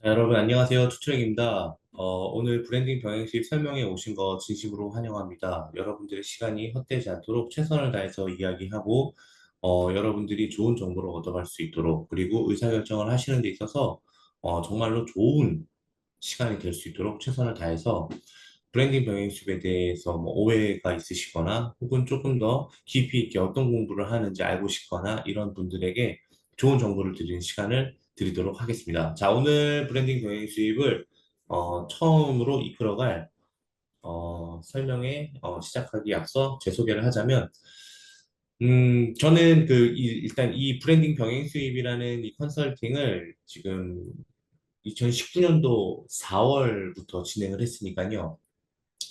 자, 여러분 안녕하세요. 투트랙입니다. 오늘 브랜딩 병행식 설명에 오신 거 진심으로 환영합니다. 여러분들의 시간이 헛되지 않도록 최선을 다해서 이야기하고 여러분들이 좋은 정보를 얻어갈 수 있도록 그리고 의사결정을 하시는 데 있어서 정말로 좋은 시간이 될 수 있도록 최선을 다해서 브랜딩 병행식에 대해서 뭐 오해가 있으시거나 혹은 조금 더 깊이 있게 어떤 공부를 하는지 알고 싶거나 이런 분들에게 좋은 정보를 드리는 시간을 드리도록 하겠습니다. 자, 오늘 브랜딩 병행 수입을 처음으로 이끌어갈 설명에 시작하기 앞서 제 소개를 하자면 저는 일단 이 브랜딩 병행 수입이라는 이 컨설팅을 지금 2019년도 4월부터 진행을 했으니까요.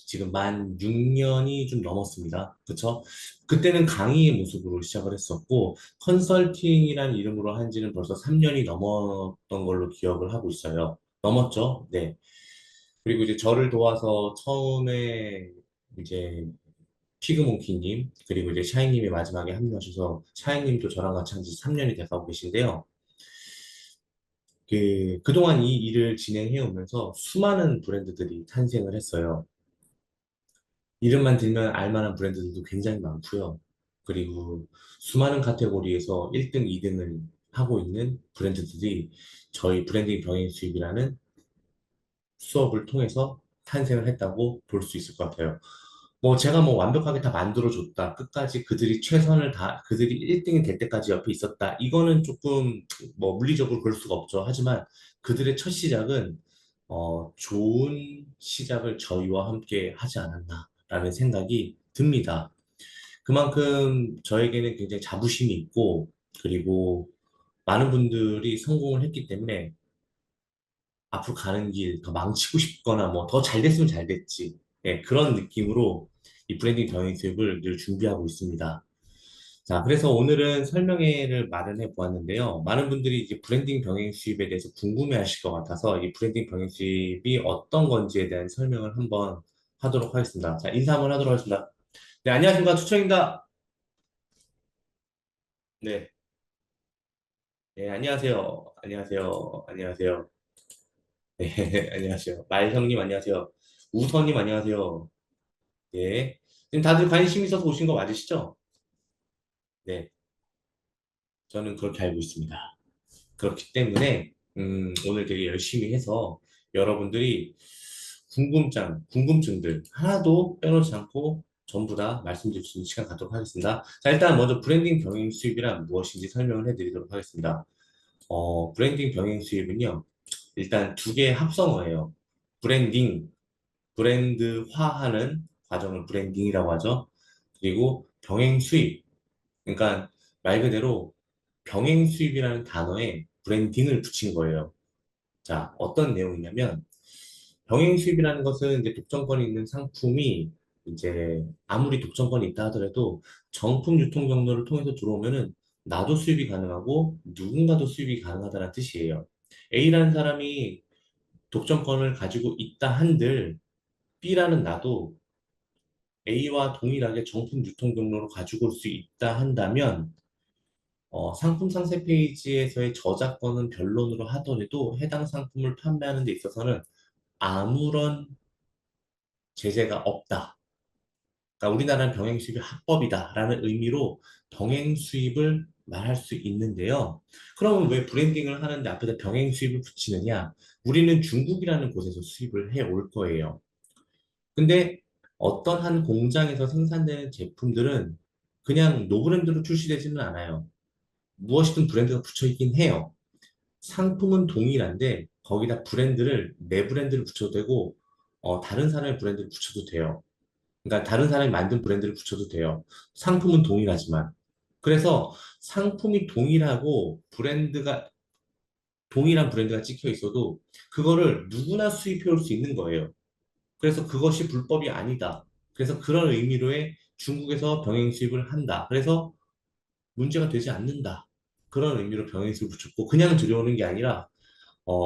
지금 만 6년이 좀 넘었습니다. 그쵸? 그때는 강의의 모습으로 시작을 했었고, 컨설팅이라는 이름으로 한 지는 벌써 3년이 넘었던 걸로 기억을 하고 있어요. 넘었죠? 네. 그리고 이제 저를 도와서 처음에 이제 피그몽키님, 그리고 이제 샤이님이 마지막에 합류하셔서, 샤이님도 저랑 같이 한 지 3년이 돼가고 계신데요. 그동안 이 일을 진행해 오면서 수많은 브랜드들이 탄생을 했어요. 이름만 들면 알만한 브랜드들도 굉장히 많고요. 그리고 수많은 카테고리에서 1등, 2등을 하고 있는 브랜드들이 저희 브랜딩 병행 수입이라는 수업을 통해서 탄생을 했다고 볼 수 있을 것 같아요. 뭐 제가 뭐 완벽하게 다 만들어줬다. 끝까지 그들이 최선을 다, 그들이 1등이 될 때까지 옆에 있었다. 이거는 조금 뭐 물리적으로 그럴 수가 없죠. 하지만 그들의 첫 시작은 좋은 시작을 저희와 함께 하지 않았나라는 생각이 듭니다. 그만큼 저에게는 굉장히 자부심이 있고, 그리고 많은 분들이 성공을 했기 때문에 앞으로 가는 길 더 망치고 싶거나 뭐 더 잘 됐으면 잘 됐지. 예, 그런 느낌으로 이 브랜딩 경영 수업을 늘 준비하고 있습니다. 자, 그래서 오늘은 설명회를 마련해 보았는데요. 많은 분들이 이제 브랜딩 병행 수입에 대해서 궁금해 하실 것 같아서 이 브랜딩 병행 수입이 어떤 건지에 대한 설명을 한번 하도록 하겠습니다. 자, 인사 한번 하도록 하겠습니다. 네, 안녕하십니까. 투청입니다. 네, 네, 안녕하세요. 안녕하세요. 안녕하세요. 네, 안녕하세요. 말형님 안녕하세요. 우선님 안녕하세요. 네. 지금 다들 관심 있어서 오신 거 맞으시죠? 네, 저는 그렇게 알고 있습니다. 그렇기 때문에 오늘 되게 열심히 해서 여러분들이 궁금증들 하나도 빼놓지 않고 전부 다 말씀드릴 수 있는 시간 갖도록 하겠습니다. 자, 일단 먼저 브랜딩 병행 수입이란 무엇인지 설명을 해드리도록 하겠습니다. 브랜딩 병행 수입은요, 일단 두 개의 합성어예요. 브랜딩, 브랜드화하는 과정을 브랜딩이라고 하죠. 그리고 병행 수입, 그러니까 말 그대로 병행 수입이라는 단어에 브랜딩을 붙인 거예요. 자, 어떤 내용이냐면 병행 수입이라는 것은 이제 독점권이 있는 상품이 이제 아무리 독점권이 있다 하더라도 정품 유통 경로를 통해서 들어오면은 나도 수입이 가능하고 누군가도 수입이 가능하다는 뜻이에요. A라는 사람이 독점권을 가지고 있다 한들 B라는 나도 A와 동일하게 정품 유통 경로를 가지고 올 수 있다 한다면 상품 상세 페이지에서의 저작권은 변론으로 하더라도 해당 상품을 판매하는 데 있어서는 아무런 제재가 없다. 그러니까 우리나라는 병행 수입이 합법이다라는 의미로 병행 수입을 말할 수 있는데요. 그러면 왜 브랜딩을 하는데 앞에다 병행 수입을 붙이느냐? 우리는 중국이라는 곳에서 수입을 해 올 거예요. 근데 어떤 한 공장에서 생산되는 제품들은 그냥 노브랜드로 출시되지는 않아요. 무엇이든 브랜드가 붙여 있긴 해요. 상품은 동일한데 거기다 브랜드를 내 브랜드를 붙여도 되고 다른 사람의 브랜드를 붙여도 돼요. 그러니까 다른 사람이 만든 브랜드를 붙여도 돼요. 상품은 동일하지만. 그래서 상품이 동일하고 브랜드가 동일한 브랜드가 찍혀 있어도 그거를 누구나 수입해 올 수 있는 거예요. 그래서 그것이 불법이 아니다. 그래서 그런 의미로의 중국에서 병행 수입을 한다. 그래서 문제가 되지 않는다. 그런 의미로 병행 수입을 붙였고 그냥 들여오는 게 아니라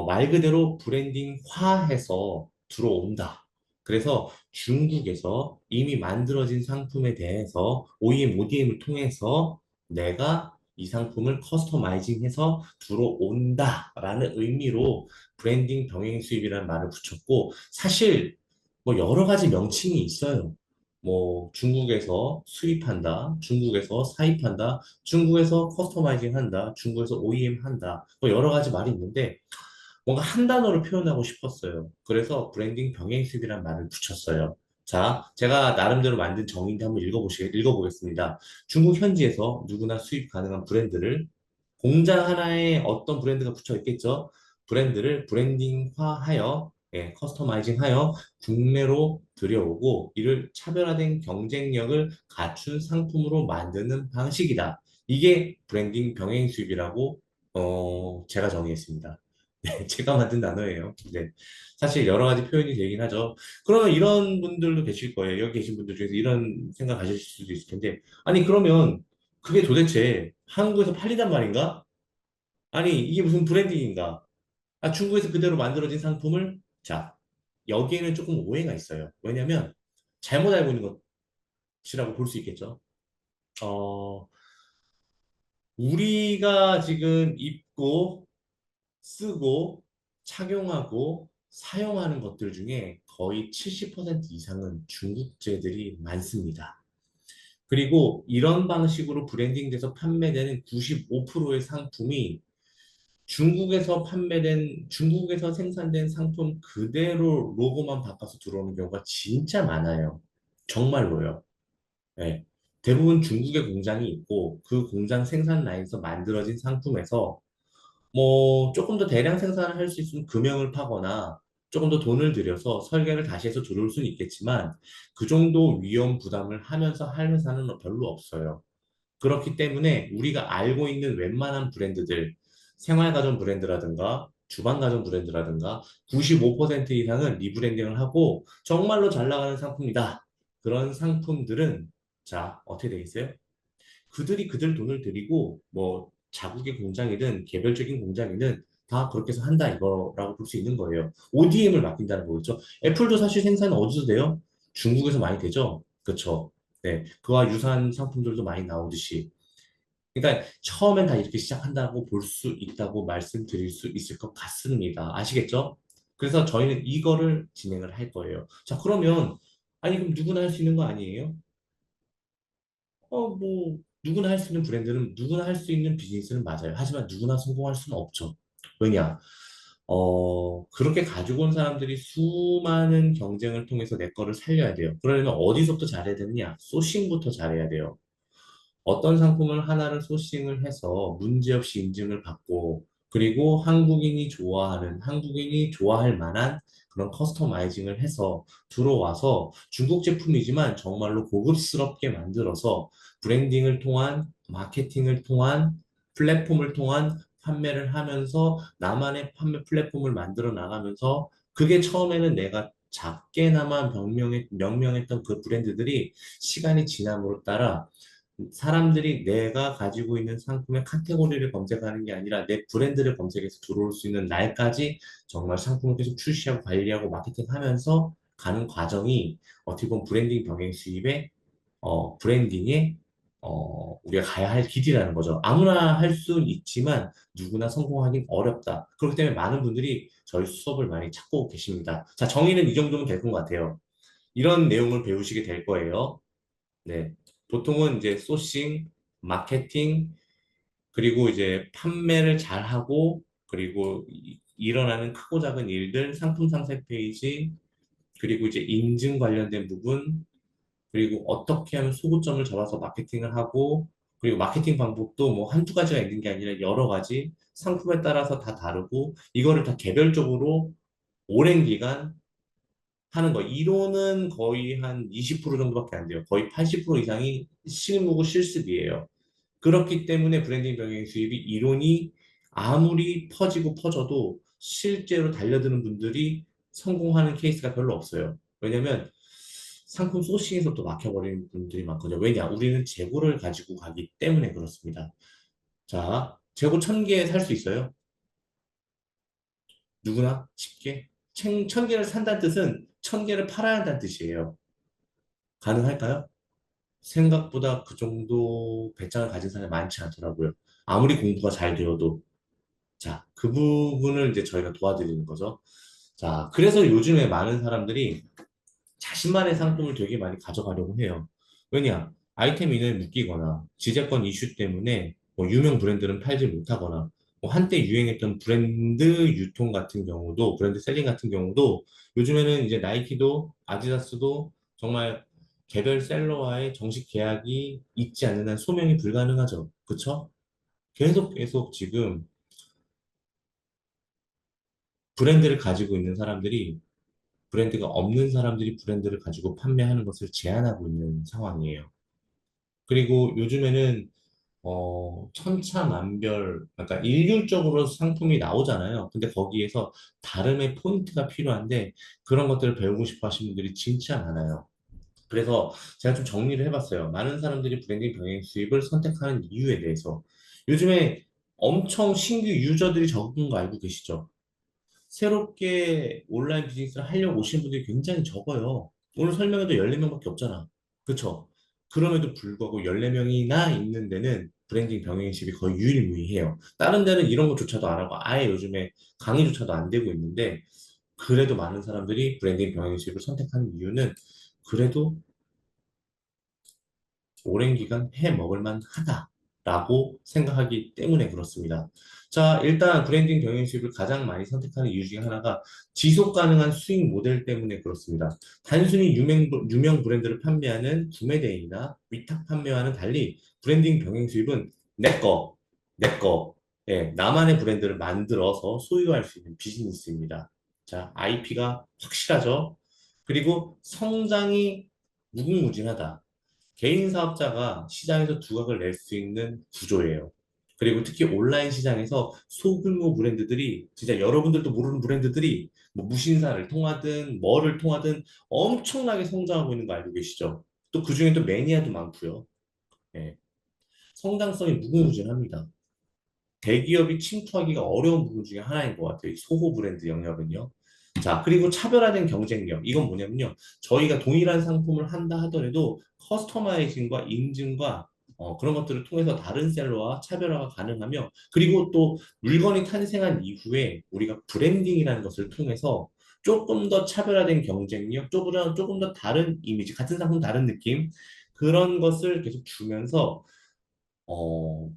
말 그대로 브랜딩화해서 들어온다. 그래서 중국에서 이미 만들어진 상품에 대해서 OEM, ODM을 통해서 내가 이 상품을 커스터마이징해서 들어온다라는 의미로 브랜딩 병행 수입이라는 말을 붙였고, 사실 뭐 여러 가지 명칭이 있어요. 뭐 중국에서 수입한다, 중국에서 사입한다, 중국에서 커스터마이징 한다, 중국에서 OEM 한다, 뭐 여러 가지 말이 있는데 뭔가 한 단어로 표현하고 싶었어요. 그래서 브랜딩 병행습이란 말을 붙였어요. 자, 제가 나름대로 만든 정의인데 한번 읽어보겠습니다. 중국 현지에서 누구나 수입 가능한 브랜드를 공장 하나에 어떤 브랜드가 붙여 있겠죠? 브랜드를 브랜딩화하여, 예, 커스터마이징하여 국내로 들여오고 이를 차별화된 경쟁력을 갖춘 상품으로 만드는 방식이다. 이게 브랜딩 병행 수입이라고 제가 정의했습니다. 제가 만든 단어예요. 네. 사실 여러 가지 표현이 되긴 하죠. 그러면 이런 분들도 계실 거예요. 여기 계신 분들 중에서 이런 생각 가실 수도 있을 텐데. 아니, 그러면 그게 도대체 한국에서 팔리단 말인가? 아니, 이게 무슨 브랜딩인가? 아, 중국에서 그대로 만들어진 상품을, 자, 여기에는 조금 오해가 있어요. 왜냐면, 잘못 알고 있는 것이라고 볼 수 있겠죠. 어, 우리가 지금 입고 쓰고 착용하고 사용하는 것들 중에 거의 70% 이상은 중국제들이 많습니다. 그리고 이런 방식으로 브랜딩돼서 판매되는 95%의 상품이 중국에서 생산된 상품 그대로 로고만 바꿔서 들어오는 경우가 진짜 많아요. 정말로요. 네. 대부분 중국에 공장이 있고 그 공장 생산 라인에서 만들어진 상품에서 뭐 조금 더 대량 생산을 할 수 있으면 금형을 파거나 조금 더 돈을 들여서 설계를 다시 해서 들어올 수는 있겠지만 그 정도 위험 부담을 하면서 할 회사는 별로 없어요. 그렇기 때문에 우리가 알고 있는 웬만한 브랜드들, 생활가전 브랜드라든가 주방가전 브랜드라든가 95% 이상은 리브랜딩을 하고 정말로 잘 나가는 상품이다. 그런 상품들은 자, 어떻게 되겠어요? 그들이 그들 돈을 들이고 뭐 자국의 공장이든 개별적인 공장이든 다 그렇게 해서 한다 이거라고 볼 수 있는 거예요. ODM을 맡긴다는 거겠죠. 애플도 사실 생산은 어디서 돼요? 중국에서 많이 되죠. 그렇죠. 네, 그와 유사한 상품들도 많이 나오듯이. 그러니까 처음엔 다 이렇게 시작한다고 볼 수 있다고 말씀드릴 수 있을 것 같습니다. 아시겠죠? 그래서 저희는 이거를 진행을 할 거예요. 자, 그러면 아니 그럼 누구나 할 수 있는 거 아니에요? 뭐, 누구나 할 수 있는 브랜드는 누구나 할 수 있는 비즈니스는 맞아요. 하지만 누구나 성공할 수는 없죠. 왜냐? 그렇게 가지고 온 사람들이 수많은 경쟁을 통해서 내 거를 살려야 돼요. 그러려면 어디서부터 잘해야 되느냐? 소싱부터 잘해야 돼요. 어떤 상품을 하나를 소싱을 해서 문제없이 인증을 받고 그리고 한국인이 좋아할 만한 그런 커스터마이징을 해서 들어와서 중국 제품이지만 정말로 고급스럽게 만들어서 브랜딩을 통한 마케팅을 통한 플랫폼을 통한 판매를 하면서 나만의 판매 플랫폼을 만들어 나가면서 그게 처음에는 내가 작게나마 명명했던 그 브랜드들이 시간이 지남으로 따라 사람들이 내가 가지고 있는 상품의 카테고리를 검색하는 게 아니라 내 브랜드를 검색해서 들어올 수 있는 날까지 정말 상품을 계속 출시하고 관리하고 마케팅하면서 가는 과정이 어떻게 보면 브랜딩 병행 수입의 브랜딩의 우리가 가야 할 길이라는 거죠. 아무나 할 수는 있지만 누구나 성공하긴 어렵다. 그렇기 때문에 많은 분들이 저희 수업을 많이 찾고 계십니다. 자, 정의는 이 정도면 될 것 같아요. 이런 내용을 배우시게 될 거예요. 네. 보통은 이제 소싱, 마케팅, 그리고 이제 판매를 잘하고, 그리고 일어나는 크고 작은 일들, 상품 상세 페이지, 그리고 이제 인증 관련된 부분, 그리고 어떻게 하면 소구점을 잡아서 마케팅을 하고, 그리고 마케팅 방법도 뭐 한두 가지가 있는 게 아니라 여러 가지 상품에 따라서 다 다르고, 이거를 다 개별적으로 오랜 기간 하는 거. 이론은 거의 한 20% 정도밖에 안 돼요. 거의 80% 이상이 실무고 실습이에요. 그렇기 때문에 브랜딩 병행 수입이 이론이 아무리 퍼지고 퍼져도 실제로 달려드는 분들이 성공하는 케이스가 별로 없어요. 왜냐면 상품 소싱에서 또 막혀버리는 분들이 많거든요. 왜냐? 우리는 재고를 가지고 가기 때문에 그렇습니다. 자, 재고 1000개 살 수 있어요? 누구나 쉽게? 1000개를 산다는 뜻은 1000개를 팔아야 한다는 뜻이에요. 가능할까요? 생각보다 그 정도 배짱을 가진 사람이 많지 않더라고요. 아무리 공부가 잘 되어도. 자, 그 부분을 이제 저희가 도와드리는 거죠. 자, 그래서 요즘에 많은 사람들이 자신만의 상품을 되게 많이 가져가려고 해요. 왜냐? 아이템 인을 묶이거나 지재권 이슈 때문에 뭐 유명 브랜드는 팔지 못하거나 뭐 한때 유행했던 브랜드 유통 같은 경우도 브랜드 셀링 같은 경우도 요즘에는 이제 나이키도 아디다스도 정말 개별 셀러와의 정식 계약이 있지 않는 한 소명이 불가능하죠. 그쵸? 계속 지금 브랜드를 가지고 있는 사람들이 브랜드가 없는 사람들이 브랜드를 가지고 판매하는 것을 제한하고 있는 상황이에요. 그리고 요즘에는 천차만별, 그러니까 일률적으로 상품이 나오잖아요. 근데 거기에서 다름의 포인트가 필요한데 그런 것들을 배우고 싶어 하시는 분들이 진짜 많아요. 그래서 제가 좀 정리를 해봤어요. 많은 사람들이 브랜딩 병행 수입을 선택하는 이유에 대해서. 요즘에 엄청 신규 유저들이 적은 거 알고 계시죠? 새롭게 온라인 비즈니스를 하려고 오신 분들이 굉장히 적어요. 오늘 설명해도 14명밖에 없잖아. 그쵸? 그럼에도 불구하고 14명이나 있는 데는 브랜딩 병행식이 거의 유일무이해요. 다른 데는 이런 것조차도 안 하고 아예 요즘에 강의조차도 안 되고 있는데 그래도 많은 사람들이 브랜딩 병행식을 선택하는 이유는 그래도 오랜 기간 해 먹을 만하다라고 생각하기 때문에 그렇습니다. 자, 일단 브랜딩 경영식을 가장 많이 선택하는 이유 중에 하나가 지속 가능한 수익 모델 때문에 그렇습니다. 단순히 유명 브랜드를 판매하는 구매대행이나 위탁 판매와는 달리 브랜딩 병행 수입은 내 거, 예, 나만의 브랜드를 만들어서 소유할 수 있는 비즈니스입니다. 자, IP가 확실하죠? 그리고 성장이 무궁무진하다. 개인 사업자가 시장에서 두각을 낼 수 있는 구조예요. 그리고 특히 온라인 시장에서 소규모 브랜드들이 진짜 여러분들도 모르는 브랜드들이 뭐 무신사를 통하든 뭐를 통하든 엄청나게 성장하고 있는 거 알고 계시죠? 또 그중에 또 매니아도 많고요. 예. 성장성이 무궁무진합니다. 대기업이 침투하기가 어려운 부분 중에 하나인 것 같아요. 이 소호 브랜드 영역은요. 자, 그리고 차별화된 경쟁력. 이건 뭐냐면요. 저희가 동일한 상품을 한다 하더라도 커스터마이징과 인증과 그런 것들을 통해서 다른 셀러와 차별화가 가능하며, 그리고 또 물건이 탄생한 이후에 우리가 브랜딩이라는 것을 통해서 조금 더 차별화된 경쟁력, 조금 더 다른 이미지, 같은 상품 다른 느낌, 그런 것을 계속 주면서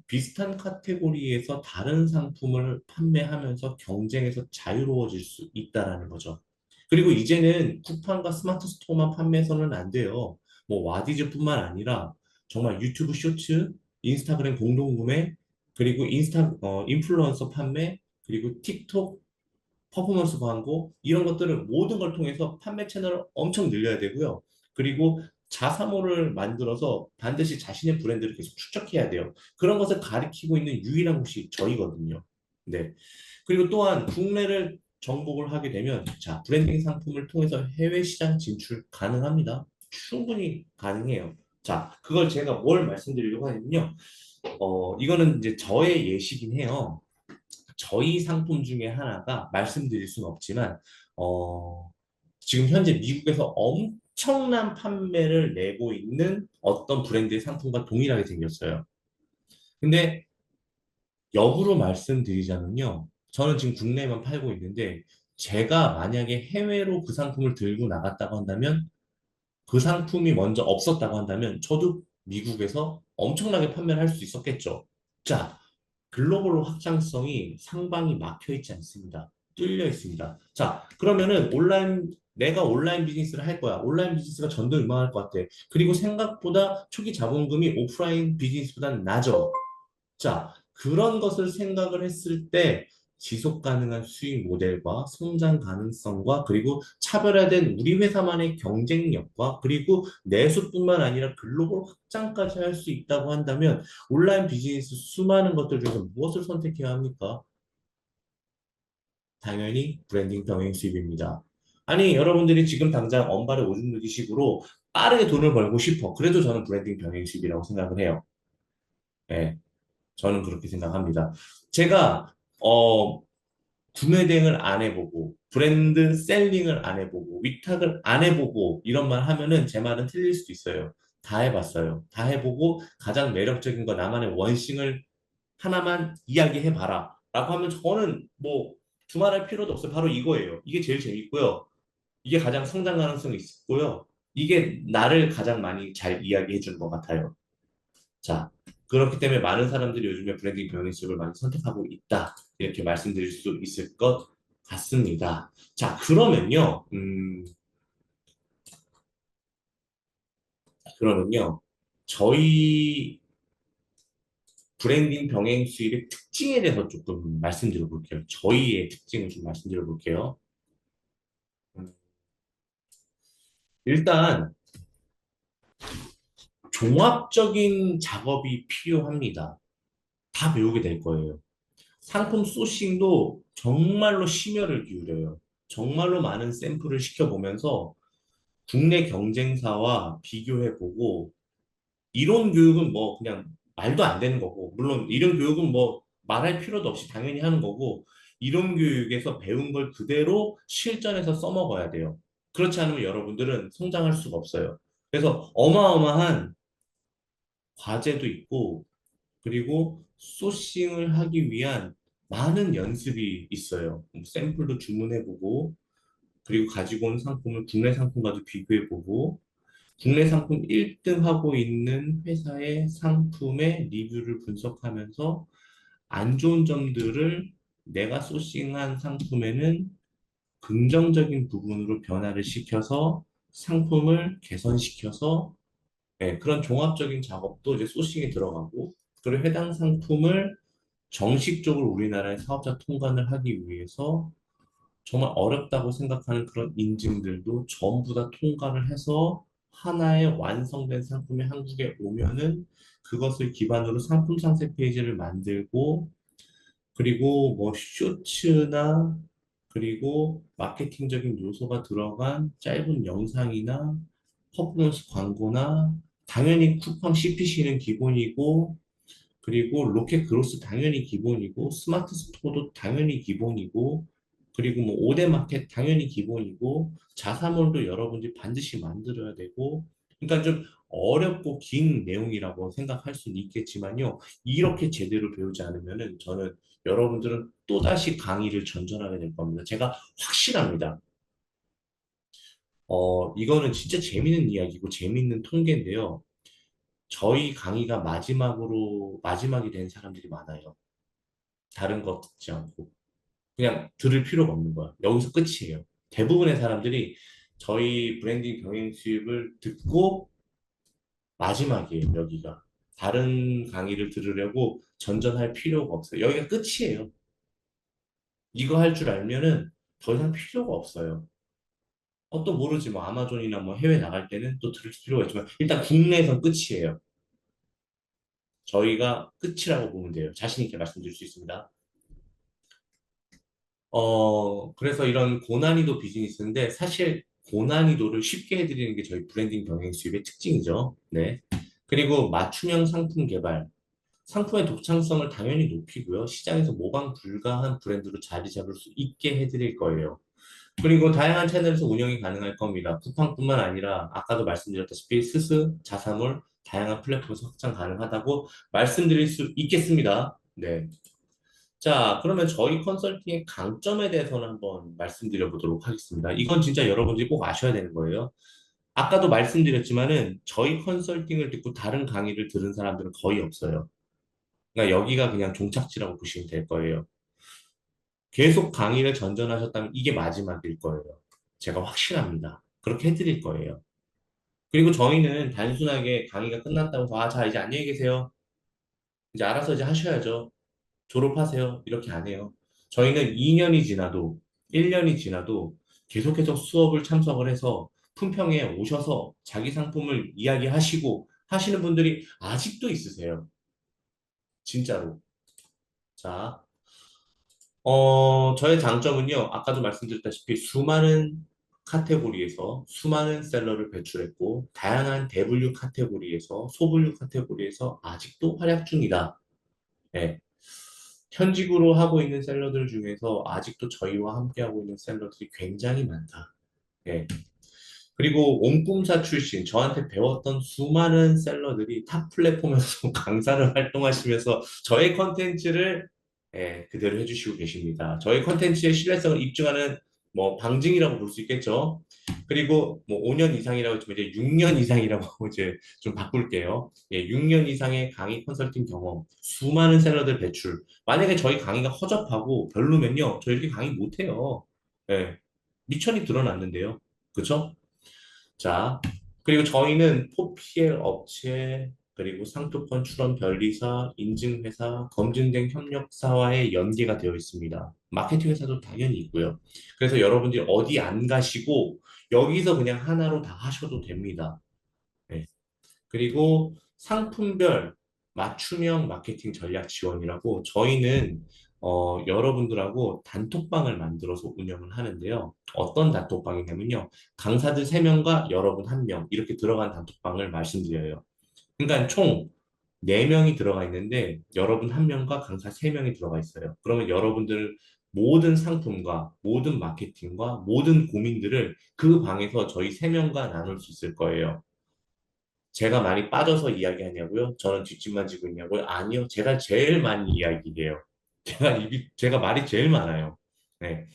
비슷한 카테고리에서 다른 상품을 판매하면서 경쟁에서 자유로워질 수 있다라는 거죠. 그리고 이제는 쿠팡과 스마트 스토어만 판매해서는 안 돼요. 뭐 와디즈뿐만 아니라 정말 유튜브 쇼츠, 인스타그램 공동 구매, 그리고 인플루언서 판매, 그리고 틱톡 퍼포먼스 광고 이런 것들을 모든 걸 통해서 판매 채널을 엄청 늘려야 되고요. 그리고 자사모를 만들어서 반드시 자신의 브랜드를 계속 축적해야 돼요. 그런 것을 가리키고 있는 유일한 곳이 저희거든요. 네. 그리고 또한 국내를 정복을 하게 되면 자, 브랜딩 상품을 통해서 해외 시장 진출 가능합니다. 충분히 가능해요. 자, 그걸 제가 뭘 말씀드리려고 하냐면요. 이거는 이제 저의 예시긴 해요. 저희 상품 중에 하나가 말씀드릴 수는 없지만 지금 현재 미국에서 엄청난 판매를 내고 있는 어떤 브랜드의 상품과 동일하게 생겼어요. 근데 역으로 말씀드리자면요. 저는 지금 국내에만 팔고 있는데 제가 만약에 해외로 그 상품을 들고 나갔다고 한다면 그 상품이 먼저 없었다고 한다면 저도 미국에서 엄청나게 판매를 할 수 있었겠죠. 자, 글로벌 확장성이 상방이 막혀 있지 않습니다. 뚫려 있습니다. 자, 그러면은 내가 온라인 비즈니스를 할 거야. 온라인 비즈니스가 전도유망할 것 같아. 그리고 생각보다 초기 자본금이 오프라인 비즈니스보다는 낮아. 자, 그런 것을 생각을 했을 때 지속 가능한 수익 모델과 성장 가능성과 그리고 차별화된 우리 회사만의 경쟁력과 그리고 내수뿐만 아니라 글로벌 확장까지 할 수 있다고 한다면 온라인 비즈니스 수많은 것들 중에서 무엇을 선택해야 합니까? 당연히 브랜딩 병행 수입입니다. 아니, 여러분들이 지금 당장 언발에 오줌 누기 식으로 빠르게 돈을 벌고 싶어. 그래도 저는 브랜딩 병행 수입이라고 생각을 해요. 예, 저는 그렇게 생각합니다. 제가 구매 대행을 안 해보고 브랜드 셀링을 안 해보고 위탁을 안 해보고 이런 말 하면은 제 말은 틀릴 수도 있어요. 다 해봤어요. 다 해보고 가장 매력적인 거 나만의 원싱을 하나만 이야기해봐라. 라고 하면 저는 뭐 두말할 필요도 없어요. 바로 이거예요. 이게 제일 재밌고요. 이게 가장 성장 가능성이 있고요. 이게 나를 가장 많이 잘 이야기해 주는 것 같아요. 자, 그렇기 때문에 많은 사람들이 요즘에 브랜딩 병행식을 많이 선택하고 있다. 이렇게 말씀드릴 수 있을 것 같습니다. 자, 그러면요. 저희 브랜딩 병행 수입의 특징에 대해서 조금 말씀드려 볼게요. 저희의 특징을 좀 말씀드려 볼게요. 음, 일단, 종합적인 작업이 필요합니다. 다 배우게 될 거예요. 상품 소싱도 정말로 심혈을 기울여요. 정말로 많은 샘플을 시켜보면서 국내 경쟁사와 비교해보고, 이론 교육은 뭐 그냥 말도 안 되는 거고, 물론 이론 교육은 뭐 말할 필요도 없이 당연히 하는 거고, 이론 교육에서 배운 걸 그대로 실전에서 써먹어야 돼요. 그렇지 않으면 여러분들은 성장할 수가 없어요. 그래서 어마어마한 과제도 있고, 그리고 소싱을 하기 위한 많은 연습이 있어요. 샘플도 주문해보고, 그리고 가지고 온 상품을 국내 상품과도 비교해보고, 국내 상품 1등 하고 있는 회사의 상품의 리뷰를 분석하면서 안 좋은 점들을 내가 소싱한 상품에는 긍정적인 부분으로 변화를 시켜서 상품을 개선시켜서 네, 그런 종합적인 작업도 이제 소싱에 들어가고 그리고 해당 상품을 정식적으로 우리나라의 사업자 통관을 하기 위해서 정말 어렵다고 생각하는 그런 인증들도 전부 다 통과를 해서 하나의 완성된 상품이 한국에 오면은 그것을 기반으로 상품 상세 페이지를 만들고 그리고 뭐 쇼츠나 그리고 마케팅적인 요소가 들어간 짧은 영상이나 퍼포먼스 광고나 당연히 쿠팡 CPC는 기본이고 그리고 로켓 그로스 당연히 기본이고 스마트 스토어도 당연히 기본이고 그리고 뭐 5대 마켓 당연히 기본이고 자사몰도 여러분들이 반드시 만들어야 되고 그러니까 좀 어렵고 긴 내용이라고 생각할 수는 있겠지만요. 이렇게 제대로 배우지 않으면은 저는 여러분들은 또다시 강의를 전전하게 될 겁니다. 제가 확신합니다. 이거는 진짜 재밌는 이야기고 재밌는 통계인데요. 저희 강의가 마지막이 된 사람들이 많아요. 다른 거 듣지 않고. 그냥 들을 필요가 없는 거야. 여기서 끝이에요. 대부분의 사람들이 저희 브랜딩 병행 수입을 듣고 마지막이에요, 여기가. 다른 강의를 들으려고 전전할 필요가 없어요. 여기가 끝이에요. 이거 할 줄 알면은 더 이상 필요가 없어요. 또 모르지, 뭐, 아마존이나 뭐 해외 나갈 때는 또 들을 필요가 있지만, 일단 국내에선 끝이에요. 저희가 끝이라고 보면 돼요. 자신 있게 말씀드릴 수 있습니다. 그래서 이런 고난이도 비즈니스인데 사실 고난이도를 쉽게 해드리는 게 저희 브랜딩 병행 수입의 특징이죠. 네. 그리고 맞춤형 상품 개발. 상품의 독창성을 당연히 높이고요. 시장에서 모방 불가한 브랜드로 자리 잡을 수 있게 해드릴 거예요. 그리고 다양한 채널에서 운영이 가능할 겁니다. 쿠팡뿐만 아니라 아까도 말씀드렸다시피 스스, 자사몰, 다양한 플랫폼에서 확장 가능하다고 말씀드릴 수 있겠습니다. 네. 자, 그러면 저희 컨설팅의 강점에 대해서는 한번 말씀드려 보도록 하겠습니다. 이건 진짜 여러분들이 꼭 아셔야 되는 거예요. 아까도 말씀드렸지만은 저희 컨설팅을 듣고 다른 강의를 들은 사람들은 거의 없어요. 그러니까 여기가 그냥 종착지라고 보시면 될 거예요. 계속 강의를 전전하셨다면 이게 마지막일 거예요. 제가 확신합니다. 그렇게 해드릴 거예요. 그리고 저희는 단순하게 강의가 끝났다고 해서 자, 이제 안녕히 계세요. 이제 알아서 이제 하셔야죠. 졸업하세요. 이렇게 안 해요. 저희는 2년이 지나도, 1년이 지나도 계속해서 수업을 참석을 해서 품평에 오셔서 자기 상품을 이야기하시고 하시는 분들이 아직도 있으세요. 진짜로. 자, 저의 장점은요, 아까도 말씀드렸다시피 수많은 카테고리에서 수많은 셀러를 배출했고, 다양한 대분류 카테고리에서, 소분류 카테고리에서 아직도 활약 중이다. 네. 현직으로 하고 있는 셀러들 중에서 아직도 저희와 함께하고 있는 셀러들이 굉장히 많다. 예. 그리고 옴꿈사 출신, 저한테 배웠던 수많은 셀러들이 타 플랫폼에서 강사를 활동하시면서 저의 컨텐츠를 그대로 해주시고 계십니다. 저희 컨텐츠의 신뢰성을 입증하는 뭐 방증이라고 볼 수 있겠죠. 그리고 뭐 5년 이상이라고 했지만 이제 6년 이상이라고 이제 좀 바꿀게요. 6년 이상의 강의 컨설팅 경험, 수많은 셀러들 배출. 만약에 저희 강의가 허접하고 별로면요, 저희 이렇게 강의 못해요. 예, 미천이 드러났는데요. 그쵸? 자, 그리고 저희는 포피엘 업체, 그리고 상표권 출원 변리사, 인증회사, 검증된 협력사와의 연계가 되어 있습니다. 마케팅 회사도 당연히 있고요. 그래서 여러분들이 어디 안 가시고 여기서 그냥 하나로 다 하셔도 됩니다. 네. 그리고 상품별 맞춤형 마케팅 전략 지원이라고 저희는 여러분들하고 단톡방을 만들어서 운영을 하는데요. 어떤 단톡방이냐면요. 강사들 3명과 여러분 1명 이렇게 들어간 단톡방을 말씀드려요. 그러니까 총 4명이 들어가 있는데 여러분 1명과 강사 3명이 들어가 있어요. 그러면 여러분들 모든 상품과 모든 마케팅과 모든 고민들을 그 방에서 저희 3명과 나눌 수 있을 거예요. 제가 많이 빠져서 이야기하냐고요? 저는 뒷짐만 지고 있냐고요? 아니요. 제가 제일 많이 이야기해요. 제가 말이 제일 많아요. 네.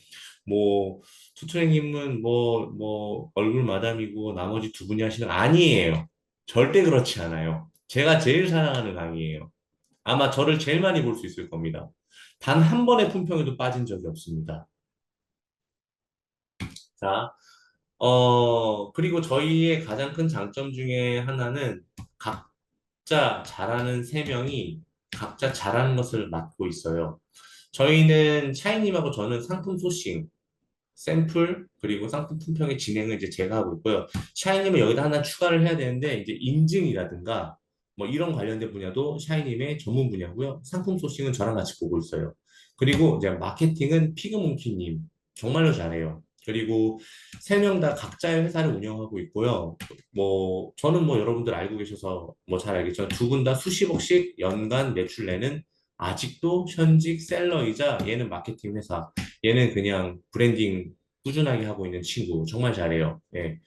뭐, 투트랙님은 얼굴 마담이고 나머지 2분이 하시는, 아니에요. 절대 그렇지 않아요. 제가 제일 사랑하는 강의예요. 아마 저를 제일 많이 볼 수 있을 겁니다. 단 한 번의 품평에도 빠진 적이 없습니다. 자, 그리고 저희의 가장 큰 장점 중에 하나는 각자 잘하는 3명이 각자 잘하는 것을 맡고 있어요. 저희는 차이님하고 저는 상품 소싱, 샘플, 그리고 상품 품평의 진행을 이제 제가 하고 있고요. 샤이님은 여기다 하나 추가를 해야 되는데, 이제 인증이라든가, 뭐 이런 관련된 분야도 샤이님의 전문 분야고요. 상품 소싱은 저랑 같이 보고 있어요. 그리고 이제 마케팅은 피그몽키님, 정말로 잘해요. 그리고 3명 다 각자의 회사를 운영하고 있고요. 뭐, 저는 뭐 여러분들 알고 계셔서 뭐 잘 알겠지만, 2분 다 수십억씩 연간 매출 내는 아직도 현직 셀러이자 얘는 마케팅 회사, 얘는 그냥 브랜딩 꾸준하게 하고 있는 친구. 정말 잘해요. 예.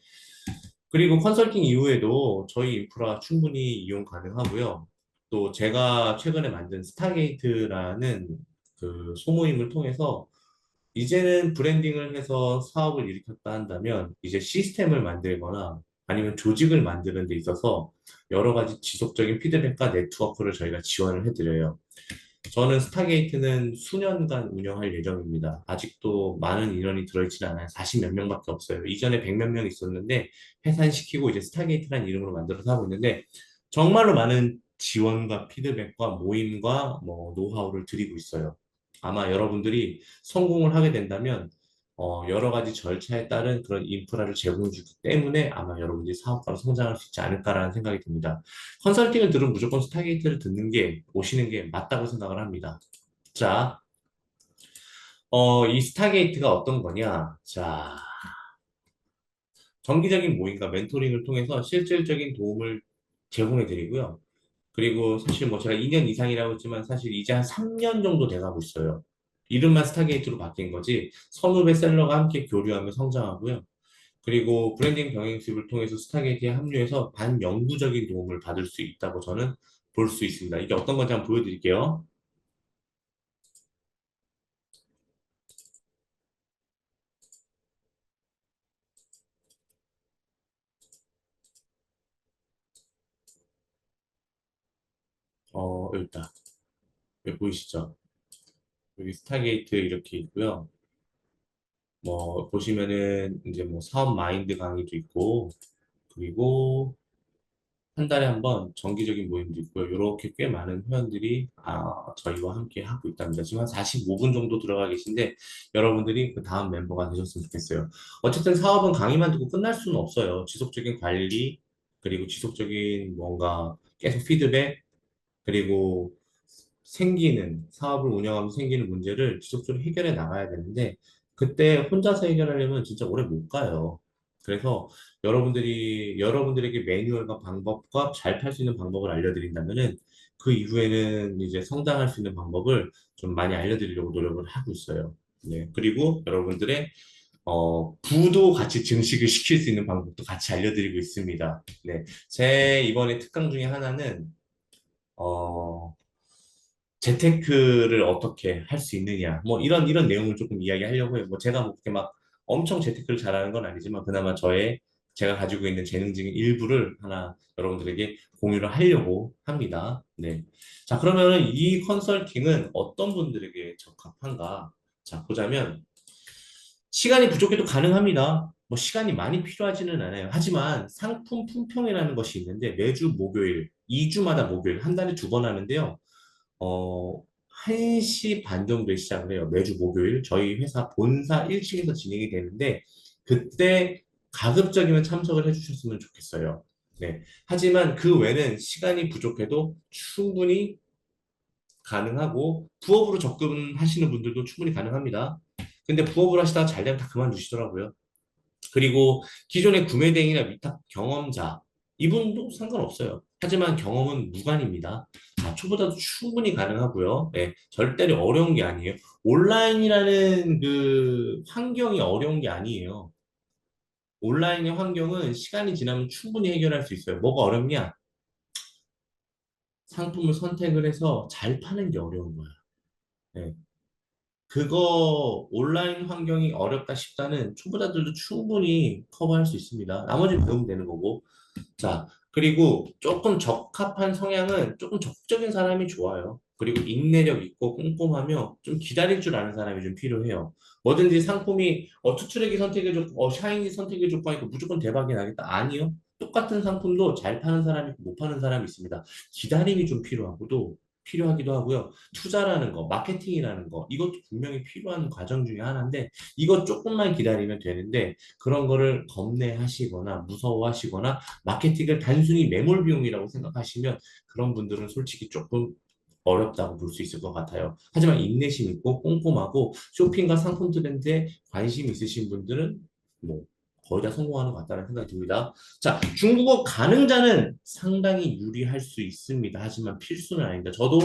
그리고 컨설팅 이후에도 저희 인프라 충분히 이용 가능하고요. 또 제가 최근에 만든 스타게이트라는 그 소모임을 통해서 이제는 브랜딩을 해서 사업을 일으켰다 한다면 이제 시스템을 만들거나 아니면 조직을 만드는 데 있어서 여러 가지 지속적인 피드백과 네트워크를 저희가 지원을 해드려요. 저는 스타게이트는 수년간 운영할 예정입니다. 아직도 많은 인원이 들어있지는 않아요. 40 몇 명밖에 없어요. 이전에 100 몇 명 있었는데 해산시키고 이제 스타게이트라는 이름으로 만들어서 하고 있는데 정말로 많은 지원과 피드백과 모임과 뭐 노하우를 드리고 있어요. 아마 여러분들이 성공을 하게 된다면 여러 가지 절차에 따른 그런 인프라를 제공해 주기 때문에 아마 여러분들이 사업가로 성장할 수 있지 않을까라는 생각이 듭니다. 컨설팅을 들으면 무조건 스타게이트를 듣는 게, 오시는 게 맞다고 생각을 합니다. 자, 이 스타게이트가 어떤 거냐? 자, 정기적인 모임과 멘토링을 통해서 실질적인 도움을 제공해 드리고요. 그리고 사실 뭐 제가 2년 이상이라고 했지만 사실 이제 한 3년 정도 돼가고 있어요. 이름만 스타게이트로 바뀐 거지, 선후배 셀러가 함께 교류하며 성장하고요. 그리고 브랜딩 병행 수업을 통해서 스타게이트에 합류해서 반영구적인 도움을 받을 수 있다고 저는 볼 수 있습니다. 이게 어떤 건지 한번 보여드릴게요. 여기 있다. 여기 보이시죠? 여기 스타게이트 이렇게 있고요. 뭐 보시면은 이제 뭐 사업 마인드 강의도 있고, 그리고 한 달에 한 번 정기적인 모임도 있고요. 이렇게 꽤 많은 회원들이 저희와 함께 하고 있답니다. 지금 한 45분 정도 들어가 계신데 여러분들이 그 다음 멤버가 되셨으면 좋겠어요. 어쨌든 사업은 강의만 듣고 끝날 수는 없어요. 지속적인 관리, 그리고 지속적인 뭔가 계속 피드백, 그리고 사업을 운영하면서 생기는 문제를 지속적으로 해결해 나가야 되는데, 그때 혼자서 해결하려면 진짜 오래 못 가요. 그래서 여러분들에게 매뉴얼과 방법과 잘 팔 수 있는 방법을 알려드린다면은, 그 이후에는 이제 성장할 수 있는 방법을 좀 많이 알려드리려고 노력을 하고 있어요. 네. 그리고 여러분들의 부도 같이 증식을 시킬 수 있는 방법도 같이 알려드리고 있습니다. 네. 제 이번에 특강 중에 하나는, 어, 재테크를 어떻게 할 수 있느냐. 뭐, 이런 내용을 조금 이야기하려고 해요. 뭐, 제가 뭐, 그렇게 막 엄청 재테크를 잘하는 건 아니지만, 그나마 제가 가지고 있는 재능 중에 일부를 하나 여러분들에게 공유를 하려고 합니다. 네. 자, 그러면은 이 컨설팅은 어떤 분들에게 적합한가? 자, 보자면, 시간이 부족해도 가능합니다. 뭐 시간이 많이 필요하지는 않아요. 하지만 상품 품평이라는 것이 있는데 매주 목요일, 2주마다 목요일, 한 달에 두 번 하는데요. 어, 1시 반 정도에 시작을 해요. 매주 목요일. 저희 회사 본사 1층에서 진행이 되는데 그때 가급적이면 참석을 해주셨으면 좋겠어요. 네. 하지만 그 외는 시간이 부족해도 충분히 가능하고 부업으로 접근하시는 분들도 충분히 가능합니다. 근데 부업을 하시다가 잘 되면 다 그만두시더라고요. 그리고 기존의 구매 대행이나 위탁 경험자 이분도 상관없어요. 하지만 경험은 무관입니다. 자, 초보자도 충분히 가능하고요. 네, 절대로 어려운 게 아니에요. 온라인이라는 그 환경이 어려운 게 아니에요. 온라인의 환경은 시간이 지나면 충분히 해결할 수 있어요. 뭐가 어렵냐? 상품을 선택을 해서 잘 파는 게 어려운 거야. 네, 그거 온라인 환경이 어렵다 싶다는 초보자들도 충분히 커버할 수 있습니다. 나머지는 배우면 되는 거고. 자, 그리고 조금 적합한 성향은 조금 적극적인 사람이 좋아요. 그리고 인내력 있고 꼼꼼하며 좀 기다릴 줄 아는 사람이 좀 필요해요. 뭐든지 상품이 투트랙이 선택해줬고 샤이니 선택해줬고 하니까 무조건 대박이 나겠다. 아니요. 똑같은 상품도 잘 파는 사람이 있고 못 파는 사람이 있습니다. 기다림이 좀 필요하기도 하고요. 투자라는 거, 마케팅이라는 거, 이것도 분명히 필요한 과정 중에 하나인데, 이거 조금만 기다리면 되는데, 그런 거를 겁내하시거나 무서워하시거나 마케팅을 단순히 매몰 비용이라고 생각하시면 그런 분들은 솔직히 조금 어렵다고 볼 수 있을 것 같아요. 하지만 인내심 있고 꼼꼼하고 쇼핑과 상품 트렌드에 관심 있으신 분들은 뭐 거의 다 성공하는 것 같다는 생각이 듭니다. 자, 중국어 가능자는 상당히 유리할 수 있습니다. 하지만 필수는 아닙니다. 저도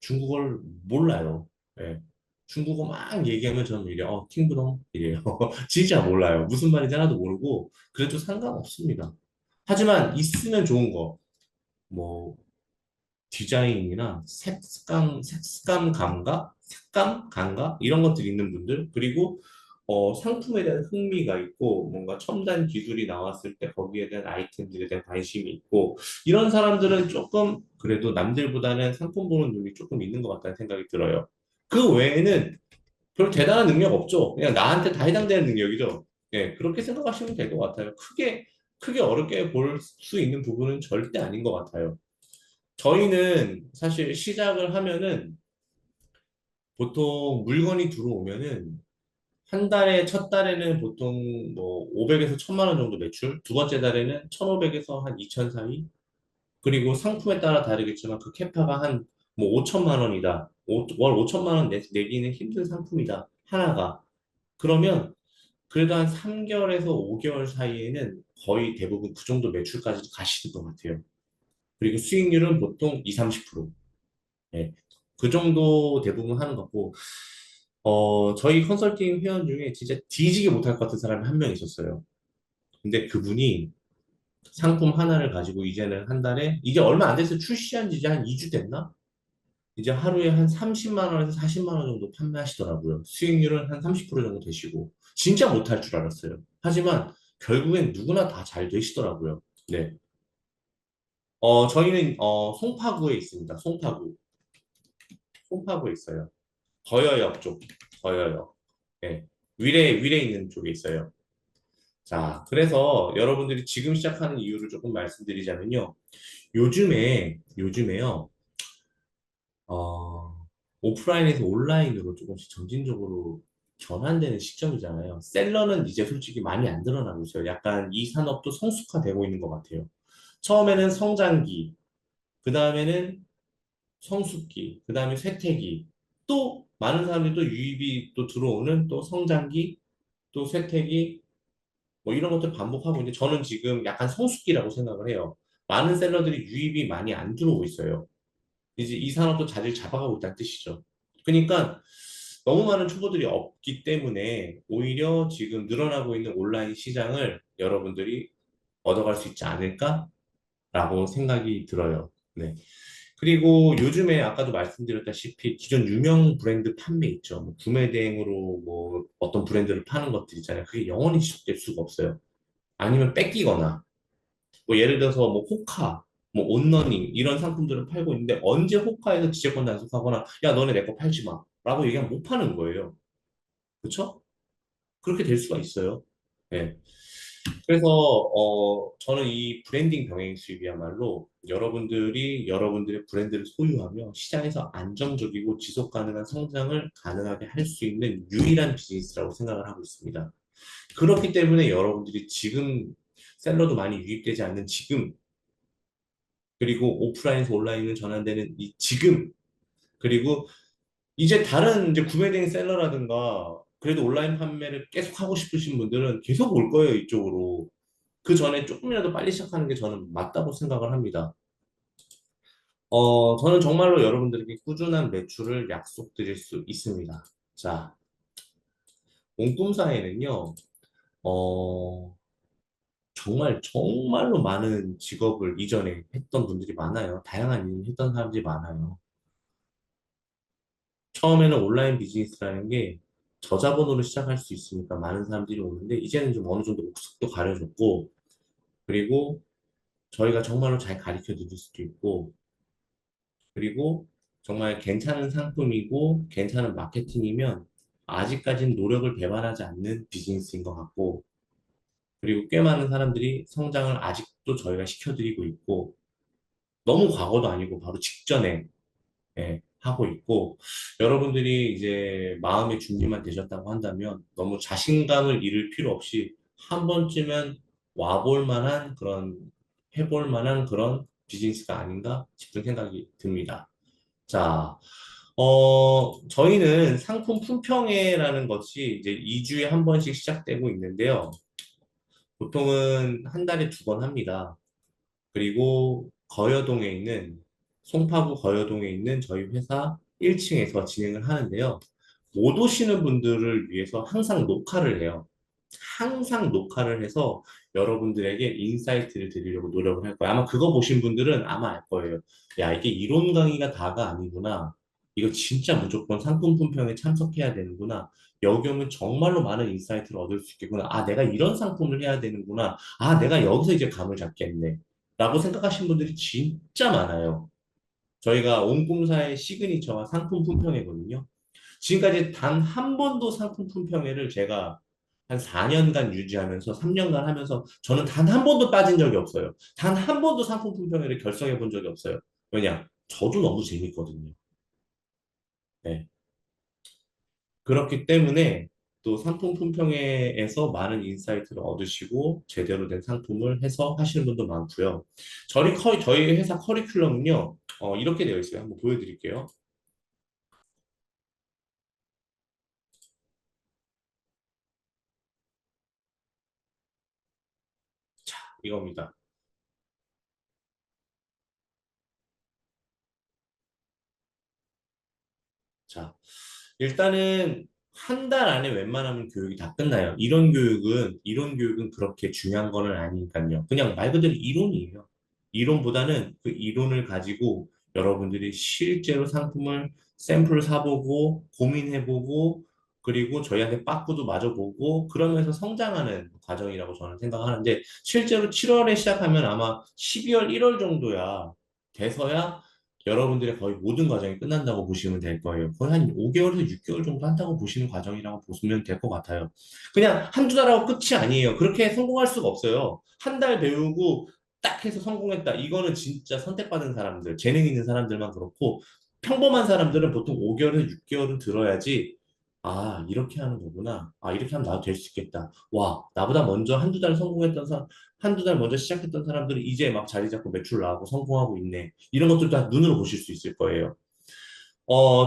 중국어를 몰라요. 예. 중국어 막 얘기하면 저는 이래, 팅부동 이래요. 진짜 몰라요. 무슨 말인지 하나도 모르고 그래도 상관없습니다. 하지만 있으면 좋은 거, 뭐 디자인이나 색감 감각, 색감 감각 이런 것들이 있는 분들 그리고 상품에 대한 흥미가 있고 뭔가 첨단 기술이 나왔을 때 거기에 대한 아이템들에 대한 관심이 있고 이런 사람들은 조금 그래도 남들보다는 상품 보는 눈이 조금 있는 것 같다는 생각이 들어요. 그 외에는 별 대단한 능력 없죠. 그냥 나한테 다 해당되는 능력이죠. 예, 그렇게 생각하시면 될 것 같아요. 크게 어렵게 볼 수 있는 부분은 절대 아닌 것 같아요. 저희는 사실 시작을 하면은 보통 물건이 들어오면은 한 달에 첫 달에는 보통 뭐 500에서 1000만 원 정도 매출, 두 번째 달에는 1500에서 한 2000 사이, 그리고 상품에 따라 다르겠지만 그 캐파가 한 뭐 5천만 원이다. 월 5천만 원 내기는 힘든 상품이다. 하나가. 그러면 그래도 한 3개월에서 5개월 사이에는 거의 대부분 그 정도 매출까지 가시는 것 같아요. 그리고 수익률은 보통 2, 30%. 예. 그 정도 대부분 하는 것 같고, 저희 컨설팅 회원 중에 진짜 뒤지게 못할 것 같은 사람이 한 명 있었어요. 근데 그분이 상품 하나를 가지고 이제는 한 달에, 이제 얼마 안 돼서 출시한 지 이제 한 2주 됐나? 이제 하루에 한 30만 원에서 40만 원 정도 판매하시더라고요. 수익률은 한 30% 정도 되시고. 진짜 못할 줄 알았어요. 하지만 결국엔 누구나 다 잘 되시더라고요. 네. 저희는 송파구에 있습니다. 송파구에 있어요. 거여역 쪽, 거여역. 예. 위례 있는 쪽에 있어요. 자, 그래서 여러분들이 지금 시작하는 이유를 조금 말씀드리자면요. 요즘에요, 오프라인에서 온라인으로 조금씩 점진적으로 전환되는 시점이잖아요. 셀러는 이제 솔직히 많이 안 드러나고 있어요. 약간 이 산업도 성숙화되고 있는 것 같아요. 처음에는 성장기, 그 다음에는 성숙기, 그 다음에 쇠퇴기, 또 많은 사람들이 또 유입이 또 들어오는 또 성장기, 또 쇠퇴기, 뭐 이런 것들 반복하고 있는데 저는 지금 약간 성숙기라고 생각을 해요. 많은 셀러들이 유입이 많이 안 들어오고 있어요. 이제 이 산업도 자리를 잡아가고 있다는 뜻이죠. 그러니까 너무 많은 초보들이 없기 때문에 오히려 지금 늘어나고 있는 온라인 시장을 여러분들이 얻어갈 수 있지 않을까라고 생각이 들어요. 네. 그리고 요즘에 아까도 말씀드렸다시피 기존 유명 브랜드 판매 있죠. 뭐 구매 대행으로 뭐 어떤 브랜드를 파는 것들 있잖아요. 그게 영원히 지속될 수가 없어요. 아니면 뺏기거나 뭐 예를 들어서 뭐 호카, 뭐 온러닝 이런 상품들을 팔고 있는데 언제 호카에서 지재권 단속하거나 야 너네 내 거 팔지 마 라고 얘기하면 못 파는 거예요. 그렇죠? 그렇게 될 수가 있어요. 네. 그래서 저는 이 브랜딩 병행 수입이야말로 여러분들이 여러분들의 브랜드를 소유하며 시장에서 안정적이고 지속 가능한 성장을 가능하게 할 수 있는 유일한 비즈니스라고 생각을 하고 있습니다. 그렇기 때문에 여러분들이 지금 셀러도 많이 유입되지 않는 지금 그리고 오프라인에서 온라인으로 전환되는 이 지금 그리고 이제 다른 이제 구매대행 셀러라든가 그래도 온라인 판매를 계속 하고 싶으신 분들은 계속 올 거예요, 이쪽으로. 그 전에 조금이라도 빨리 시작하는 게 저는 맞다고 생각을 합니다. 저는 정말로 여러분들에게 꾸준한 매출을 약속드릴 수 있습니다. 자, 몽꿈사에는요, 어, 정말, 정말로 많은 직업을 이전에 했던 분들이 많아요. 다양한 일을 했던 사람들이 많아요. 처음에는 온라인 비즈니스라는 게 저자본으로 시작할 수 있으니까 많은 사람들이 오는데, 이제는 좀 어느 정도 목적도 가려졌고, 그리고 저희가 정말로 잘 가르쳐 드릴 수도 있고, 그리고 정말 괜찮은 상품이고 괜찮은 마케팅이면 아직까지는 노력을 배반하지 않는 비즈니스인 것 같고 그리고 꽤 많은 사람들이 성장을 아직도 저희가 시켜드리고 있고 너무 과거도 아니고 바로 직전에 하고 있고 여러분들이 이제 마음의 준비만 되셨다고 한다면 너무 자신감을 잃을 필요 없이 한 번쯤은 와볼 만한 그런 해볼 만한 그런 비즈니스가 아닌가 싶은 생각이 듭니다. 자, 저희는 상품 품평회라는 것이 이제 2주에 한 번씩 시작되고 있는데요. 보통은 한 달에 2번 합니다. 그리고 거여동에 있는, 송파구 거여동에 있는 저희 회사 1층에서 진행을 하는데요. 못 오시는 분들을 위해서 항상 녹화를 해요. 항상 녹화를 해서 여러분들에게 인사이트를 드리려고 노력을 할 거예요. 아마 그거 보신 분들은 아마 알 거예요. 야, 이게 이론 강의가 다가 아니구나. 이거 진짜 무조건 상품 품평에 참석해야 되는구나. 여기 오면 정말로 많은 인사이트를 얻을 수 있겠구나. 아, 내가 이런 상품을 해야 되는구나. 아, 내가 여기서 이제 감을 잡겠네. 라고 생각하시는 분들이 진짜 많아요. 저희가 온꿈사의 시그니처가 상품 품평회거든요. 지금까지 단 한 번도 상품 품평회를 제가 한 4년간 유지하면서 3년간 하면서 저는 단 한 번도 빠진 적이 없어요. 단 한 번도 상품 품평회를 결성해 본 적이 없어요. 왜냐? 저도 너무 재밌거든요. 네. 그렇기 때문에 또 상품 품평회에서 많은 인사이트를 얻으시고 제대로 된 상품을 해서 하시는 분도 많고요. 저희 회사 커리큘럼은요, 이렇게 되어 있어요. 한번 보여드릴게요. 자, 이겁니다. 자, 일단은 한 달 안에 웬만하면 교육이 다 끝나요. 이론 교육은 그렇게 중요한 거는 아니니까요. 그냥 말 그대로 이론이에요. 이론보다는 그 이론을 가지고 여러분들이 실제로 상품을 샘플 사보고 고민해보고 그리고 저희한테 빠꾸도 맞아보고 그러면서 성장하는 과정이라고 저는 생각하는데 실제로 7월에 시작하면 아마 12월, 1월 정도야 돼서야 여러분들의 거의 모든 과정이 끝난다고 보시면 될 거예요. 거의 한 5개월에서 6개월 정도 한다고 보시는 과정이라고 보시면 될 것 같아요. 그냥 한두 달하고 끝이 아니에요. 그렇게 성공할 수가 없어요. 한 달 배우고 딱 해서 성공했다. 이거는 진짜 선택받은 사람들, 재능 있는 사람들만 그렇고 평범한 사람들은 보통 5개월에서 6개월은 들어야지 아, 이렇게 하는 거구나. 아, 이렇게 하면 나도 될 수 있겠다. 와, 나보다 먼저 한두 달 성공했던 사람, 한두 달 먼저 시작했던 사람들이 이제 막 자리 잡고 매출 나고 성공하고 있네. 이런 것들 다 눈으로 보실 수 있을 거예요.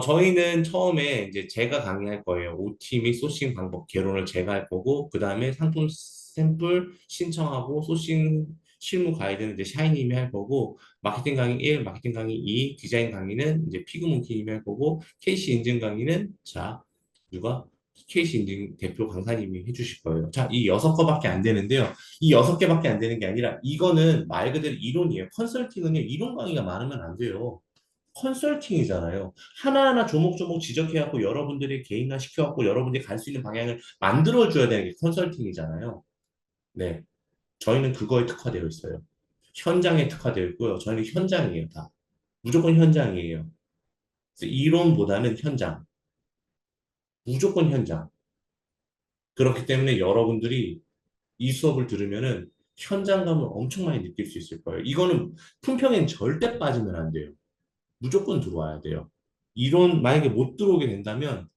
저희는 처음에 이제 제가 강의할 거예요. OT 및 소싱 방법 개론을 제가 할 거고, 그 다음에 상품 샘플 신청하고 소싱 실무 가이드는 이제 샤이님이 할 거고, 마케팅 강의 1, 마케팅 강의 2, 디자인 강의는 이제 피그몬키님이 할 거고, KC 인증 강의는 자, 누가? KC 인증 대표 강사님이 해주실 거예요. 자, 이 6개밖에 안 되는데요. 이 6개밖에 안 되는 게 아니라 이거는 말 그대로 이론이에요. 컨설팅은요, 이론 강의가 많으면 안 돼요. 컨설팅이잖아요. 하나하나 조목조목 지적해갖고 여러분들이 개인화 시켜갖고 여러분들이 갈 수 있는 방향을 만들어줘야 되는 게 컨설팅이잖아요. 네. 저희는 그거에 특화되어 있어요. 현장에 특화되어 있고요. 저희는 현장이에요, 다. 무조건 현장이에요. 그래서 이론보다는 현장. 무조건 현장. 그렇기 때문에 여러분들이 이 수업을 들으면은 현장감을 엄청 많이 느낄 수 있을 거예요. 이거는 품평엔 절대 빠지면 안 돼요. 무조건 들어와야 돼요. 이론 만약에 못 들어오게 된다면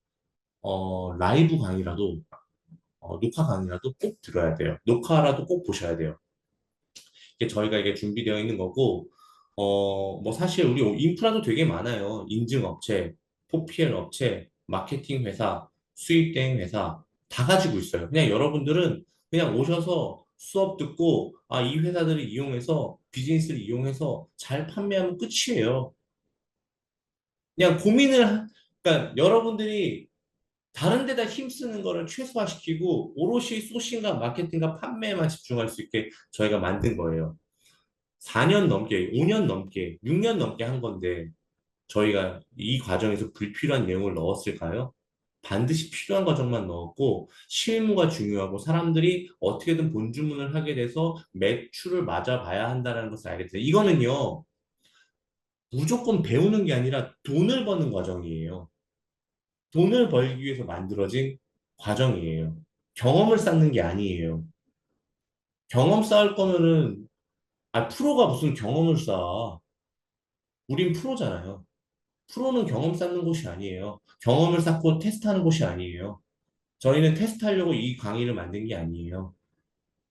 라이브 강의라도 녹화 강의라도 꼭 들어야 돼요. 녹화라도 꼭 보셔야 돼요. 이게 저희가 이게 준비되어 있는 거고 뭐 사실 우리 인프라도 되게 많아요. 인증업체, 4PL 업체, 마케팅 회사, 수입 대행 회사 다 가지고 있어요. 그냥 여러분들은 그냥 오셔서 수업 듣고 이 회사들을 이용해서 비즈니스를 이용해서 잘 판매하면 끝이에요. 그냥 그러니까 여러분들이 다른 데다 힘쓰는 거를 최소화시키고 오롯이 소싱과 마케팅과 판매에만 집중할 수 있게 저희가 만든 거예요. 4년 넘게, 5년 넘게, 6년 넘게 한 건데 저희가 이 과정에서 불필요한 내용을 넣었을까요? 반드시 필요한 과정만 넣었고 실무가 중요하고 사람들이 어떻게든 본주문을 하게 돼서 매출을 맞아봐야 한다는 것을 알게 됐어요. 이거는요, 무조건 배우는 게 아니라 돈을 버는 과정이에요. 돈을 벌기 위해서 만들어진 과정이에요. 경험을 쌓는 게 아니에요. 경험 쌓을 거면은, 프로가 무슨 경험을 쌓아. 우린 프로잖아요. 프로는 경험 쌓는 곳이 아니에요. 경험을 쌓고 테스트하는 곳이 아니에요. 저희는 테스트하려고 이 강의를 만든 게 아니에요.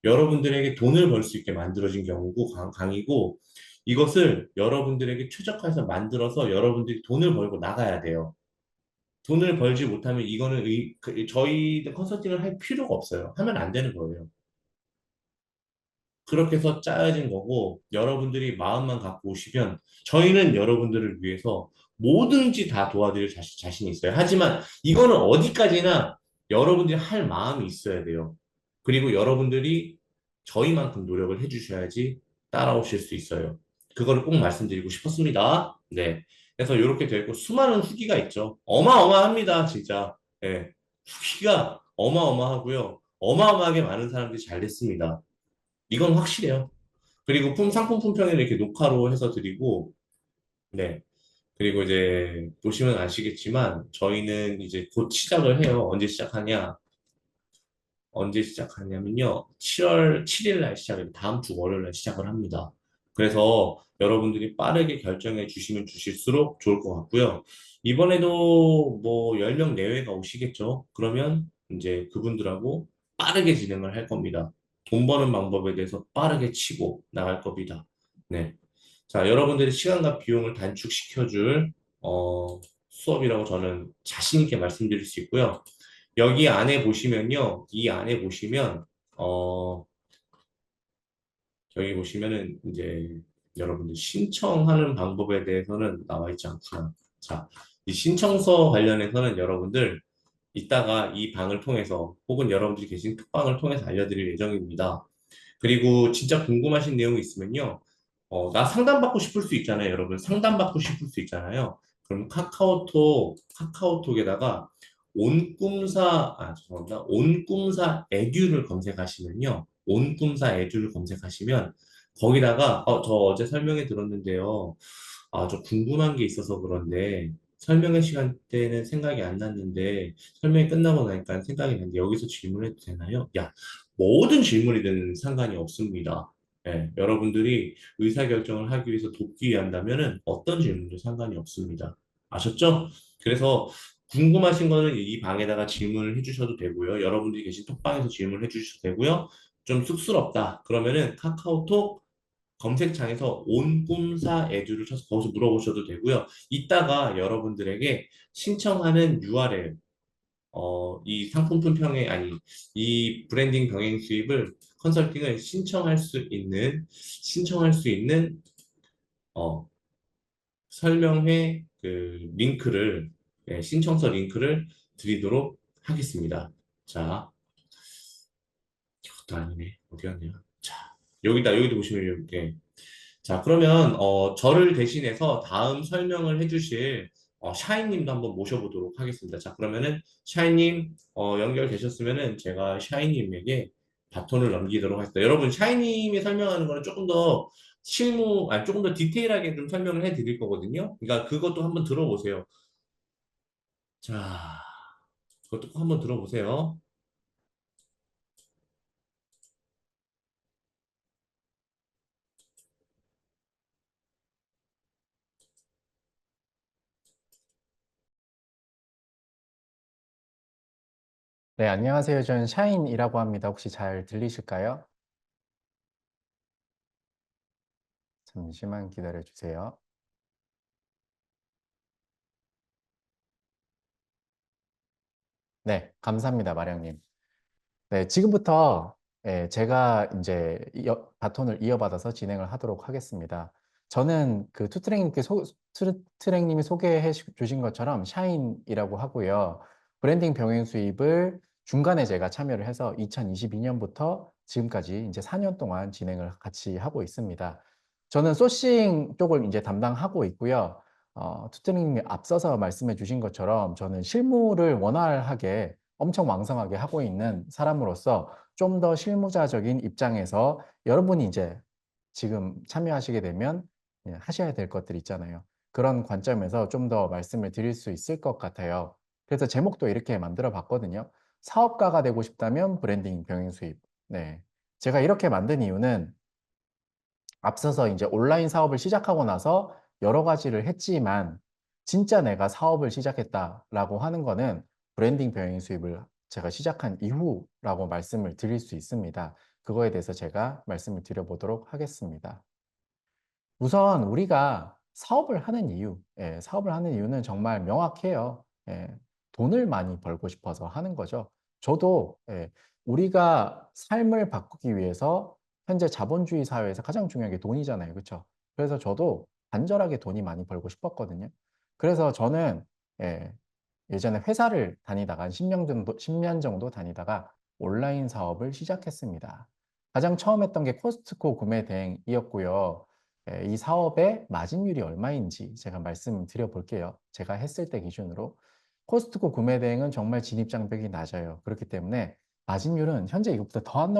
여러분들에게 돈을 벌 수 있게 만들어진 경우고 강의고 이것을 여러분들에게 최적화해서 만들어서 여러분들이 돈을 벌고 나가야 돼요. 돈을 벌지 못하면 이거는 저희들 컨설팅을 할 필요가 없어요. 하면 안 되는 거예요. 그렇게 해서 짜여진 거고 여러분들이 마음만 갖고 오시면 저희는 여러분들을 위해서 뭐든지 다 도와드릴 자신이 있어요. 하지만 이거는 어디까지나 여러분들이 할 마음이 있어야 돼요. 그리고 여러분들이 저희만큼 노력을 해주셔야지 따라오실 수 있어요. 그거를 꼭 말씀드리고 싶었습니다. 네. 그래서 이렇게 되고 수많은 후기가 있죠. 어마어마합니다, 진짜. 네. 후기가 어마어마하고요. 어마어마하게 많은 사람들이 잘 됐습니다. 이건 확실해요. 그리고 상품 품평회를 이렇게 녹화로 해서 드리고, 네. 그리고 이제 보시면 아시겠지만, 저희는 이제 곧 시작을 해요. 언제 시작하냐면요. 7월 7일 날 시작을, 다음 주 월요일 날 시작을 합니다. 그래서 여러분들이 빠르게 결정해 주시면 주실수록 좋을 것 같고요. 이번에도 뭐 10명 내외가 오시겠죠. 그러면 이제 그분들하고 빠르게 진행을 할 겁니다. 돈 버는 방법에 대해서 빠르게 치고 나갈 겁니다. 네. 자, 여러분들의 시간과 비용을 단축시켜줄 수업이라고 저는 자신 있게 말씀드릴 수 있고요. 여기 안에 보시면요. 이 안에 보시면 어 여기 보시면은 이제 여러분들 신청하는 방법에 대해서는 나와 있지 않구나. 자, 이 신청서 관련해서는 여러분들 이따가 이 방을 통해서 혹은 여러분들이 계신 톡방을 통해서 알려드릴 예정입니다. 그리고 진짜 궁금하신 내용이 있으면요. 나 상담받고 싶을 수 있잖아요, 여러분. 상담받고 싶을 수 있잖아요. 그럼 카카오톡에다가 죄송합니다. 온꿈사 에듀를 검색하시면요. 온꿈사 에듀를 검색하시면 거기다가 저 어제 설명해 들었는데요. 저 궁금한 게 있어서 그런데 설명의 시간 때는 생각이 안 났는데 설명이 끝나고 나니까 생각이 났는데 여기서 질문해도 되나요? 야, 모든 질문이든 상관이 없습니다. 예, 여러분들이 의사결정을 하기 위해서 돕기 위한다면은 어떤 질문도 상관이 없습니다. 아셨죠? 그래서 궁금하신 거는 이 방에다가 질문을 해주셔도 되고요. 여러분들이 계신 톡방에서 질문을 해주셔도 되고요. 좀 쑥스럽다. 그러면은 카카오톡 검색창에서 온꿈사 에듀를 쳐서 거기서 물어보셔도 되고요. 이따가 여러분들에게 신청하는 URL, 이 상품 품평회, 아니, 이 브랜딩 병행 수입을, 컨설팅을 신청할 수 있는, 어, 설명회 그 링크를 예, 신청서 링크를 드리도록 하겠습니다. 자, 이것도 아니네. 어디 갔냐? 자, 여기다, 여기도 보시면 이렇게. 자, 그러면, 저를 대신해서 다음 설명을 해주실, 샤이님도 한번 모셔보도록 하겠습니다. 자, 그러면은, 샤이님, 연결되셨으면은, 제가 샤이님에게 바톤을 넘기도록 하겠습니다. 여러분, 샤이님이 설명하는 거는 조금 더 아니, 조금 더 디테일하게 좀 설명을 해 드릴 거거든요. 그러니까 그것도 한번 들어보세요. 자, 그것도 꼭 한번 들어보세요. 네, 안녕하세요. 저는 샤인이라고 합니다. 혹시 잘 들리실까요? 잠시만 기다려 주세요. 네, 감사합니다, 마령님. 네, 지금부터 제가 이제 바톤을 이어받아서 진행을 하도록 하겠습니다. 저는 그 투트랙님이 소개해 주신 것처럼 샤인이라고 하고요. 브랜딩 병행 수입을 중간에 제가 참여를 해서 2022년부터 지금까지 이제 4년 동안 진행을 같이 하고 있습니다. 저는 소싱 쪽을 이제 담당하고 있고요. 투트랙님이 앞서서 말씀해 주신 것처럼 저는 실무를 원활하게 엄청 왕성하게 하고 있는 사람으로서 좀 더 실무자적인 입장에서 여러분이 이제 지금 참여하시게 되면 하셔야 될 것들 있잖아요. 그런 관점에서 좀 더 말씀을 드릴 수 있을 것 같아요. 그래서 제목도 이렇게 만들어 봤거든요. 사업가가 되고 싶다면 브랜딩 병행 수입. 네. 제가 이렇게 만든 이유는 앞서서 이제 온라인 사업을 시작하고 나서 여러 가지를 했지만 진짜 내가 사업을 시작했다라고 하는 거는 브랜딩 병행 수입을 제가 시작한 이후라고 말씀을 드릴 수 있습니다. 그거에 대해서 제가 말씀을 드려보도록 하겠습니다. 우선 우리가 사업을 하는 이유, 사업을 하는 이유는 정말 명확해요. 돈을 많이 벌고 싶어서 하는 거죠. 저도 우리가 삶을 바꾸기 위해서 현재 자본주의 사회에서 가장 중요한 게 돈이잖아요. 그렇죠? 그래서 저도 간절하게 돈이 많이 벌고 싶었거든요. 그래서 저는 예, 예전에 회사를 다니다가 한 10년 정도 다니다가 온라인 사업을 시작했습니다. 가장 처음 했던 게 코스트코 구매 대행이었고요. 이 사업의 마진율이 얼마인지 제가 말씀드려 볼게요. 제가 했을 때 기준으로. 코스트코 구매 대행은 정말 진입장벽이 낮아요. 그렇기 때문에 마진율은 현재 이것보다 더 안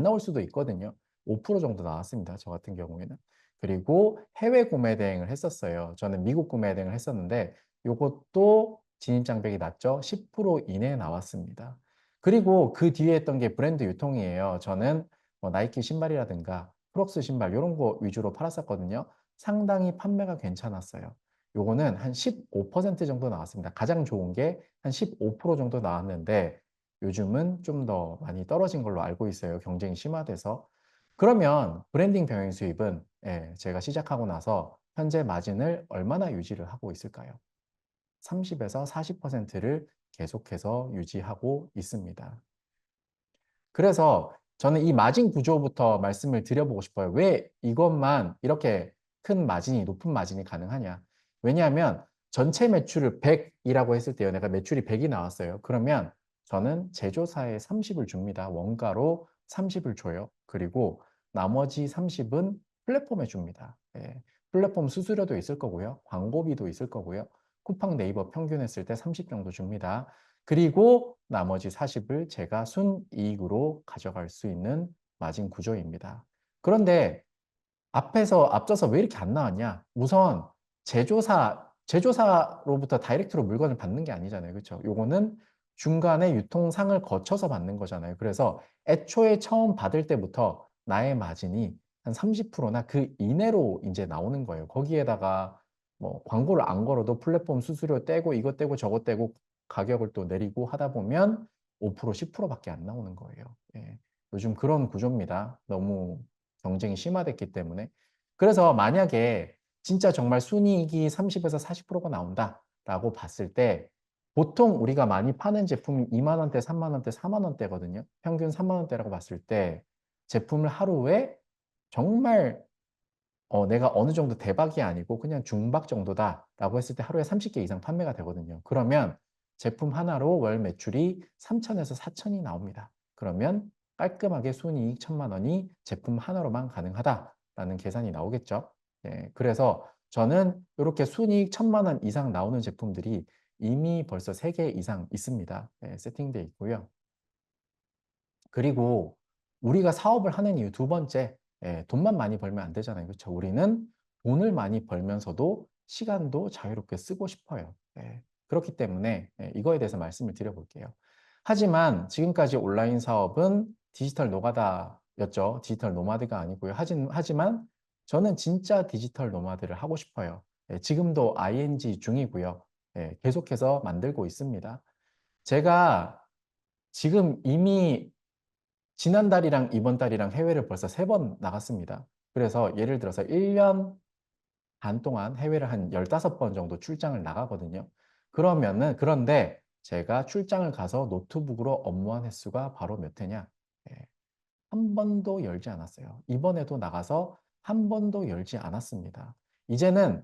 나올 수도 있거든요. 5% 정도 나왔습니다. 저 같은 경우에는. 그리고 해외 구매 대행을 했었어요. 저는 미국 구매 대행을 했었는데 요것도 진입장벽이 낮죠. 10% 이내에 나왔습니다. 그리고 그 뒤에 했던 게 브랜드 유통이에요. 저는 뭐 나이키 신발이라든가 크록스 신발 이런 거 위주로 팔았었거든요. 상당히 판매가 괜찮았어요. 요거는 한 15% 정도 나왔습니다. 가장 좋은 게 한 15% 정도 나왔는데 요즘은 좀 더 많이 떨어진 걸로 알고 있어요. 경쟁이 심화돼서. 그러면 브랜딩 병행 수입은 제가 시작하고 나서 현재 마진을 얼마나 유지를 하고 있을까요? 30에서 40%를 계속해서 유지하고 있습니다. 그래서 저는 이 마진 구조부터 말씀을 드려보고 싶어요. 왜 이것만 이렇게 큰 마진이, 높은 마진이 가능하냐? 왜냐하면 전체 매출을 100이라고 했을 때요. 내가 매출이 100이 나왔어요. 그러면 저는 제조사에 30을 줍니다. 원가로 30을 줘요. 그리고 나머지 30은 플랫폼에 줍니다. 플랫폼 수수료도 있을 거고요. 광고비도 있을 거고요. 쿠팡 네이버 평균 했을 때 30 정도 줍니다. 그리고 나머지 40을 제가 순이익으로 가져갈 수 있는 마진 구조입니다. 그런데 앞서서 왜 이렇게 안 나왔냐? 우선 제조사로부터 다이렉트로 물건을 받는 게 아니잖아요. 그렇죠? 요거는 중간에 유통상을 거쳐서 받는 거잖아요. 그래서 애초에 처음 받을 때부터 나의 마진이 한 30%나 그 이내로 이제 나오는 거예요. 거기에다가 뭐 광고를 안 걸어도 플랫폼 수수료 떼고 이것 떼고 저것 떼고 가격을 또 내리고 하다 보면 5% 10%밖에 안 나오는 거예요. 요즘 그런 구조입니다. 너무 경쟁이 심화됐기 때문에. 그래서 만약에 진짜 정말 순이익이 30에서 40%가 나온다라고 봤을 때 보통 우리가 많이 파는 제품이 2만 원대, 3만 원대, 4만 원대거든요. 평균 3만 원대라고 봤을 때 제품을 하루에 정말 내가 어느 정도 대박이 아니고 그냥 중박 정도다 라고 했을 때 하루에 30개 이상 판매가 되거든요. 그러면 제품 하나로 월 매출이 3천에서 4천이 나옵니다. 그러면 깔끔하게 순이익 1천만 원이 제품 하나로만 가능하다라는 계산이 나오겠죠. 예, 그래서 저는 이렇게 순이익 1천만 원 이상 나오는 제품들이 이미 벌써 3개 이상 있습니다. 예, 세팅되어 있고요. 그리고 우리가 사업을 하는 이유 두 번째, 예, 돈만 많이 벌면 안 되잖아요. 그렇죠? 우리는 돈을 많이 벌면서도 시간도 자유롭게 쓰고 싶어요. 예, 그렇기 때문에 예, 이거에 대해서 말씀을 드려볼게요. 하지만 지금까지 온라인 사업은 디지털 노가다였죠. 디지털 노마드가 아니고요. 하지만 저는 진짜 디지털 노마드를 하고 싶어요. 예, 지금도 ing 중이고요. 예, 계속해서 만들고 있습니다. 제가 지금 이미 지난달이랑 이번 달이랑 해외를 벌써 3번 나갔습니다. 그래서 예를 들어서 1년 반 동안 해외를 한 15번 정도 출장을 나가거든요. 그런데 제가 출장을 가서 노트북으로 업무한 횟수가 바로 몇 회냐? 예, 한 번도 열지 않았어요. 이번에도 나가서 한 번도 열지 않았습니다. 이제는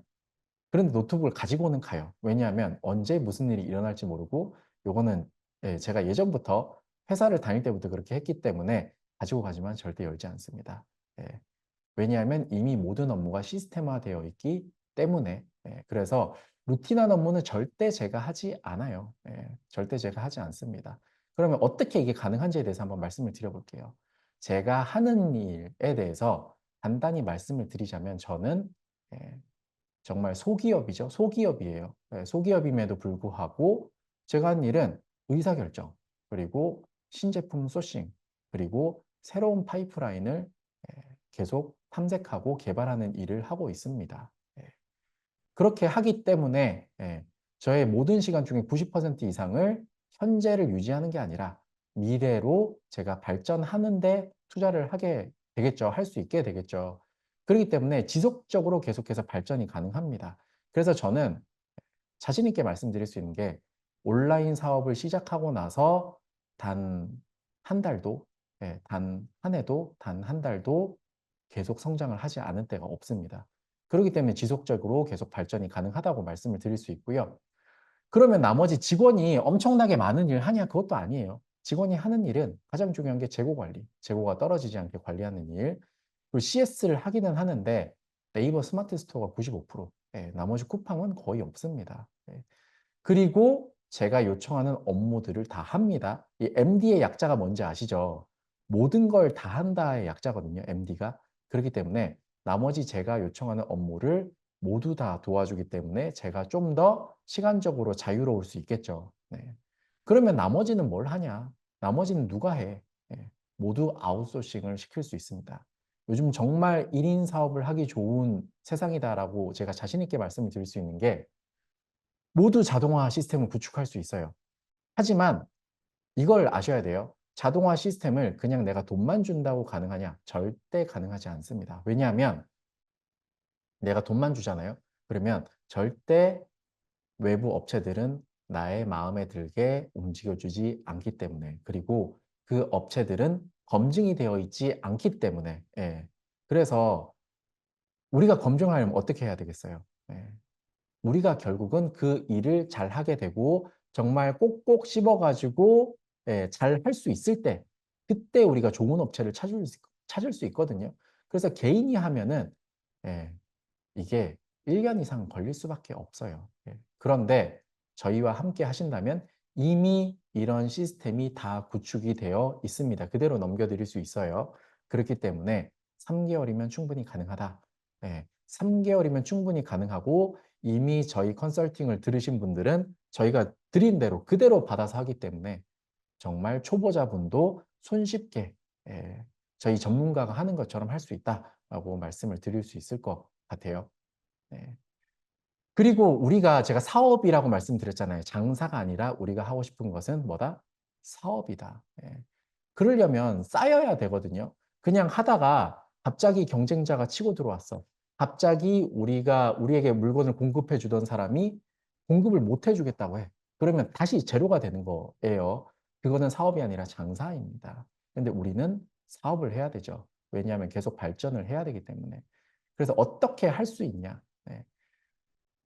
그런데 노트북을 가지고는 가요. 왜냐하면 언제 무슨 일이 일어날지 모르고 요거는 예, 제가 예전부터 회사를 다닐 때부터 그렇게 했기 때문에 가지고 가지만 절대 열지 않습니다. 예, 왜냐하면 이미 모든 업무가 시스템화되어 있기 때문에 그래서 루틴한 업무는 절대 제가 하지 않아요. 절대 제가 하지 않습니다. 그러면 어떻게 이게 가능한지에 대해서 한번 말씀을 드려볼게요. 제가 하는 일에 대해서 간단히 말씀을 드리자면 저는 예, 정말 소기업이죠. 소기업이에요. 소기업임에도 불구하고 제가 한 일은 의사결정, 그리고 신제품 소싱, 그리고 새로운 파이프라인을 계속 탐색하고 개발하는 일을 하고 있습니다. 그렇게 하기 때문에 저의 모든 시간 중에 90% 이상을 현재를 유지하는 게 아니라 미래로 제가 발전하는데 투자를 하게 되겠죠. 할 수 있게 되겠죠. 그렇기 때문에 지속적으로 계속해서 발전이 가능합니다. 그래서 저는 자신 있게 말씀드릴 수 있는 게 온라인 사업을 시작하고 나서 단 한 달도, 단 한 해도, 단 한 달도 계속 성장을 하지 않은 때가 없습니다. 그렇기 때문에 지속적으로 계속 발전이 가능하다고 말씀을 드릴 수 있고요. 그러면 나머지 직원이 엄청나게 많은 일 하냐? 그것도 아니에요. 직원이 하는 일은 가장 중요한 게 재고 관리, 재고가 떨어지지 않게 관리하는 일. 그리고 CS를 하기는 하는데 네이버 스마트 스토어가 95%, 나머지 쿠팡은 거의 없습니다. 그리고 제가 요청하는 업무들을 다 합니다. 이 MD의 약자가 뭔지 아시죠? 모든 걸 다 한다의 약자거든요, MD가. 그렇기 때문에 나머지 제가 요청하는 업무를 모두 다 도와주기 때문에 제가 좀 더 시간적으로 자유로울 수 있겠죠. 네. 그러면 나머지는 뭘 하냐? 나머지는 누가 해? 모두 아웃소싱을 시킬 수 있습니다. 요즘 정말 1인 사업을 하기 좋은 세상이다라고 제가 자신 있게 말씀을 드릴 수 있는 게 모두 자동화 시스템을 구축할 수 있어요. 하지만 이걸 아셔야 돼요. 자동화 시스템을 그냥 내가 돈만 준다고 가능하냐? 절대 가능하지 않습니다. 왜냐하면 내가 돈만 주잖아요. 그러면 절대 외부 업체들은 나의 마음에 들게 움직여주지 않기 때문에, 그리고 그 업체들은 검증이 되어 있지 않기 때문에, 그래서 우리가 검증하려면 어떻게 해야 되겠어요? 우리가 결국은 그 일을 잘 하게 되고 정말 꼭꼭 씹어가지고 잘 할 수 있을 때 그때 우리가 좋은 업체를 찾을 수 있거든요. 그래서 개인이 하면은 예, 이게 1년 이상 걸릴 수밖에 없어요. 그런데 저희와 함께 하신다면 이미 이런 시스템이 다 구축이 되어 있습니다. 그대로 넘겨드릴 수 있어요. 그렇기 때문에 3개월이면 충분히 가능하다. 3개월이면 충분히 가능하고 이미 저희 컨설팅을 들으신 분들은 저희가 드린 대로 그대로 받아서 하기 때문에 정말 초보자분도 손쉽게 저희 전문가가 하는 것처럼 할 수 있다라고 말씀을 드릴 수 있을 것 같아요. 네. 그리고 우리가 제가 사업이라고 말씀드렸잖아요. 장사가 아니라 우리가 하고 싶은 것은 뭐다? 사업이다. 그러려면 쌓여야 되거든요. 그냥 하다가 갑자기 경쟁자가 치고 들어왔어. 갑자기 우리에게 물건을 공급해 주던 사람이 공급을 못 해주겠다고 해. 그러면 다시 제로가 되는 거예요. 그거는 사업이 아니라 장사입니다. 근데 우리는 사업을 해야 되죠. 왜냐하면 계속 발전을 해야 되기 때문에. 그래서 어떻게 할 수 있냐? 네.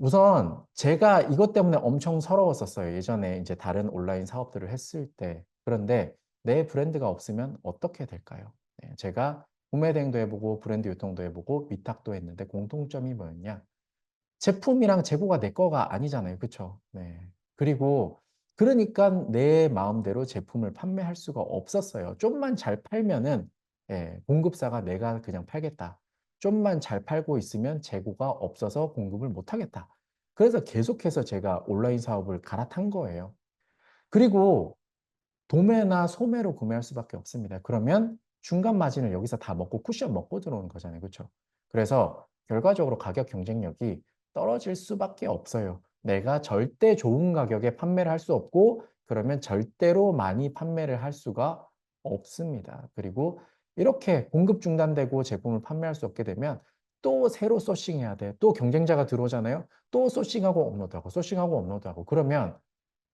우선 제가 이것 때문에 엄청 서러웠었어요. 예전에 이제 다른 온라인 사업들을 했을 때. 그런데 내 브랜드가 없으면 어떻게 될까요? 네, 제가 구매 대행도 해보고 브랜드 유통도 해보고 위탁도 했는데 공통점이 뭐였냐? 제품이랑 재고가 내 거가 아니잖아요. 그쵸? 네. 그리고 그러니까 내 마음대로 제품을 판매할 수가 없었어요. 좀만 잘 팔면은 예, 공급사가 내가 그냥 팔겠다. 좀만 잘 팔고 있으면 재고가 없어서 공급을 못 하겠다. 그래서 계속해서 제가 온라인 사업을 갈아탄 거예요. 그리고 도매나 소매로 구매할 수밖에 없습니다. 그러면 중간 마진을 여기서 다 먹고 쿠션 먹고 들어오는 거잖아요. 그렇죠? 그래서 결과적으로 가격 경쟁력이 떨어질 수밖에 없어요. 내가 절대 좋은 가격에 판매를 할 수 없고 그러면 절대로 많이 판매를 할 수가 없습니다. 그리고 이렇게 공급 중단되고 제품을 판매할 수 없게 되면 또 새로 소싱해야 돼. 또 경쟁자가 들어오잖아요. 또 소싱하고 업로드하고 소싱하고 업로드하고 그러면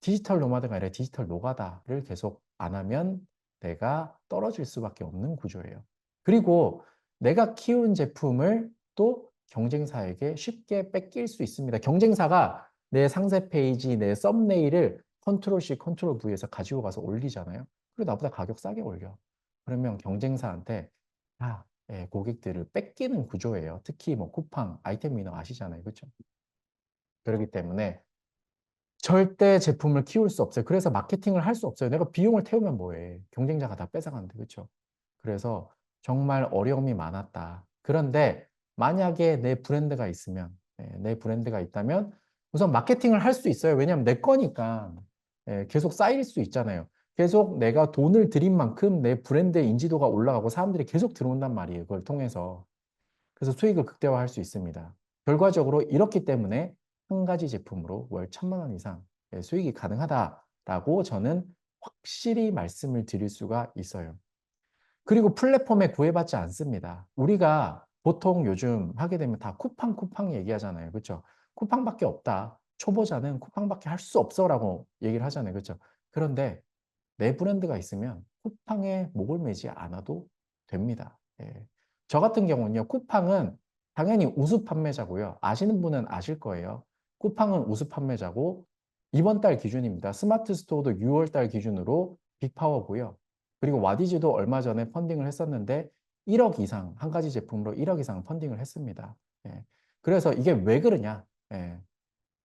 디지털 노마드가 아니라 디지털 노가다를 계속 안 하면 내가 떨어질 수밖에 없는 구조예요. 그리고 내가 키운 제품을 또 경쟁사에게 쉽게 뺏길 수 있습니다. 경쟁사가 내 상세 페이지, 내 썸네일을 컨트롤 C, 컨트롤 V에서 가지고 가서 올리잖아요. 그리고 나보다 가격 싸게 올려. 그러면 경쟁사한테 다 예, 고객들을 뺏기는 구조예요. 특히 뭐 쿠팡, 아이템 위너 아시잖아요. 그렇죠? 그렇기 때문에 절대 제품을 키울 수 없어요. 그래서 마케팅을 할 수 없어요. 내가 비용을 태우면 뭐해. 경쟁자가 다 뺏어가는데, 그렇죠? 그래서 정말 어려움이 많았다. 그런데 만약에 내 브랜드가 있으면, 내 브랜드가 있다면 우선 마케팅을 할 수 있어요. 왜냐하면 내 거니까 계속 쌓일 수 있잖아요. 계속 내가 돈을 들인 만큼 내 브랜드의 인지도가 올라가고 사람들이 계속 들어온단 말이에요. 그걸 통해서. 그래서 수익을 극대화할 수 있습니다. 결과적으로 이렇기 때문에 한 가지 제품으로 월 1,000만 원 이상 수익이 가능하다라고 저는 확실히 말씀을 드릴 수가 있어요. 그리고 플랫폼에 구애받지 않습니다. 우리가 보통 요즘 하게 되면 다 쿠팡 얘기하잖아요. 그렇죠? 쿠팡밖에 없다. 초보자는 쿠팡밖에 할 수 없어라고 얘기를 하잖아요. 그렇죠? 그런데 내 브랜드가 있으면 쿠팡에 목을 매지 않아도 됩니다. 예. 저 같은 경우는요, 쿠팡은 당연히 우수 판매자고요. 아시는 분은 아실 거예요. 쿠팡은 우수 판매자고 이번 달 기준입니다. 스마트 스토어도 6월 달 기준으로 빅파워고요. 그리고 와디즈도 얼마 전에 펀딩을 했었는데 1억 이상, 한 가지 제품으로 1억 이상 펀딩을 했습니다. 예. 그래서 이게 왜 그러냐? 예.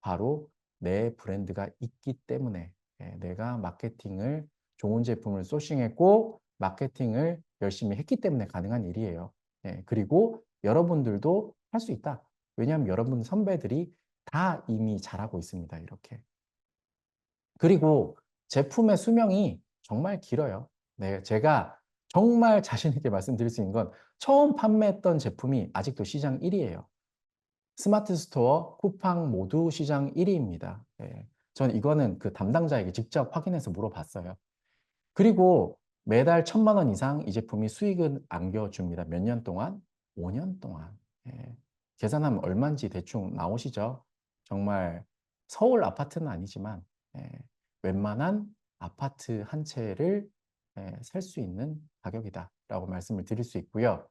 바로 내 브랜드가 있기 때문에 내가 마케팅을 좋은 제품을 소싱했고 마케팅을 열심히 했기 때문에 가능한 일이에요. 그리고 여러분들도 할 수 있다. 왜냐하면 여러분 선배들이 다 이미 잘하고 있습니다. 이렇게. 그리고 제품의 수명이 정말 길어요. 네, 제가 정말 자신 있게 말씀드릴 수 있는 건 처음 판매했던 제품이 아직도 시장 1위예요. 스마트 스토어, 쿠팡 모두 시장 1위입니다. 예. 전 이거는 그 담당자에게 직접 확인해서 물어봤어요. 그리고 매달 1,000만 원 이상 이 제품이 수익은 안겨줍니다. 몇 년 동안? 5년 동안. 예. 계산하면 얼마인지 대충 나오시죠? 정말 서울 아파트는 아니지만 예. 웬만한 아파트 한 채를 살 수 있는 가격이다라고 말씀을 드릴 수 있고요.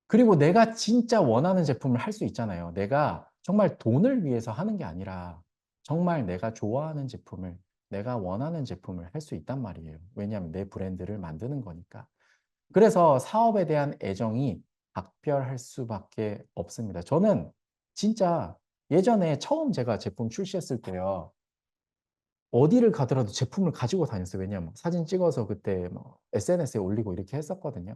그리고 내가 진짜 원하는 제품을 할 수 있잖아요. 내가 정말 돈을 위해서 하는 게 아니라 정말 내가 좋아하는 제품을, 내가 원하는 제품을 할 수 있단 말이에요. 왜냐하면 내 브랜드를 만드는 거니까. 그래서 사업에 대한 애정이 각별할 수밖에 없습니다. 저는 진짜 예전에 처음 제가 제품 출시했을 때요. 어디를 가더라도 제품을 가지고 다녔어요. 왜냐면 사진 찍어서 그때 뭐 SNS에 올리고 이렇게 했었거든요.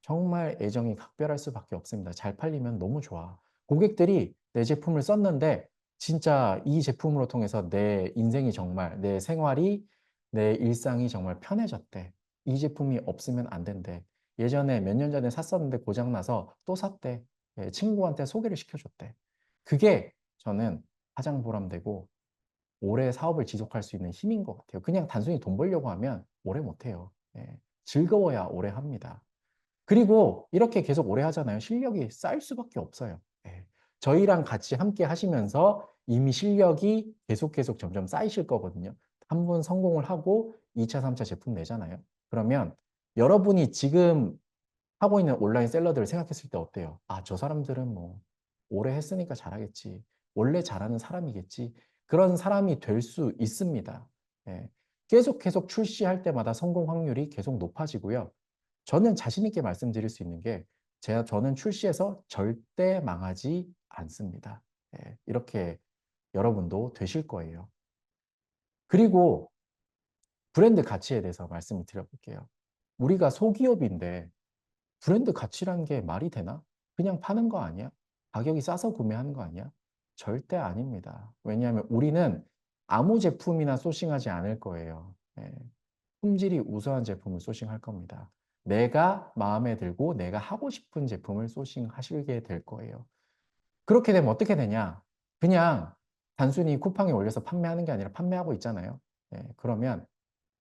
정말 애정이 각별할 수밖에 없습니다. 잘 팔리면 너무 좋아. 고객들이 내 제품을 썼는데 진짜 이 제품으로 통해서 내 인생이 정말 내 생활이 내 일상이 정말 편해졌대. 이 제품이 없으면 안 된대. 예전에 몇 년 전에 샀었는데 고장나서 또 샀대. 예, 친구한테 소개를 시켜줬대. 그게 저는 가장 보람되고 오래 사업을 지속할 수 있는 힘인 것 같아요. 그냥 단순히 돈 벌려고 하면 오래 못해요. 예, 즐거워야 오래 합니다. 그리고 이렇게 계속 오래 하잖아요. 실력이 쌓일 수밖에 없어요. 예, 저희랑 같이 함께 하시면서 이미 실력이 계속 점점 쌓이실 거거든요. 한 번 성공을 하고 2차, 3차 제품 내잖아요. 그러면 여러분이 지금 하고 있는 온라인 셀러들을 생각했을 때 어때요? 아, 저 사람들은 뭐 오래 했으니까 잘하겠지. 원래 잘하는 사람이겠지. 그런 사람이 될 수 있습니다. 예. 계속 출시할 때마다 성공 확률이 계속 높아지고요. 저는 자신 있게 말씀드릴 수 있는 게 저는 출시해서 절대 망하지 않습니다. 예. 이렇게 여러분도 되실 거예요. 그리고 브랜드 가치에 대해서 말씀을 드려볼게요. 우리가 소기업인데 브랜드 가치란 게 말이 되나? 그냥 파는 거 아니야? 가격이 싸서 구매하는 거 아니야? 절대 아닙니다. 왜냐하면 우리는 아무 제품이나 소싱하지 않을 거예요. 예. 품질이 우수한 제품을 소싱할 겁니다. 내가 마음에 들고 내가 하고 싶은 제품을 소싱하시게 될 거예요. 그렇게 되면 어떻게 되냐? 그냥 단순히 쿠팡에 올려서 판매하는 게 아니라 판매하고 있잖아요. 예. 그러면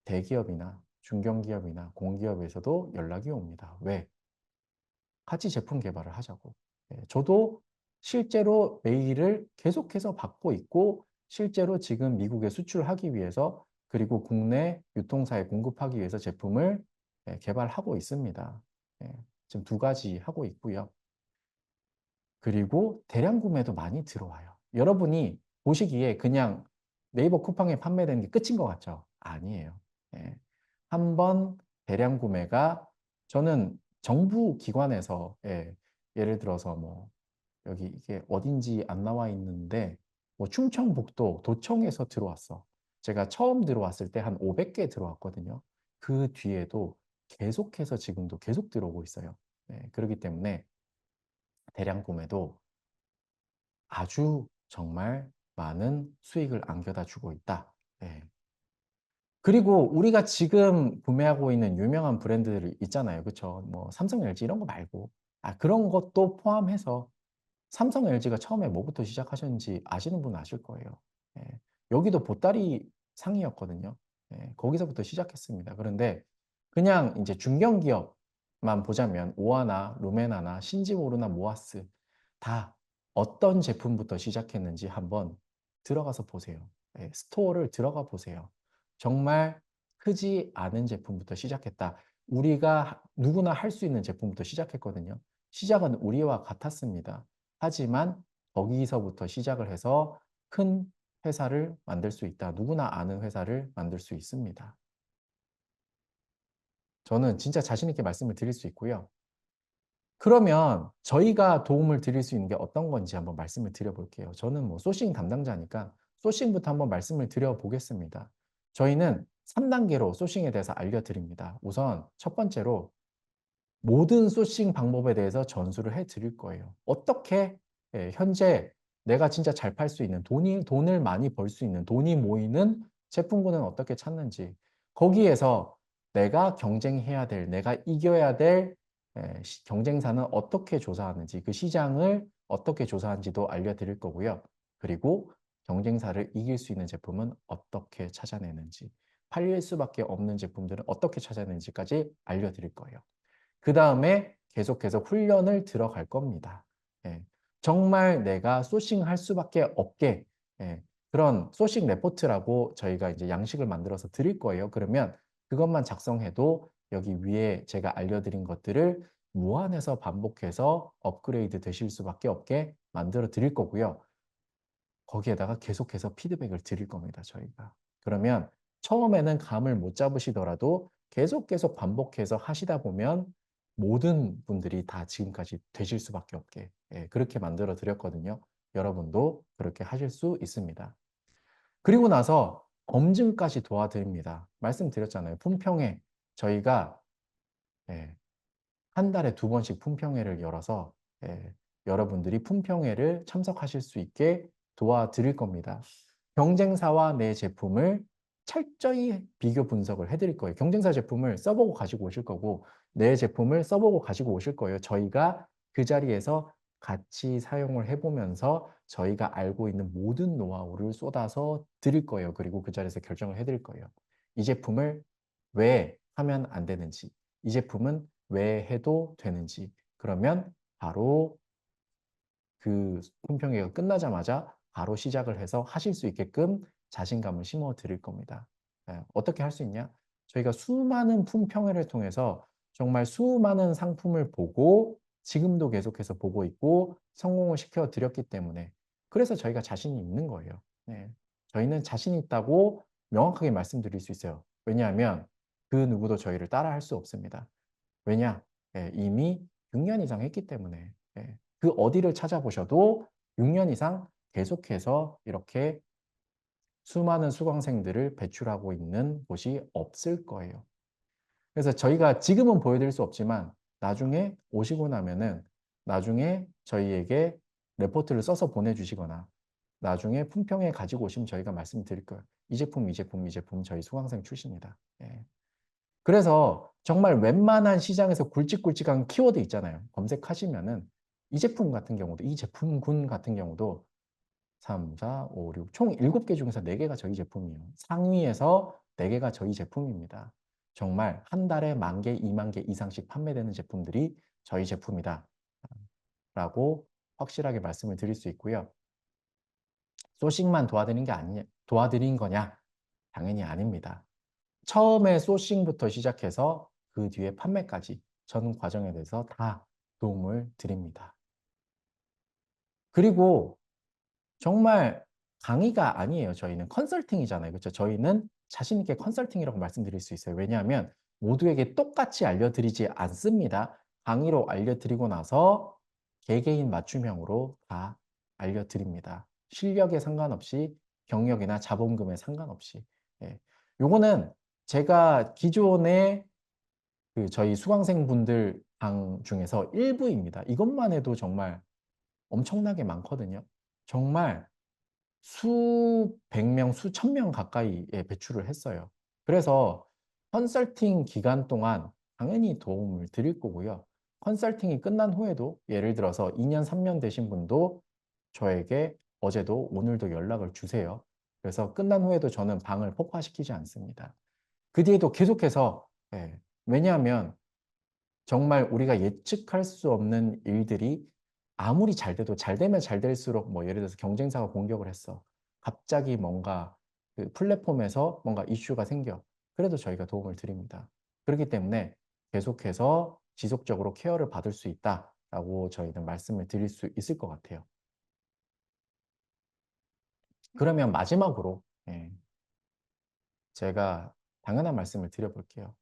대기업이나 중견기업이나 공기업에서도 연락이 옵니다. 왜? 같이 제품 개발을 하자고. 예, 저도 실제로 메일을 계속해서 받고 있고 실제로 지금 미국에 수출하기 위해서 그리고 국내 유통사에 공급하기 위해서 제품을 개발하고 있습니다. 예, 지금 두 가지 하고 있고요. 그리고 대량 구매도 많이 들어와요. 여러분이 보시기에 그냥 네이버 쿠팡에 판매되는 게 끝인 것 같죠? 아니에요. 예. 한번 대량 구매가 저는 정부 기관에서 예를 들어서 뭐 여기 이게 어딘지 안 나와 있는데 뭐 충청북도 도청에서 들어왔어. 제가 처음 들어왔을 때 한 500개 들어왔거든요. 그 뒤에도 계속해서 지금도 계속 들어오고 있어요. 그렇기 때문에 대량 구매도 아주 정말 많은 수익을 안겨다 주고 있다. 네. 그리고 우리가 지금 구매하고 있는 유명한 브랜드들 있잖아요. 그쵸? 뭐 삼성, LG 이런 거 말고. 그런 것도 포함해서 삼성, LG가 처음에 뭐부터 시작하셨는지 아시는 분은 아실 거예요. 예. 여기도 보따리 상이었거든요. 예. 거기서부터 시작했습니다. 그런데 그냥 이제 중견기업만 보자면 오하나 루메나나 신지모르나 모아스 다 어떤 제품부터 시작했는지 한번 들어가서 보세요. 예. 스토어를 들어가 보세요. 정말 크지 않은 제품부터 시작했다. 우리가 누구나 할 수 있는 제품부터 시작했거든요. 시작은 우리와 같았습니다. 하지만 거기서부터 시작을 해서 큰 회사를 만들 수 있다. 누구나 아는 회사를 만들 수 있습니다. 저는 진짜 자신 있게 말씀을 드릴 수 있고요. 그러면 저희가 도움을 드릴 수 있는 게 어떤 건지 한번 말씀을 드려볼게요. 저는 뭐 소싱 담당자니까 소싱부터 한번 말씀을 드려보겠습니다. 저희는 3단계로 소싱에 대해서 알려드립니다. 우선 첫 번째로 모든 소싱 방법에 대해서 전수를 해 드릴 거예요. 어떻게 현재 내가 진짜 잘 팔 수 있는 돈을 많이 벌 수 있는 돈이 모이는 제품군은 어떻게 찾는지 거기에서 내가 경쟁해야 될 내가 이겨야 될 경쟁사는 어떻게 조사하는지 그 시장을 어떻게 조사하는지도 알려드릴 거고요. 그리고 경쟁사를 이길 수 있는 제품은 어떻게 찾아내는지 팔릴 수밖에 없는 제품들은 어떻게 찾아내는지까지 알려드릴 거예요. 그 다음에 계속해서 훈련을 들어갈 겁니다. 예. 정말 내가 소싱할 수밖에 없게 그런 소싱 레포트라고 저희가 이제 양식을 만들어서 드릴 거예요. 그러면 그것만 작성해도 여기 위에 제가 알려드린 것들을 무한해서 반복해서 업그레이드 되실 수밖에 없게 만들어 드릴 거고요. 거기에다가 계속해서 피드백을 드릴 겁니다, 저희가. 그러면 처음에는 감을 못 잡으시더라도 계속 반복해서 하시다 보면 모든 분들이 다 지금까지 되실 수밖에 없게 그렇게 만들어 드렸거든요. 여러분도 그렇게 하실 수 있습니다. 그리고 나서 검증까지 도와드립니다. 말씀드렸잖아요. 품평회 저희가 예, 한 달에 두 번씩 품평회를 열어서 여러분들이 품평회를 참석하실 수 있게 도와드릴 겁니다. 경쟁사와 내 제품을 철저히 비교 분석을 해드릴 거예요. 경쟁사 제품을 써보고 가지고 오실 거고 내 제품을 써보고 가지고 오실 거예요. 저희가 그 자리에서 같이 사용을 해보면서 저희가 알고 있는 모든 노하우를 쏟아서 드릴 거예요. 그리고 그 자리에서 결정을 해드릴 거예요. 이 제품을 왜 하면 안 되는지, 이 제품은 왜 해도 되는지. 그러면 바로 그 품평회가 끝나자마자 바로 시작을 해서 하실 수 있게끔 자신감을 심어 드릴 겁니다. 어떻게 할 수 있냐? 저희가 수많은 품평회를 통해서 정말 수많은 상품을 보고 지금도 계속해서 보고 있고 성공을 시켜 드렸기 때문에 그래서 저희가 자신이 있는 거예요. 네. 저희는 자신 있다고 명확하게 말씀드릴 수 있어요. 왜냐하면 그 누구도 저희를 따라할 수 없습니다. 왜냐? 예, 이미 6년 이상 했기 때문에. 예. 그 어디를 찾아보셔도 6년 이상 계속해서 이렇게 수많은 수강생들을 배출하고 있는 곳이 없을 거예요. 그래서 저희가 지금은 보여드릴 수 없지만 나중에 오시고 나면은 나중에 저희에게 레포트를 써서 보내주시거나 나중에 품평회 가지고 오시면 저희가 말씀드릴 거예요. 이 제품, 이 제품, 이 제품 저희 수강생 출시입니다. 예. 그래서 정말 웬만한 시장에서 굵직굵직한 키워드 있잖아요. 검색하시면은 이 제품 같은 경우도, 이 제품군 같은 경우도 3, 4, 5, 6, 총 7개 중에서 4개가 저희 제품이에요. 상위에서 4개가 저희 제품입니다. 정말 한 달에 10,000개, 20,000개 이상씩 판매되는 제품들이 저희 제품이다. 라고 확실하게 말씀을 드릴 수 있고요. 소싱만 도와드린 거냐? 당연히 아닙니다. 처음에 소싱부터 시작해서 그 뒤에 판매까지 전 과정에 대해서 다 도움을 드립니다. 그리고 정말 강의가 아니에요. 저희는 컨설팅이잖아요. 그렇죠? 저희는 자신 있게 컨설팅이라고 말씀드릴 수 있어요. 왜냐하면 모두에게 똑같이 알려드리지 않습니다. 강의로 알려드리고 나서 개개인 맞춤형으로 다 알려드립니다. 실력에 상관없이 경력이나 자본금에 상관없이. 예. 요거는 제가 기존에 그 저희 수강생분들 방 중에서 일부입니다. 이것만 해도 정말 엄청나게 많거든요. 정말 수백 명, 수천 명 가까이에 배출을 했어요. 그래서 컨설팅 기간 동안 당연히 도움을 드릴 거고요. 컨설팅이 끝난 후에도 예를 들어서 2년, 3년 되신 분도 저에게 어제도 오늘도 연락을 주세요. 그래서 끝난 후에도 저는 방을 폭파시키지 않습니다. 그 뒤에도 계속해서, 예, 왜냐하면 정말 우리가 예측할 수 없는 일들이 아무리 잘 돼도 잘 되면 잘 될수록 뭐 예를 들어서 경쟁사가 공격을 했어. 갑자기 뭔가 그 플랫폼에서 뭔가 이슈가 생겨. 그래도 저희가 도움을 드립니다. 그렇기 때문에 계속해서 지속적으로 케어를 받을 수 있다라고 저희는 말씀을 드릴 수 있을 것 같아요. 그러면 마지막으로 예, 제가 당연한 말씀을 드려볼게요.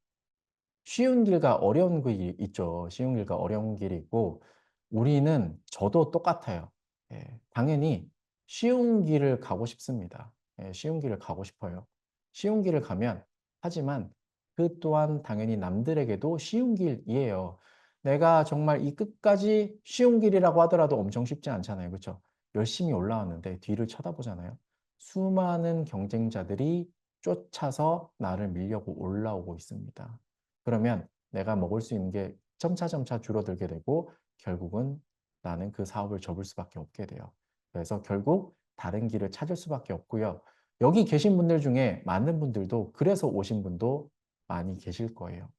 쉬운 길과 어려운 길이 있죠. 쉬운 길과 어려운 길이 있고 우리는 저도 똑같아요. 예, 당연히 쉬운 길을 가고 싶습니다. 예, 쉬운 길을 가고 싶어요. 쉬운 길을 가면 하지만 그 또한 당연히 남들에게도 쉬운 길이에요. 내가 정말 이 끝까지 쉬운 길이라고 하더라도 엄청 쉽지 않잖아요. 그렇죠? 열심히 올라왔는데 뒤를 쳐다보잖아요. 수많은 경쟁자들이 쫓아서 나를 밀려고 올라오고 있습니다. 그러면 내가 먹을 수 있는 게 점차점차 줄어들게 되고 결국은 나는 그 사업을 접을 수밖에 없게 돼요. 그래서 결국 다른 길을 찾을 수밖에 없고요. 여기 계신 분들 중에 많은 분들도 그래서 오신 분도 많이 계실 거예요.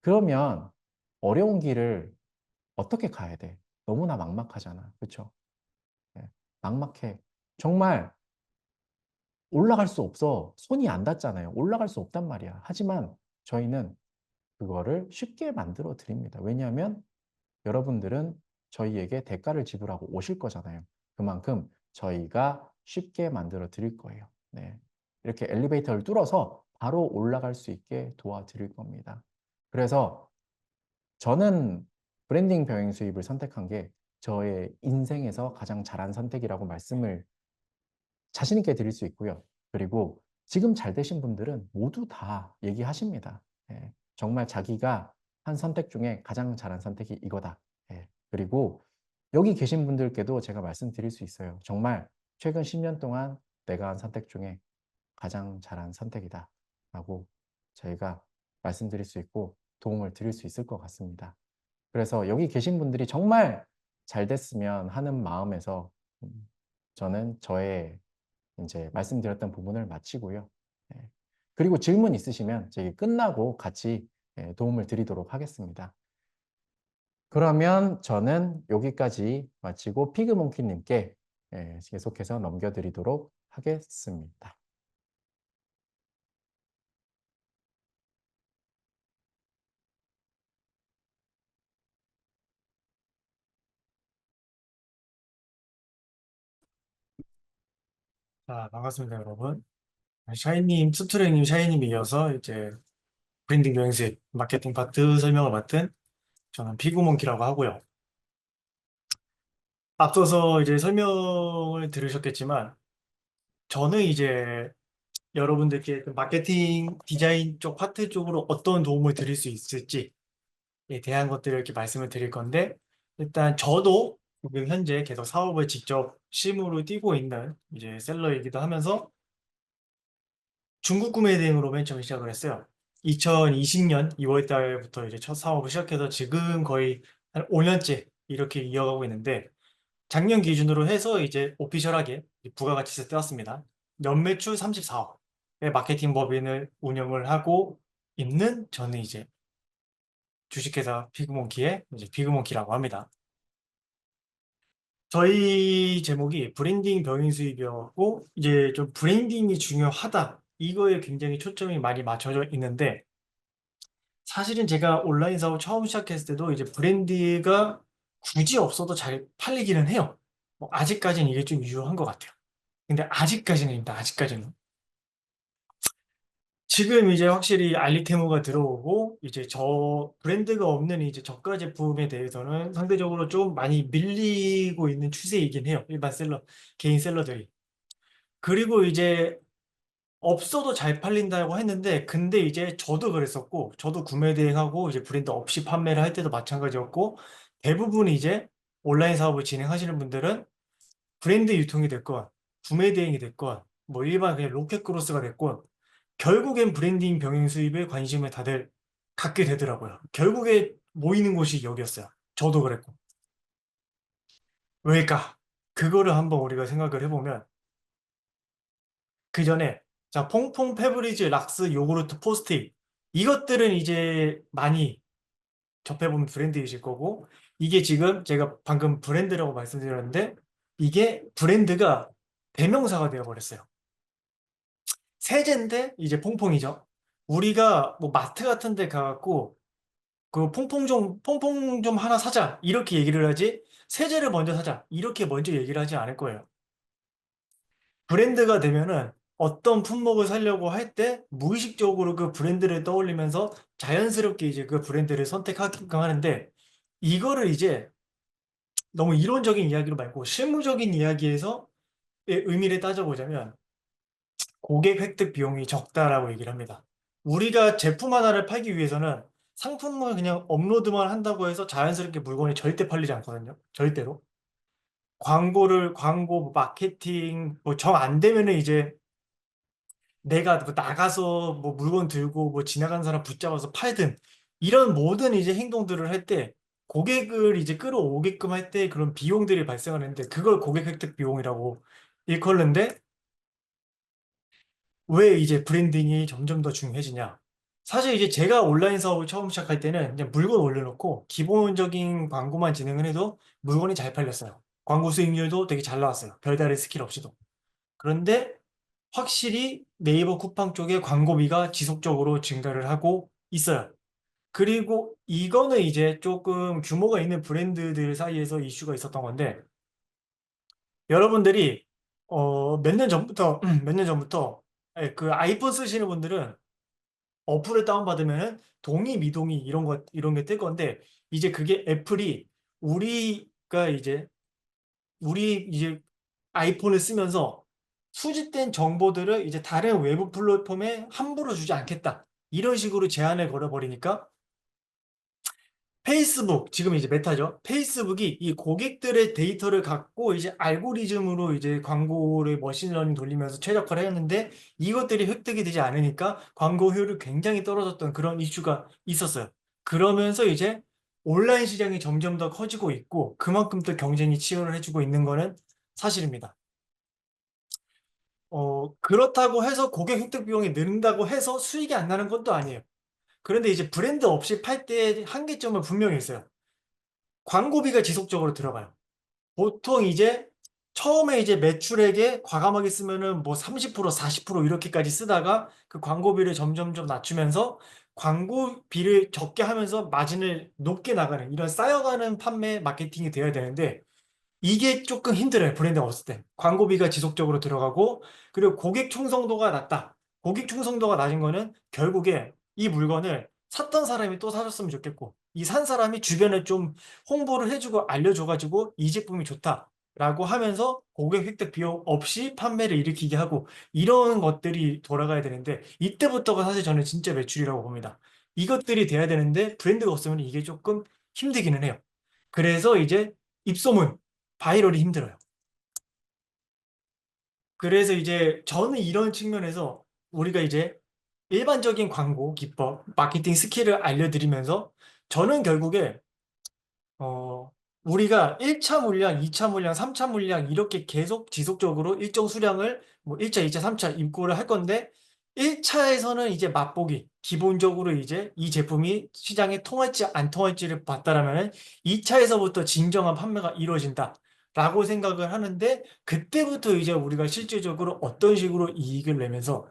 그러면 어려운 길을 어떻게 가야 돼? 너무나 막막하잖아. 그렇죠? 네, 막막해. 정말 올라갈 수 없어. 손이 안 닿잖아요. 올라갈 수 없단 말이야. 하지만 저희는 그거를 쉽게 만들어 드립니다. 왜냐하면 여러분들은 저희에게 대가를 지불하고 오실 거잖아요. 그만큼 저희가 쉽게 만들어 드릴 거예요. 네. 이렇게 엘리베이터를 뚫어서 바로 올라갈 수 있게 도와드릴 겁니다. 그래서 저는 브랜딩 병행 수입을 선택한 게 저의 인생에서 가장 잘한 선택이라고 말씀을 자신 있게 드릴 수 있고요. 그리고 지금 잘 되신 분들은 모두 다 얘기하십니다. 예, 정말 자기가 한 선택 중에 가장 잘한 선택이 이거다. 예, 그리고 여기 계신 분들께도 제가 말씀드릴 수 있어요. 정말 최근 10년 동안 내가 한 선택 중에 가장 잘한 선택이다. 라고 저희가 말씀드릴 수 있고 도움을 드릴 수 있을 것 같습니다. 그래서 여기 계신 분들이 정말 잘 됐으면 하는 마음에서 저는 저의 이제 말씀드렸던 부분을 마치고요. 예. 그리고 질문 있으시면 저희 끝나고 같이 도움을 드리도록 하겠습니다. 그러면 저는 여기까지 마치고 피그몽키님께 계속해서 넘겨드리도록 하겠습니다. 자, 반갑습니다, 여러분. 샤이님, 투트랙님, 샤이님에 이어서 이제 브랜딩 여행수 마케팅 파트 설명을 맡은 저는 피구몽키라고 하고요. 앞서서 이제 설명을 들으셨겠지만 저는 이제 여러분들께 그 마케팅 디자인 쪽 파트 쪽으로 어떤 도움을 드릴 수 있을지에 대한 것들을 이렇게 말씀을 드릴 건데 일단 저도 지금 현재 계속 사업을 직접 실무로 뛰고 있는 이제 셀러이기도 하면서 중국 구매 대행으로 맨 처음 시작을 했어요. 2020년 2월 달부터 이제 첫 사업을 시작해서 지금 거의 한 5년째 이렇게 이어가고 있는데 작년 기준으로 해서 이제 오피셜하게 부가가치세 떼었습니다. 연매출 34억의 마케팅 법인을 운영을 하고 있는 저는 이제 주식회사 피그몬키의 이제 피그몬키라고 합니다. 저희 제목이 브랜딩 병행 수입이었고 이제 좀 브랜딩이 중요하다 이거에 굉장히 초점이 많이 맞춰져 있는데 사실은 제가 온라인 사업 처음 시작했을 때도 이제 브랜드가 굳이 없어도 잘 팔리기는 해요. 뭐 아직까지는 이게 좀 유효한 것 같아요. 근데 아직까지는입니다. 아직까지는. 지금 이제 확실히 알리테모가 들어오고 이제 저 브랜드가 없는 이제 저가 제품에 대해서는 상대적으로 좀 많이 밀리고 있는 추세이긴 해요. 일반 셀러, 개인 셀러들이. 그리고 이제 없어도 잘 팔린다고 했는데 근데 이제 저도 그랬었고 저도 구매 대행하고 이제 브랜드 없이 판매를 할 때도 마찬가지였고 대부분 이제 온라인 사업을 진행하시는 분들은 브랜드 유통이 됐건 구매 대행이 됐건 뭐 일반 그냥 로켓 크로스가 됐건 결국엔 브랜딩 병행 수입에 관심을 다들 갖게 되더라고요. 결국에 모이는 곳이 여기였어요. 저도 그랬고. 왜일까? 그거를 한번 우리가 생각을 해보면 그 전에 자 퐁퐁 페브리즈 락스 요구르트 포스트잇 이것들은 이제 많이 접해본 브랜드이실 거고 이게 지금 제가 방금 브랜드라고 말씀드렸는데 이게 브랜드가 대명사가 되어버렸어요. 세제인데 이제 퐁퐁이죠. 우리가 뭐 마트 같은 데 가갖고 그 퐁퐁 좀 하나 사자 이렇게 얘기를 하지 세제를 먼저 사자 이렇게 먼저 얘기를 하지 않을 거예요. 브랜드가 되면은 어떤 품목을 사려고 할 때 무의식적으로 그 브랜드를 떠올리면서 자연스럽게 이제 그 브랜드를 선택하게끔 하는데 이거를 이제 너무 이론적인 이야기로 말고 실무적인 이야기에서 의미를 따져보자면 고객 획득 비용이 적다라고 얘기를 합니다. 우리가 제품 하나를 팔기 위해서는 상품을 그냥 업로드만 한다고 해서 자연스럽게 물건이 절대 팔리지 않거든요. 절대로. 광고, 마케팅, 뭐 정 안 되면은 이제 내가 뭐 나가서 뭐 물건 들고 뭐 지나가는 사람 붙잡아서 팔든 이런 모든 이제 행동들을 할 때 고객을 이제 끌어오게끔 할 때 그런 비용들이 발생하는데 그걸 고객 획득 비용이라고 일컬는데 왜 이제 브랜딩이 점점 더 중요해지냐? 사실 이제 제가 온라인 사업을 처음 시작할 때는 그냥 물건 올려놓고 기본적인 광고만 진행을 해도 물건이 잘 팔렸어요. 광고 수익률도 되게 잘 나왔어요. 별다른 스킬 없이도. 그런데 확실히 네이버 쿠팡 쪽에 광고비가 지속적으로 증가를 하고 있어요. 그리고 이거는 이제 조금 규모가 있는 브랜드들 사이에서 이슈가 있었던 건데 여러분들이 몇 년 전부터 몇 년 전부터 그 아이폰 쓰시는 분들은 어플을 다운받으면 동의 미동의 이런 게 뜰 건데 이제 그게 애플이 우리가 이제 우리 이제 아이폰을 쓰면서 수집된 정보들을 이제 다른 외부 플랫폼에 함부로 주지 않겠다. 이런 식으로 제한을 걸어버리니까 페이스북, 지금 이제 메타죠. 페이스북이 이 고객들의 데이터를 갖고 이제 알고리즘으로 이제 광고를 머신러닝 돌리면서 최적화를 했는데 이것들이 획득이 되지 않으니까 광고 효율이 굉장히 떨어졌던 그런 이슈가 있었어요. 그러면서 이제 온라인 시장이 점점 더 커지고 있고 그만큼 또 경쟁이 치열을 해주고 있는 거는 사실입니다. 그렇다고 해서 고객 획득 비용이 는다고 해서 수익이 안 나는 것도 아니에요. 그런데 이제 브랜드 없이 팔 때 한계점은 분명히 있어요. 광고비가 지속적으로 들어가요. 보통 이제 처음에 이제 매출액에 과감하게 쓰면은 뭐 30%, 40% 이렇게까지 쓰다가 그 광고비를 점점 좀 낮추면서 광고비를 적게 하면서 마진을 높게 나가는 이런 쌓여가는 판매 마케팅이 되어야 되는데 이게 조금 힘들어요. 브랜드가 없을 때. 광고비가 지속적으로 들어가고, 그리고 고객 충성도가 낮다. 고객 충성도가 낮은 거는 결국에 이 물건을 샀던 사람이 또 사줬으면 좋겠고, 이 산 사람이 주변에 좀 홍보를 해주고 알려줘가지고 이 제품이 좋다라고 하면서 고객 획득 비용 없이 판매를 일으키게 하고, 이런 것들이 돌아가야 되는데, 이때부터가 사실 저는 진짜 매출이라고 봅니다. 이것들이 돼야 되는데, 브랜드가 없으면 이게 조금 힘들기는 해요. 그래서 이제 입소문, 바이럴이 힘들어요. 그래서 이제 저는 이런 측면에서 우리가 이제 일반적인 광고 기법, 마케팅 스킬을 알려드리면서 저는 결국에 어 우리가 1차 물량, 2차 물량, 3차 물량 이렇게 계속 지속적으로 일정 수량을 뭐 1차, 2차, 3차 입고를 할 건데 1차에서는 이제 맛보기 기본적으로 이제 이 제품이 시장에 통할지 안 통할지를 봤다라면은 2차에서부터 진정한 판매가 이루어진다. 라고 생각을 하는데 그때부터 이제 우리가 실질적으로 어떤 식으로 이익을 내면서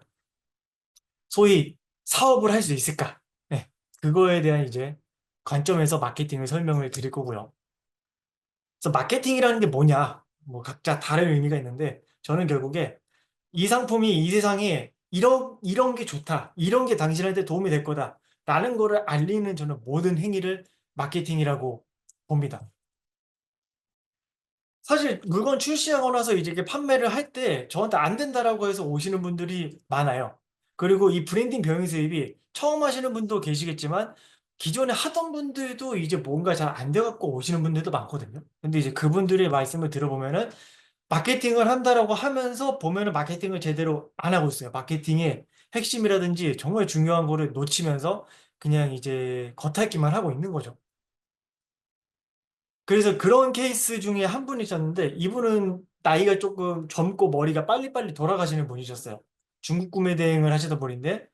소위 사업을 할 수 있을까? 네, 그거에 대한 이제 관점에서 마케팅을 설명을 드릴 거고요. 그래서 마케팅이라는 게 뭐냐? 뭐 각자 다른 의미가 있는데 저는 결국에 이 상품이 이 세상에 이런 게 좋다. 이런 게 당신한테 도움이 될 거다. 라는 거를 알리는 저는 모든 행위를 마케팅이라고 봅니다. 사실 물건 출시하고 나서 이제 이게 판매를 할 때 저한테 안 된다라고 해서 오시는 분들이 많아요. 그리고 이 브랜딩 병행 수입이 처음 하시는 분도 계시겠지만 기존에 하던 분들도 이제 뭔가 잘 안 돼갖고 오시는 분들도 많거든요. 근데 이제 그분들의 말씀을 들어보면은 마케팅을 한다라고 하면서 보면은 마케팅을 제대로 안 하고 있어요. 마케팅의 핵심이라든지 정말 중요한 거를 놓치면서 그냥 이제 겉핥기만 하고 있는 거죠. 그래서 그런 케이스 중에 한 분이 있었는데 이분은 나이가 조금 젊고 머리가 빨리빨리 돌아가시는 분이셨어요. 중국 구매 대행을 하시던 분인데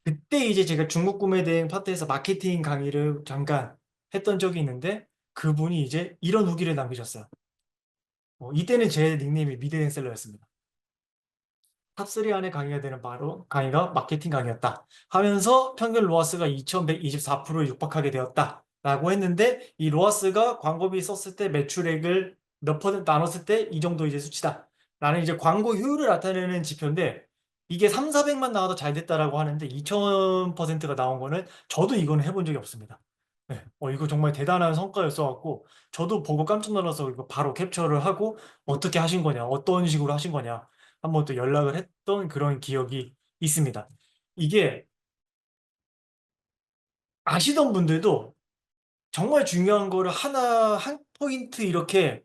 그때 이제 제가 중국 구매 대행 파트에서 마케팅 강의를 잠깐 했던 적이 있는데 그분이 이제 이런 후기를 남기셨어요. 이때는 제 닉네임이 미대행셀러였습니다. 탑3 안에 강의가 되는 바로 강의가 마케팅 강의였다. 하면서 평균 로아스가 2124%에 육박하게 되었다. 라고 했는데 이 로아스가 광고비 썼을 때 매출액을 몇 퍼센트 나눴을 때 이 정도 이제 수치다. 라는 이제 광고 효율을 나타내는 지표인데 이게 3, 400만 나와도 잘 됐다라고 하는데 2000%가 나온 거는 저도 이거는 해본 적이 없습니다. 네. 이거 정말 대단한 성과였어갖고 저도 보고 깜짝 놀라서 이거 바로 캡처를 하고 어떻게 하신 거냐, 어떤 식으로 하신 거냐 한번 또 연락을 했던 그런 기억이 있습니다. 이게 아시던 분들도 정말 중요한 거를 하나, 한 포인트 이렇게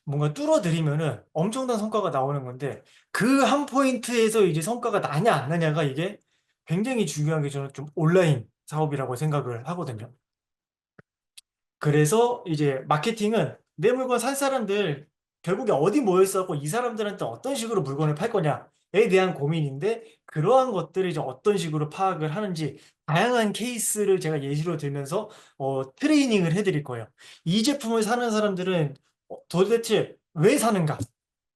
뭔가 뚫어드리면은 엄청난 성과가 나오는 건데 그 한 포인트에서 이제 성과가 나냐 안 나냐가 이게 굉장히 중요한 게 저는 좀 온라인 사업이라고 생각을 하거든요. 그래서 이제 마케팅은 내 물건 산 사람들 결국에 어디 모여있어갖고 이 사람들한테 어떤 식으로 물건을 팔 거냐에 대한 고민인데 그러한 것들을 이제 어떤 식으로 파악을 하는지 다양한 케이스를 제가 예시로 들면서 트레이닝을 해드릴 거예요. 이 제품을 사는 사람들은 도대체 왜 사는가?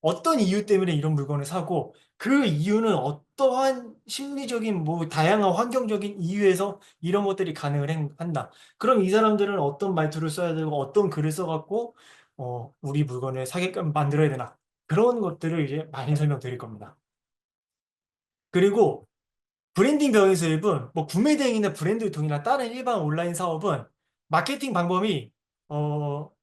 어떤 이유 때문에 이런 물건을 사고 그 이유는 어떠한 심리적인 뭐 다양한 환경적인 이유에서 이런 것들이 가능을 한다. 그럼 이 사람들은 어떤 말투를 써야 되고 어떤 글을 써갖고 우리 물건을 사게끔 만들어야 되나 그런 것들을 이제 많이 설명드릴 겁니다. 그리고 브랜딩 병행 수입은 뭐 구매 대행이나 브랜드 유통이나 다른 일반 온라인 사업은 마케팅 방법이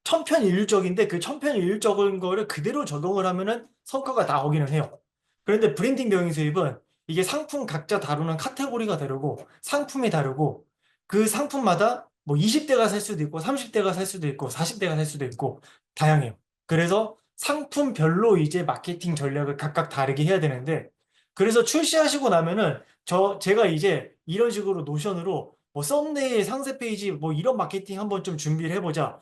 천편일률적인데 그 천편일률적인 거를 그대로 적용을 하면은 성과가 나오기는 해요. 그런데 브랜딩 병행 수입은 이게 상품 각자 다루는 카테고리가 다르고 상품이 다르고 그 상품마다 뭐 20대가 살 수도 있고 30대가 살 수도 있고 40대가 살 수도 있고 다양해요. 그래서 상품별로 이제 마케팅 전략을 각각 다르게 해야 되는데 그래서 출시하시고 나면은 제가 이제 이런 식으로 노션으로 뭐 썸네일 상세 페이지 뭐 이런 마케팅 한번 좀 준비를 해보자.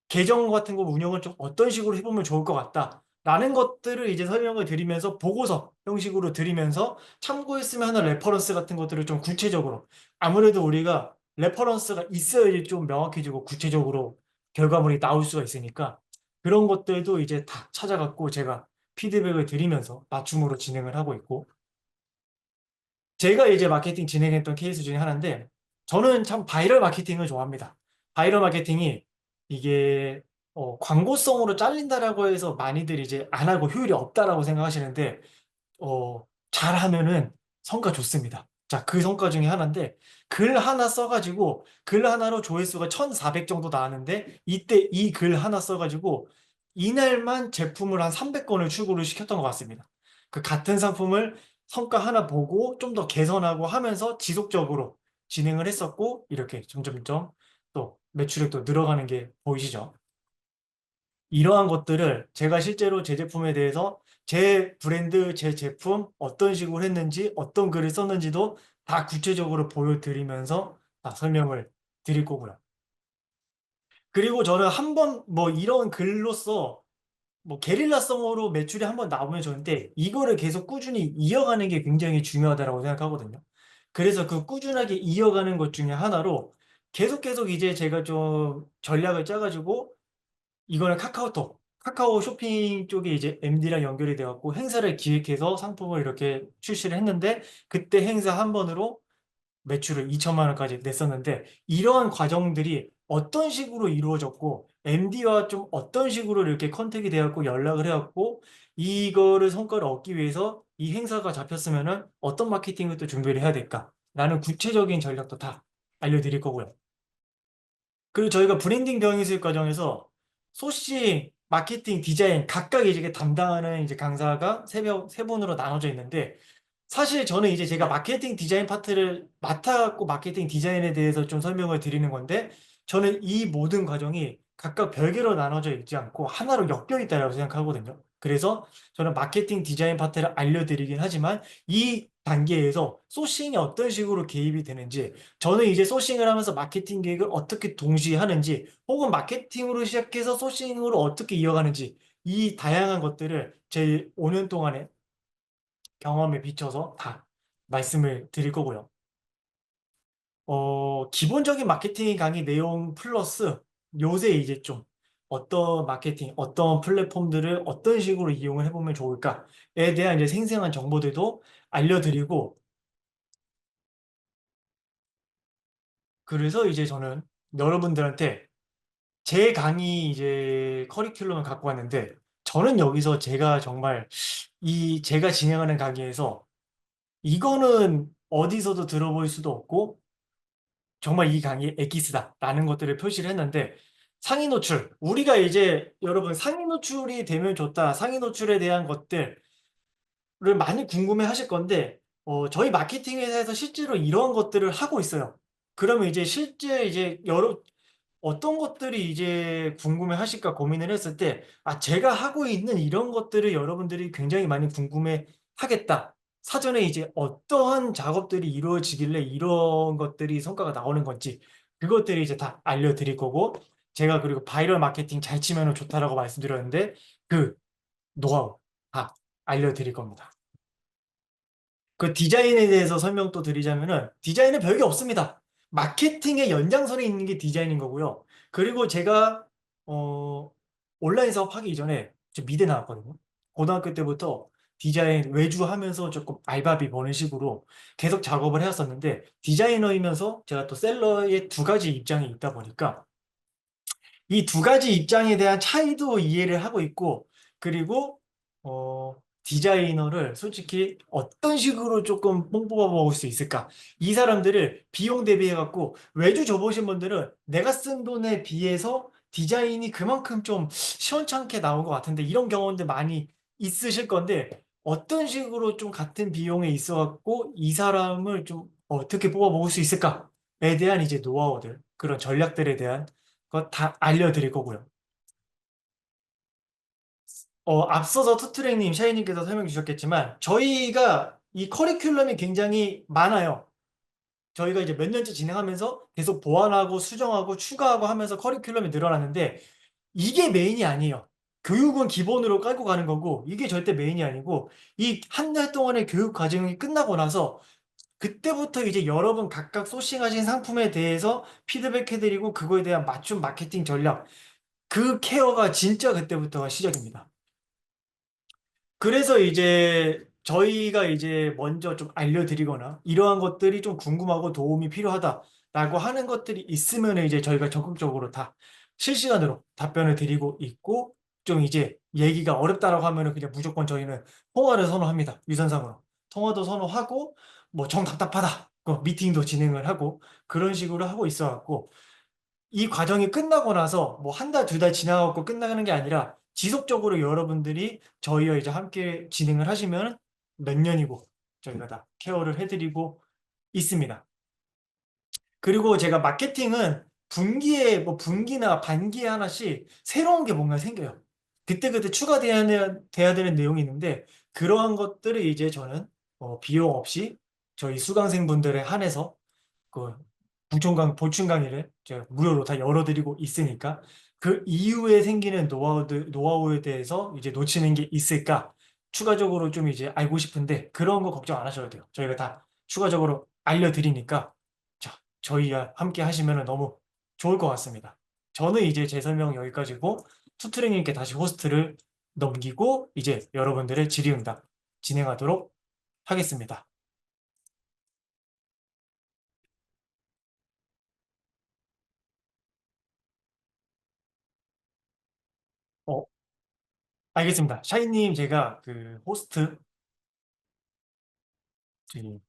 계정 같은 거 운영을 좀 어떤 식으로 해보면 좋을 것 같다. 라는 것들을 이제 설명을 드리면서 보고서 형식으로 드리면서 참고했으면 하는 레퍼런스 같은 것들을 좀 구체적으로 아무래도 우리가 레퍼런스가 있어야지 좀 명확해지고 구체적으로 결과물이 나올 수가 있으니까 그런 것들도 이제 다 찾아갖고 제가 피드백을 드리면서 맞춤으로 진행을 하고 있고 제가 이제 마케팅 진행했던 케이스 중에 하나인데, 저는 참 바이럴 마케팅을 좋아합니다. 바이럴 마케팅이 이게 광고성으로 잘린다라고 해서 많이들 이제 안 하고 효율이 없다라고 생각하시는데, 잘하면은 성과 좋습니다. 자, 그 성과 중에 하나인데, 글 하나 써가지고, 글 하나로 조회수가 1,400 정도 나왔는데, 이때 이 글 하나 써가지고, 이날만 제품을 한 300건을 출고를 시켰던 것 같습니다. 그 같은 상품을 성과 하나 보고 좀 더 개선하고 하면서 지속적으로 진행을 했었고, 이렇게 점점점 또 매출액도 늘어가는 게 보이시죠? 이러한 것들을 제가 실제로 제 제품에 대해서 제 브랜드, 제 제품 어떤 식으로 했는지, 어떤 글을 썼는지도 다 구체적으로 보여드리면서 다 설명을 드릴 거고요. 그리고 저는 한 번 뭐 이런 글로써 뭐 게릴라성으로 매출이 한 번 나오면 좋은데 이거를 계속 꾸준히 이어가는 게 굉장히 중요하다고 생각하거든요. 그래서 그 꾸준하게 이어가는 것 중에 하나로 계속 이제 제가 좀 전략을 짜가지고 이거는 카카오 쇼핑 쪽에 이제 MD랑 연결이 되어 갖고 행사를 기획해서 상품을 이렇게 출시를 했는데 그때 행사 한 번으로 매출을 2천만 원까지 냈었는데 이러한 과정들이 어떤 식으로 이루어졌고 MD와 좀 어떤 식으로 이렇게 컨택이 되어 갖고 연락을 해 갖고 이거를 성과를 얻기 위해서 이 행사가 잡혔으면은 어떤 마케팅을 또 준비를 해야 될까라는 구체적인 전략도 다 알려드릴 거고요. 그리고 저희가 브랜딩 병행수업 과정에서 소싱, 마케팅, 디자인 각각 이제 담당하는 이제 강사가 세 분으로 나눠져 있는데 사실 저는 이제 제가 마케팅 디자인 파트를 맡아갖고 마케팅 디자인에 대해서 좀 설명을 드리는 건데 저는 이 모든 과정이 각각 별개로 나눠져 있지 않고 하나로 엮여 있다고 생각하거든요. 그래서 저는 마케팅 디자인 파트를 알려드리긴 하지만 이 단계에서 소싱이 어떤 식으로 개입이 되는지 저는 이제 소싱을 하면서 마케팅 계획을 어떻게 동시에 하는지 혹은 마케팅으로 시작해서 소싱으로 어떻게 이어가는지 이 다양한 것들을 제 5년 동안에 경험에 비춰서 다 말씀을 드릴 거고요. 기본적인 마케팅 강의 내용 플러스 요새 이제 좀 어떤 마케팅, 어떤 플랫폼들을 어떤 식으로 이용을 해보면 좋을까에 대한 이제 생생한 정보들도 알려드리고 그래서 이제 저는 여러분들한테 제 강의 이제 커리큘럼을 갖고 왔는데 저는 여기서 제가 정말 제가 진행하는 강의에서 이거는 어디서도 들어볼 수도 없고 정말 이 강의 엑기스다라는 것들을 표시를 했는데 상위 노출 우리가 이제 여러분 상위 노출이 되면 좋다 상위 노출에 대한 것들을 많이 궁금해 하실 건데 저희 마케팅 회사에서 실제로 이런 것들을 하고 있어요. 그러면 이제 실제 이제 어떤 것들이 이제 궁금해 하실까 고민을 했을 때, 제가 하고 있는 이런 것들을 여러분들이 굉장히 많이 궁금해 하겠다. 사전에 이제 어떠한 작업들이 이루어지길래 이런 것들이 성과가 나오는 건지, 그것들이 이제 다 알려드릴 거고, 제가 그리고 바이럴 마케팅 잘 치면 좋다라고 말씀드렸는데, 그 노하우 다 알려드릴 겁니다. 그 디자인에 대해서 설명 또 드리자면은 디자인은 별게 없습니다. 마케팅의 연장선에 있는 게 디자인인 거고요. 그리고 제가 어, 온라인 사업 하기 이전에 저 미대 나왔거든요. 고등학교 때부터 디자인 외주하면서 조금 알바비 버는 식으로 계속 작업을 해왔었는데 디자이너이면서 제가 또 셀러의 두 가지 입장이 있다 보니까 이 두 가지 입장에 대한 차이도 이해를 하고 있고, 그리고, 디자이너를 솔직히 어떤 식으로 조금 뽕뽑아 먹을 수 있을까? 이 사람들을 비용 대비해갖고, 외주 줘보신 분들은 내가 쓴 돈에 비해서 디자인이 그만큼 좀 시원찮게 나온 것 같은데, 이런 경험들 많이 있으실 건데, 어떤 식으로 좀 같은 비용에 있어갖고, 이 사람을 좀 어떻게 뽑아 먹을 수 있을까에 대한 이제 노하우들, 그런 전략들에 대한 그거 다 알려드릴 거고요. 앞서서 투트랙님, 샤이님께서 설명 주셨겠지만, 저희가 이 커리큘럼이 굉장히 많아요. 저희가 이제 몇 년째 진행하면서 계속 보완하고 수정하고 추가하고 하면서 커리큘럼이 늘어났는데, 이게 메인이 아니에요. 교육은 기본으로 깔고 가는 거고, 이게 절대 메인이 아니고, 이 한 달 동안의 교육 과정이 끝나고 나서, 그때부터 이제 여러분 각각 소싱하신 상품에 대해서 피드백해드리고, 그거에 대한 맞춤 마케팅 전략, 그 케어가 진짜 그때부터가 시작입니다. 그래서 이제 저희가 이제 먼저 좀 알려드리거나 이러한 것들이 좀 궁금하고 도움이 필요하다라고 하는 것들이 있으면 이제 저희가 적극적으로 다 실시간으로 답변을 드리고 있고, 좀 이제 얘기가 어렵다라고 하면은 그냥 무조건 저희는 통화를 선호합니다. 유선상으로. 통화도 선호하고, 뭐 정 답답하다. 미팅도 진행을 하고, 그런 식으로 하고 있어 갖고, 이 과정이 끝나고 나서 뭐 한 달, 두 달 지나고 끝나가는 게 아니라 지속적으로 여러분들이 저희와 이제 함께 진행을 하시면 몇 년이고 저희가 다 케어를 해드리고 있습니다. 그리고 제가 마케팅은 분기에 뭐 분기나 반기에 하나씩 새로운 게 뭔가 생겨요. 그때그때 돼야 되는 내용이 있는데 그러한 것들을 이제 저는 비용 없이 저희 수강생분들에 한해서 그 보충 강의를 제가 무료로 다 열어드리고 있으니까 그 이후에 생기는 노하우에 대해서 이제 놓치는 게 있을까? 추가적으로 좀 이제 알고 싶은데 그런 거 걱정 안 하셔도 돼요. 저희가 다 추가적으로 알려드리니까 자, 저희와 함께 하시면 너무 좋을 것 같습니다. 저는 이제 제 설명 여기까지고 투트랙님께 다시 호스트를 넘기고 이제 여러분들의 질의응답 진행하도록 하겠습니다. 어, 알겠습니다. 샤이님, 제가 그 호스트 저기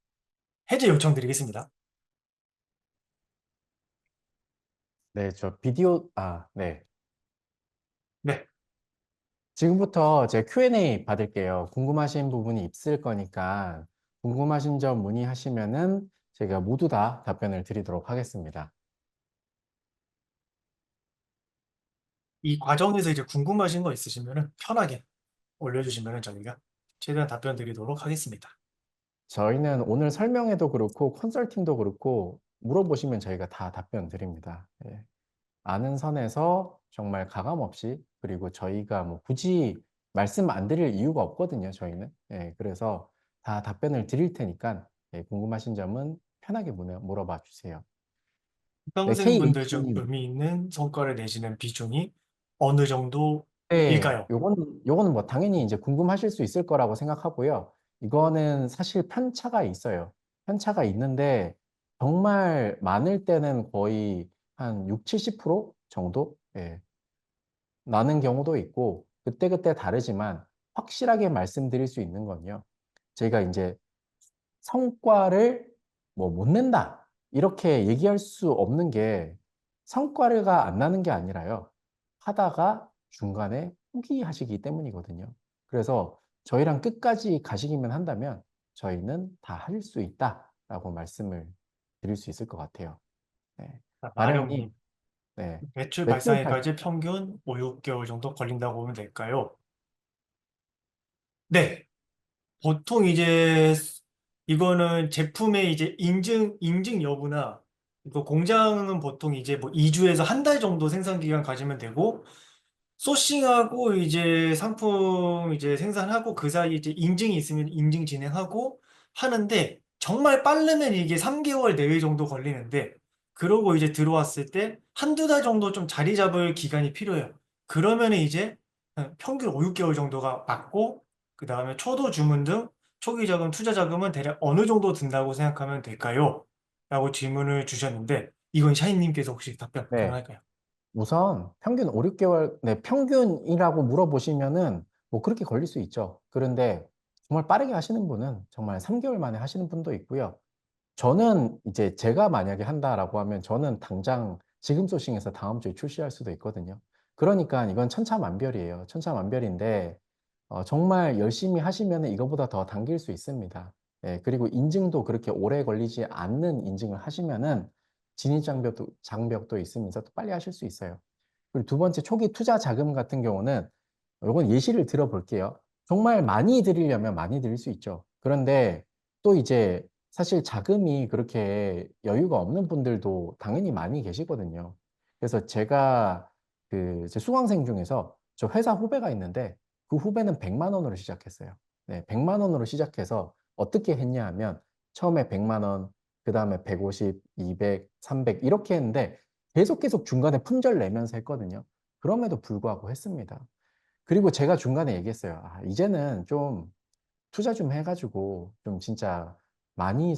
해제 요청 드리겠습니다. 네, 저 비디오, 네. 네, 지금부터 제 Q&A 받을게요. 궁금하신 부분이 있을 거니까 궁금하신 점 문의하시면은 제가 모두 다 답변을 드리도록 하겠습니다. 이 과정에서 이제 궁금하신 거 있으시면 편하게 올려주시면 저희가 최대한 답변 드리도록 하겠습니다. 저희는 오늘 설명회도 그렇고 컨설팅도 그렇고 물어보시면 저희가 다 답변 드립니다. 예. 아는 선에서 정말 가감 없이 그리고 저희가 뭐 굳이 말씀 안 드릴 이유가 없거든요. 저희는. 예. 그래서 다 답변을 드릴 테니까 예, 궁금하신 점은 편하게 물어봐 주세요. 네, 수강생분들 중 KH님. 의미 있는 성과를 내시는 비중이 어느 네, 정도일까요? 요거는 뭐 당연히 이제 궁금하실 수 있을 거라고 생각하고요. 이거는 사실 편차가 있어요. 편차가 있는데 정말 많을 때는 거의 한 6, 70% 정도? 예, 나는 경우도 있고 그때그때 다르지만 확실하게 말씀드릴 수 있는 건요. 제가 이제 성과를 뭐 못 낸다. 이렇게 얘기할 수 없는 게 성과가 안 나는 게 아니라요. 하다가 중간에 포기하시기 때문이거든요. 그래서 저희랑 끝까지 가시기만 한다면 저희는 다 할 수 있다라고 말씀을 드릴 수 있을 것 같아요. 네. 마령님, 마령님, 네. 매출 매출 달, 발산에까지 평균 5, 6개월 정도 걸린다고 보면 될까요? 네, 보통 이제 이거는 제품의 이제 인증 여부나 이거 공장은 보통 이제 뭐 2주에서 한 달 정도 생산 기간 가지면 되고 소싱하고 이제 상품 이제 생산하고 그 사이 이제 인증이 있으면 인증 진행하고 하는데 정말 빠르면 이게 3개월 내외 정도 걸리는데 그러고 이제 들어왔을 때 한두 달 정도 좀 자리 잡을 기간이 필요해요. 그러면 이제 평균 5, 6개월 정도가 맞고 그 다음에 초도 주문 등 초기 자금, 투자 자금은 대략 어느 정도 든다고 생각하면 될까요? 라고 질문을 주셨는데 이건 샤인님께서 혹시 답변 네. 가능할까요? 우선 평균 5, 6개월, 네, 평균이라고 물어보시면은 뭐 그렇게 걸릴 수 있죠. 그런데 정말 빠르게 하시는 분은 정말 3개월 만에 하시는 분도 있고요. 저는 이제 제가 만약에 한다라고 하면 저는 당장 지금 소싱해서 다음 주에 출시할 수도 있거든요. 그러니까 이건 천차만별이에요. 천차만별인데 정말 열심히 하시면 이거보다 더 당길 수 있습니다. 예, 그리고 인증도 그렇게 오래 걸리지 않는 인증을 하시면은 장벽도 있으면서 또 빨리 하실 수 있어요. 그리고 두 번째 초기 투자 자금 같은 경우는 이건 예시를 들어볼게요. 정말 많이 드리려면 많이 드릴 수 있죠. 그런데 또 이제 사실 자금이 그렇게 여유가 없는 분들도 당연히 많이 계시거든요. 그래서 제가 제 수강생 중에서 저 회사 후배가 있는데 그 후배는 100만 원으로 시작했어요. 네, 100만 원으로 시작해서 어떻게 했냐 하면 처음에 100만 원, 그 다음에 150, 200, 300 이렇게 했는데 계속 중간에 품절 내면서 했거든요. 그럼에도 불구하고 했습니다. 그리고 제가 중간에 얘기했어요. 이제는 좀 투자 좀 해가지고 좀 진짜 많이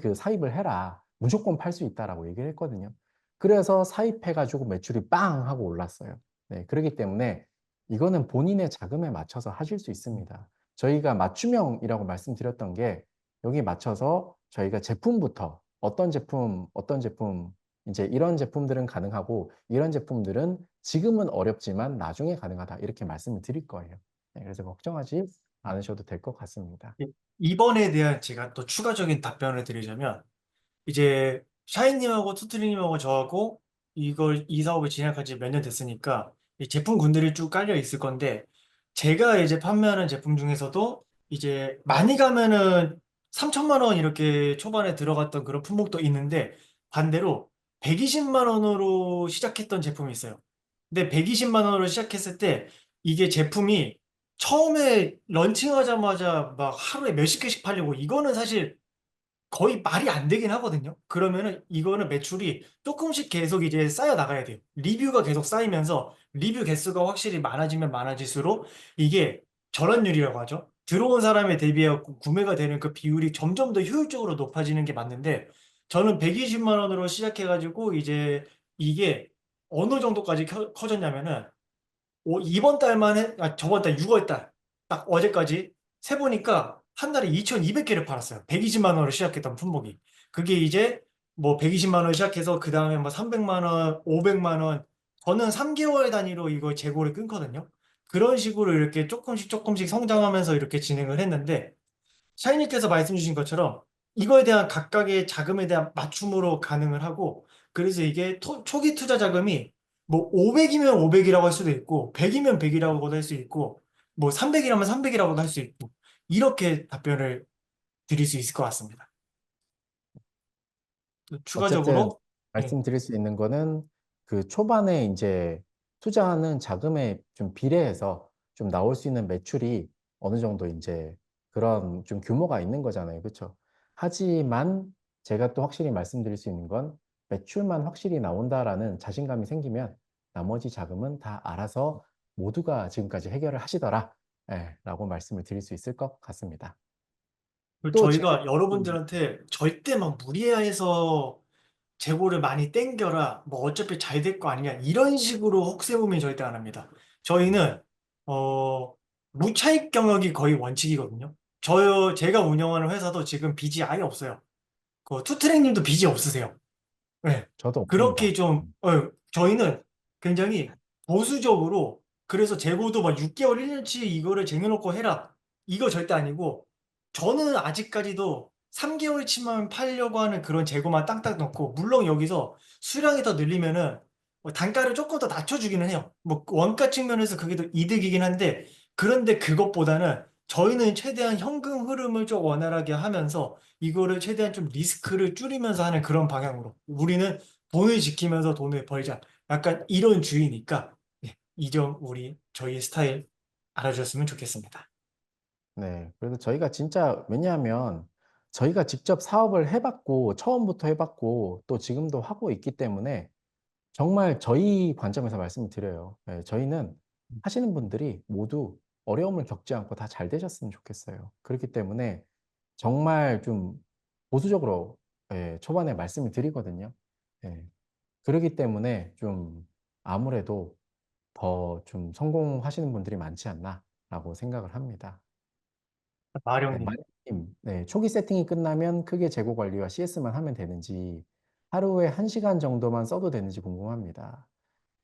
그 사입을 해라. 무조건 팔 수 있다라고 얘기를 했거든요. 그래서 사입해가지고 매출이 빵 하고 올랐어요. 네, 그렇기 때문에 이거는 본인의 자금에 맞춰서 하실 수 있습니다. 저희가 맞춤형이라고 말씀드렸던 게 여기 맞춰서 저희가 제품부터 어떤 제품, 이제 이런 제품들은 가능하고 이런 제품들은 지금은 어렵지만 나중에 가능하다 이렇게 말씀을 드릴 거예요. 네, 그래서 걱정하지 않으셔도 될 것 같습니다. 이번에 대한 제가 또 추가적인 답변을 드리자면 이제 샤이님하고 투트리님하고 저하고 이 사업을 진행한 지 몇 년 됐으니까 이 제품군들이 쭉 깔려 있을 건데 제가 이제 판매하는 제품 중에서도 이제 많이 가면은 3천만 원 이렇게 초반에 들어갔던 그런 품목도 있는데 반대로 120만 원으로 시작했던 제품이 있어요. 근데 120만 원으로 시작했을 때 이게 제품이 처음에 런칭하자마자 막 하루에 몇십 개씩 팔리고 이거는 사실 거의 말이 안 되긴 하거든요. 그러면은 이거는 매출이 조금씩 계속 이제 쌓여 나가야 돼요. 리뷰가 계속 쌓이면서 리뷰 개수가 확실히 많아지면 많아질수록 이게 전환율이라고 하죠. 들어온 사람에 대비해 구매가 되는 그 비율이 점점 더 효율적으로 높아지는 게 맞는데 저는 120만 원으로 시작해가지고 이제 이게 어느 정도까지 커졌냐면은 이번 달만 저번 달 6월 달, 딱 어제까지 세보니까 한 달에 2,200개를 팔았어요. 120만 원으로 시작했던 품목이. 그게 이제 뭐 120만 원 시작해서 그 다음에 뭐 300만 원, 500만 원. 저는 3개월 단위로 이거 재고를 끊거든요. 그런 식으로 이렇게 조금씩 조금씩 성장하면서 이렇게 진행을 했는데 샤이니께서 말씀 주신 것처럼 이거에 대한 각각의 자금에 대한 맞춤으로 가능을 하고 그래서 이게 초기 투자 자금이 뭐 500이면 500이라고 할 수도 있고 100이면 100이라고도 할 수 있고 뭐 300이라면 300이라고도 할 수 있고 이렇게 답변을 드릴 수 있을 것 같습니다. 어쨌든 추가적으로 예, 말씀드릴 수 있는 거는 그 초반에 이제 투자하는 자금에 좀 비례해서 좀 나올 수 있는 매출이 어느 정도 이제 그런 좀 규모가 있는 거잖아요. 그렇죠? 하지만 제가 또 확실히 말씀드릴 수 있는 건 매출만 확실히 나온다라는 자신감이 생기면 나머지 자금은 다 알아서 모두가 지금까지 해결을 하시더라. 예, 라고 말씀을 드릴 수 있을 것 같습니다. 그리고 또 제가 저희가 여러분들한테 절대 막 무리해서 재고를 많이 땡겨라. 뭐 어차피 잘 될 거 아니냐. 이런 식으로 혹세무민 절대 안 합니다. 저희는 어 무차익 경영이 거의 원칙이거든요. 제가 운영하는 회사도 지금 빚이 아예 없어요. 그 투트랙님도 빚이 없으세요. 네. 저도 그렇게 없습니다. 좀, 저희는 굉장히 보수적으로, 그래서 재고도 막 6개월, 1년치 이거를 쟁여놓고 해라. 이거 절대 아니고, 저는 아직까지도 3개월치만 팔려고 하는 그런 재고만 땅땅 넣고, 물론 여기서 수량이 더 늘리면은, 뭐 단가를 조금 더 낮춰주기는 해요. 뭐 원가 측면에서 그게 더 이득이긴 한데, 그런데 그것보다는 저희는 최대한 현금 흐름을 좀 원활하게 하면서, 이거를 최대한 좀 리스크를 줄이면서 하는 그런 방향으로 우리는 돈을 지키면서 돈을 벌자 약간 이런 주의니까 예, 이 점 우리 저희 스타일 알아주셨으면 좋겠습니다. 네. 그래서 저희가 진짜 왜냐하면 저희가 직접 사업을 해봤고 처음부터 해봤고 또 지금도 하고 있기 때문에 정말 저희 관점에서 말씀을 드려요. 예, 저희는 하시는 분들이 모두 어려움을 겪지 않고 다 잘 되셨으면 좋겠어요. 그렇기 때문에 정말 좀 보수적으로 예, 초반에 말씀을 드리거든요. 예, 그렇기 때문에 좀 아무래도 더 좀 성공하시는 분들이 많지 않나라고 생각을 합니다. 네, 마령님. 마리님, 네, 초기 세팅이 끝나면 크게 재고 관리와 CS만 하면 되는지 하루에 1시간 정도만 써도 되는지 궁금합니다.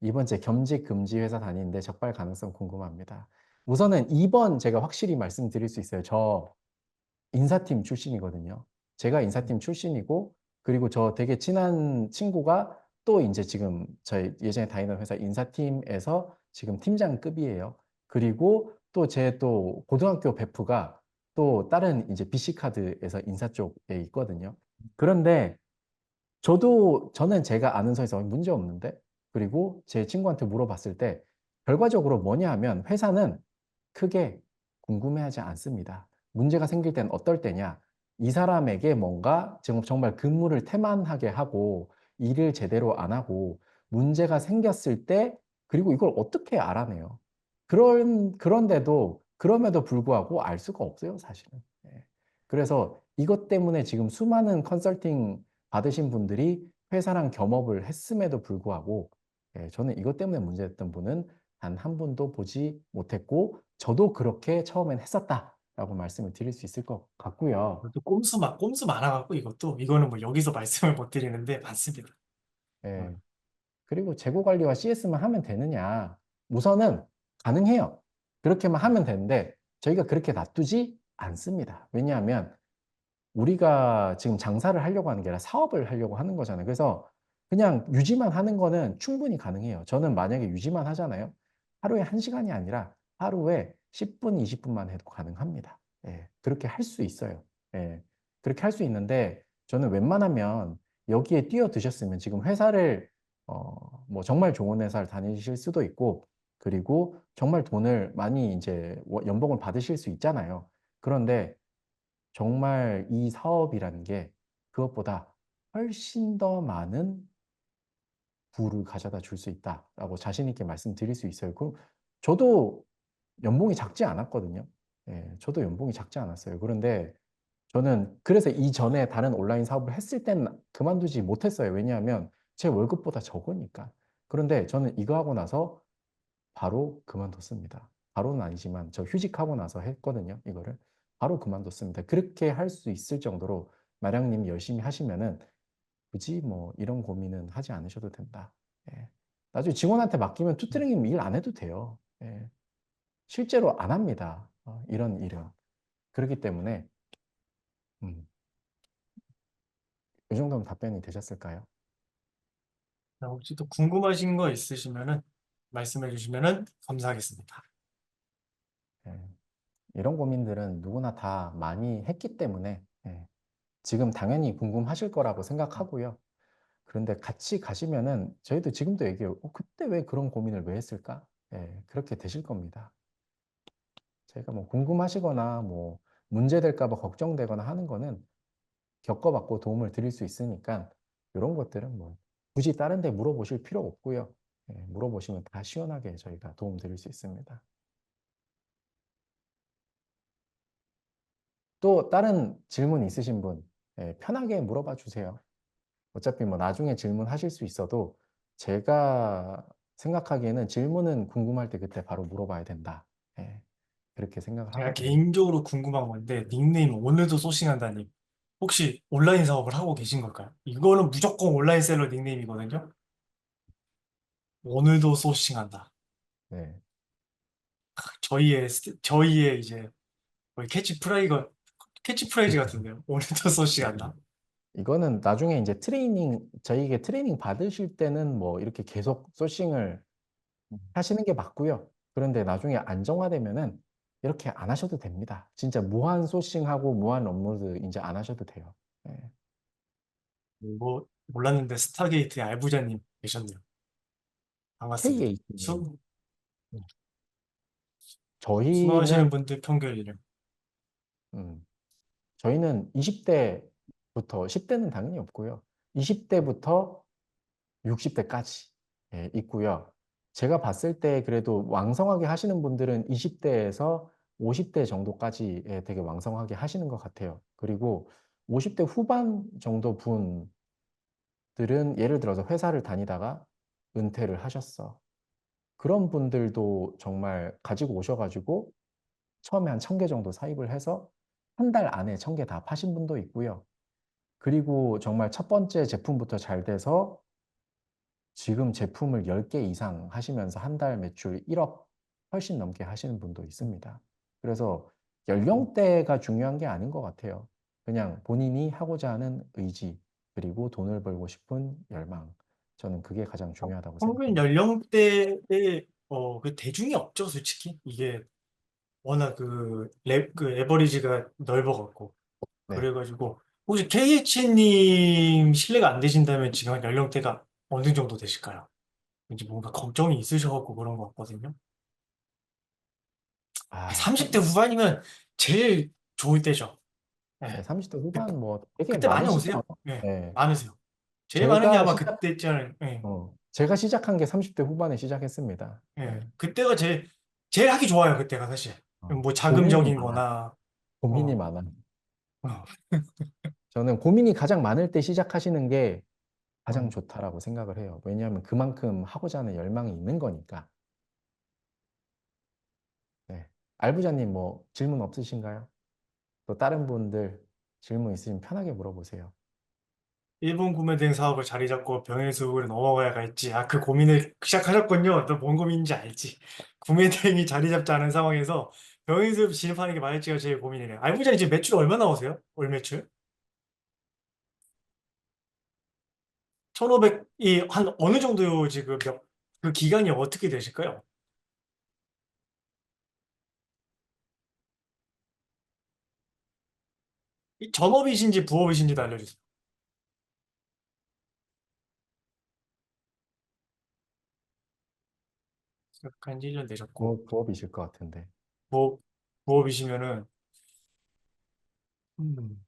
이번 제 겸직 금지 회사 다니는데 적발 가능성 궁금합니다. 우선은 2번 제가 확실히 말씀드릴 수 있어요. 저 인사팀 출신이거든요. 제가 인사팀 출신이고 그리고 저 되게 친한 친구가 또 이제 지금 저희 예전에 다니던 회사 인사팀에서 지금 팀장급이에요. 그리고 또 제 또 고등학교 베프가 또 다른 이제 BC카드에서 인사 쪽에 있거든요. 그런데 저는 제가 아는 선에서 문제 없는데 그리고 제 친구한테 물어봤을 때 결과적으로 뭐냐 하면 회사는 크게 궁금해하지 않습니다. 문제가 생길 땐 어떨 때냐? 이 사람에게 뭔가 정말 근무를 태만하게 하고 일을 제대로 안 하고 문제가 생겼을 때 그리고 이걸 어떻게 알아내요? 그런데도 그럼에도 불구하고 알 수가 없어요, 사실은. 예. 그래서 이것 때문에 지금 수많은 컨설팅 받으신 분들이 회사랑 겸업을 했음에도 불구하고 저는 이것 때문에 문제됐던 분은 단 한 분도 보지 못했고 저도 그렇게 처음엔 했었다라고 말씀을 드릴 수 있을 것 같고요. 이것도 꼼수 많아갖고 이거는 뭐 여기서 말씀을 못 드리는데 많습니다. 어, 예. 그리고 재고 관리와 CS만 하면 되느냐? 우선은 가능해요. 그렇게만 하면 되는데 저희가 그렇게 놔두지 않습니다. 왜냐하면 우리가 지금 장사를 하려고 하는 게 아니라 사업을 하려고 하는 거잖아요. 그래서 그냥 유지만 하는 거는 충분히 가능해요. 저는 만약에 유지만 하잖아요. 하루에 1시간이 아니라 하루에 10분, 20분만 해도 가능합니다. 예, 그렇게 할 수 있어요. 예, 그렇게 할 수 있는데 저는 웬만하면 여기에 뛰어드셨으면 지금 회사를 뭐 정말 좋은 회사를 다니실 수도 있고 그리고 정말 돈을 많이 이제 연봉을 받으실 수 있잖아요. 그런데 정말 이 사업이라는 게 그것보다 훨씬 더 많은 부를 가져다 줄 수 있다라고 자신 있게 말씀드릴 수 있어요. 그 저도 연봉이 작지 않았거든요. 예, 저도 연봉이 작지 않았어요. 그런데 저는 그래서 이전에 다른 온라인 사업을 했을 때는 그만두지 못했어요. 왜냐하면 제 월급보다 적으니까. 그런데 저는 이거 하고 나서 바로 그만뒀습니다. 바로는 아니지만 저 휴직하고 나서 했거든요. 이거를. 바로 그만뒀습니다. 그렇게 할 수 있을 정도로 마량님이 열심히 하시면은 굳이 뭐 이런 고민은 하지 않으셔도 된다. 예. 나중에 직원한테 맡기면 투트랙님 일 안 해도 돼요. 예. 실제로 안 합니다. 이런 일은. 그렇기 때문에 이 정도면 답변이 되셨을까요? 혹시 또 궁금하신 거 있으시면은 말씀해 주시면은 감사하겠습니다. 예. 이런 고민들은 누구나 다 많이 했기 때문에 지금 당연히 궁금하실 거라고 생각하고요. 그런데 같이 가시면은 저희도 지금도 얘기해요. 그때 왜 그런 고민을 왜 했을까? 그렇게 되실 겁니다. 제가 뭐 궁금하시거나 뭐 문제될까 봐 걱정되거나 하는 거는 겪어봤고 도움을 드릴 수 있으니까 이런 것들은 뭐 굳이 다른 데 물어보실 필요 없고요. 물어보시면 다 시원하게 저희가 도움 드릴 수 있습니다. 또 다른 질문 있으신 분 편하게 물어봐 주세요. 어차피 뭐 나중에 질문하실 수 있어도 제가 생각하기에는 질문은 궁금할 때 그때 바로 물어봐야 된다. 예, 그렇게 생각을 제가 하거든요. 개인적으로 궁금한 건데 닉네임 오늘도 소싱한다님 혹시 온라인 사업을 하고 계신 걸까요? 이거는 무조건 온라인셀러 닉네임이거든요. 오늘도 소싱한다. 네. 저희의 이제 거의 캐치프라이즈 같은데요. 오늘도 소싱한다. 이거는 나중에 이제 저희에게 트레이닝 받으실 때는 뭐 이렇게 계속 소싱을 하시는 게 맞고요. 그런데 나중에 안정화되면은 이렇게 안 하셔도 됩니다. 진짜 무한 소싱하고 무한 업로드 이제 안 하셔도 돼요. 예. 뭐 몰랐는데 스타게이트의 알부자님 계셨네요. 반갑습니다. KH님. 음, 저희는 수고하시는 분들 평균 이름. 음, 저희는 20대부터 10대는 당연히 없고요. 20대부터 60대까지 있고요. 제가 봤을 때 그래도 왕성하게 하시는 분들은 20대에서 50대 정도까지 되게 왕성하게 하시는 것 같아요. 그리고 50대 후반 정도 분들은 예를 들어서 회사를 다니다가 은퇴를 하셨어. 그런 분들도 정말 가지고 오셔가지고 처음에 한 1000개 정도 사입을 해서 한 달 안에 1000개 다 파신 분도 있고요. 그리고 정말 첫 번째 제품부터 잘 돼서 지금 제품을 10개 이상 하시면서 한 달 매출 1억 훨씬 넘게 하시는 분도 있습니다. 그래서 연령대가 중요한 게 아닌 것 같아요. 그냥 본인이 하고자 하는 의지, 그리고 돈을 벌고 싶은 열망. 저는 그게 가장 중요하다고 평균 생각합니다. 연령대에 그 대중이 없죠, 솔직히. 이게 워낙 그 에버리지가 넓어갖고. 네. 그래가지고 혹시 KH님 실례가 안 되신다면 지금 연령대가 어느 정도 되실까요? 왠지 뭔가 걱정이 있으셔갖고 그런 것 같거든요. 아, 30대 후반이면 제일 좋을 때죠. 네, 예. 30대 그, 후반 뭐 되게 그때 많이 많으시죠? 오세요. 예. 네. 많으세요. 제일 많은 게 제가 아마 시작, 그때잖아요. 예. 제가 시작한 게 30대 후반에 시작했습니다. 예. 네. 그때가 제일 하기 좋아요. 그때가 사실. 뭐 고민이 자금적인 많아요. 거나, 고민이 어, 많아요. 어. 저는 고민이 가장 많을 때 시작하시는 게 가장 좋다라고 생각을 해요. 왜냐하면 그만큼 하고자 하는 열망이 있는 거니까. 네. 알부자님 뭐 질문 없으신가요? 또 다른 분들 질문 있으시면 편하게 물어보세요. 일본 구매 대행 사업을 자리 잡고 병행수급으로 넘어가야 할지, 그 고민을 시작하셨군요. 또 뭔 고민인지 알지. 구매 대행이 자리 잡지 않은 상황에서 병행수급 진입하는 게 맞을지가 제일 고민이네요. 알부자님 지금 매출 얼마 나오세요? 월 매출? 1,500이 한 어느 정도 지금 그 기간이 어떻게 되실까요? 이 전업이신지 부업이신지도 알려주세요. 시작한 지 1년 되셨고, 부업이실 것 같은데. 부업, 부업이시면은, 음,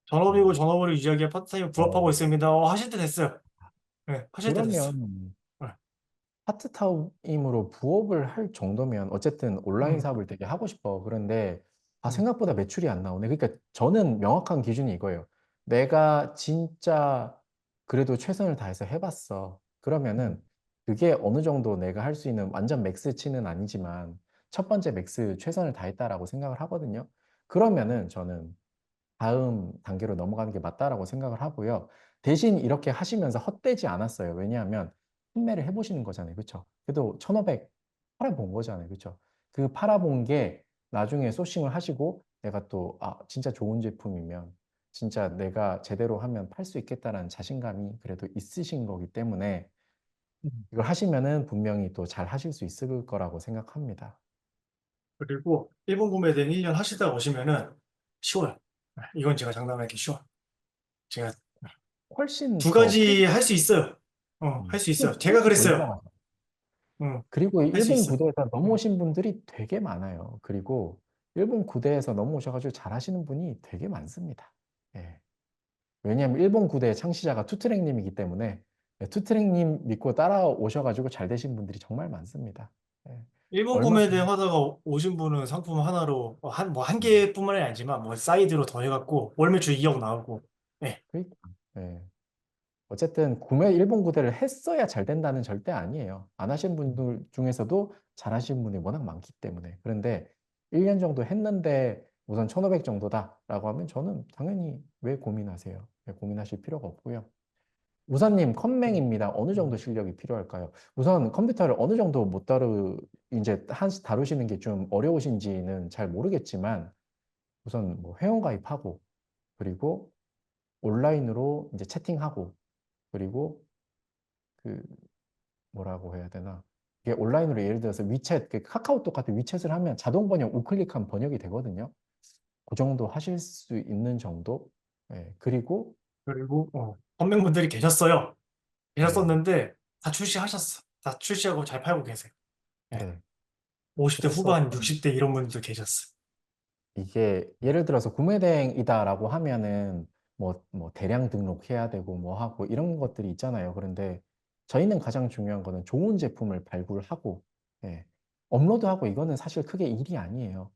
전업이고 음. 전업으로 유지하기에 파트타임 부업하고 어, 있습니다. 하실 때 됐어요. 네, 하실 때 됐어. 그러면 네. 파트타임으로 부업을 할 정도면 어쨌든 온라인 음, 사업을 되게 하고 싶어. 그런데 음, 생각보다 매출이 안 나오네. 그러니까 저는 명확한 기준이 이거예요. 내가 진짜 그래도 최선을 다해서 해봤어. 음. 그러면은 그게 어느 정도 내가 할 수 있는 완전 맥스치는 아니지만 첫 번째 맥스 최선을 다했다라고 생각을 하거든요. 그러면은 저는 다음 단계로 넘어가는 게 맞다라고 생각을 하고요. 대신 이렇게 하시면서 헛되지 않았어요. 왜냐하면 판매를 해보시는 거잖아요. 그렇죠? 그래도 1,500 팔아본 거잖아요. 그렇죠? 그 팔아본 게 나중에 소싱을 하시고 내가 또 진짜 좋은 제품이면 진짜 내가 제대로 하면 팔 수 있겠다라는 자신감이 그래도 있으신 거기 때문에 음. 이걸 하시면은 분명히 또 잘 하실 수 있을 거라고 생각합니다. 그리고 일본 구매 대행 1년 하시다 오시면은 쉬워요. 네, 이건 제가 장담하기 쉬워. 제가 훨씬 두 더 가지 할 수 있어요. 할 수 있어요. 제가 훨씬 더 그랬어요. 유명하죠. 응, 그리고 할 수 일본 있어. 구대에서 응. 넘어오신 분들이 되게 많아요. 그리고 일본 구대에서 넘어오셔가지고 잘하시는 분이 되게 많습니다. 예. 왜냐하면 일본 구대의 창시자가 투트랙님이기 때문에 투트랙님 믿고 따라오셔가지고 잘 되신 분들이 정말 많습니다. 예. 일본 얼마 구매 대행 하다가 오신 분은 상품 하나로 한 음, 개뿐만이 아니지만 뭐 사이드로 더 해갖고 월 매출 2억 나오고. 네. 그러니까, 예. 어쨌든 일본 구대를 했어야 잘 된다는 절대 아니에요. 안 하신 분들 중에서도 잘 하신 분이 워낙 많기 때문에. 그런데 1년 정도 했는데 우선 1,500 정도다라고 하면 저는 당연히 왜 고민하세요? 왜 고민하실 필요가 없고요. 우선님 음, 컴맹입니다. 어느 정도 음. 실력이 필요할까요? 우선 컴퓨터를 어느 정도 못 이제 다루시는 게 좀 어려우신지는 잘 모르겠지만 우선 뭐 회원가입하고 그리고 온라인으로 이제 채팅하고 그리고 그 뭐라고 해야 되나? 이게 온라인으로 예를 들어서 위챗, 그 카카오톡 같은 위챗을 하면 자동 번역 우클릭하면 번역이 되거든요. 그 정도 하실 수 있는 정도? 예, 그리고 그리고 선배분들이 계셨어요. 네, 계셨었는데 다 출시하셨어. 다 출시하고 잘 팔고 계세요. 네. 네. 50대 그래서 후반, 60대 이런 분들도 계셨어. 이게 예를 들어서 구매대행이다라고 하면은 뭐 대량 등록해야 되고 뭐 하고 이런 것들이 있잖아요. 그런데 저희는 가장 중요한 거는 좋은 제품을 발굴하고 예, 업로드하고 이거는 사실 크게 일이 아니에요.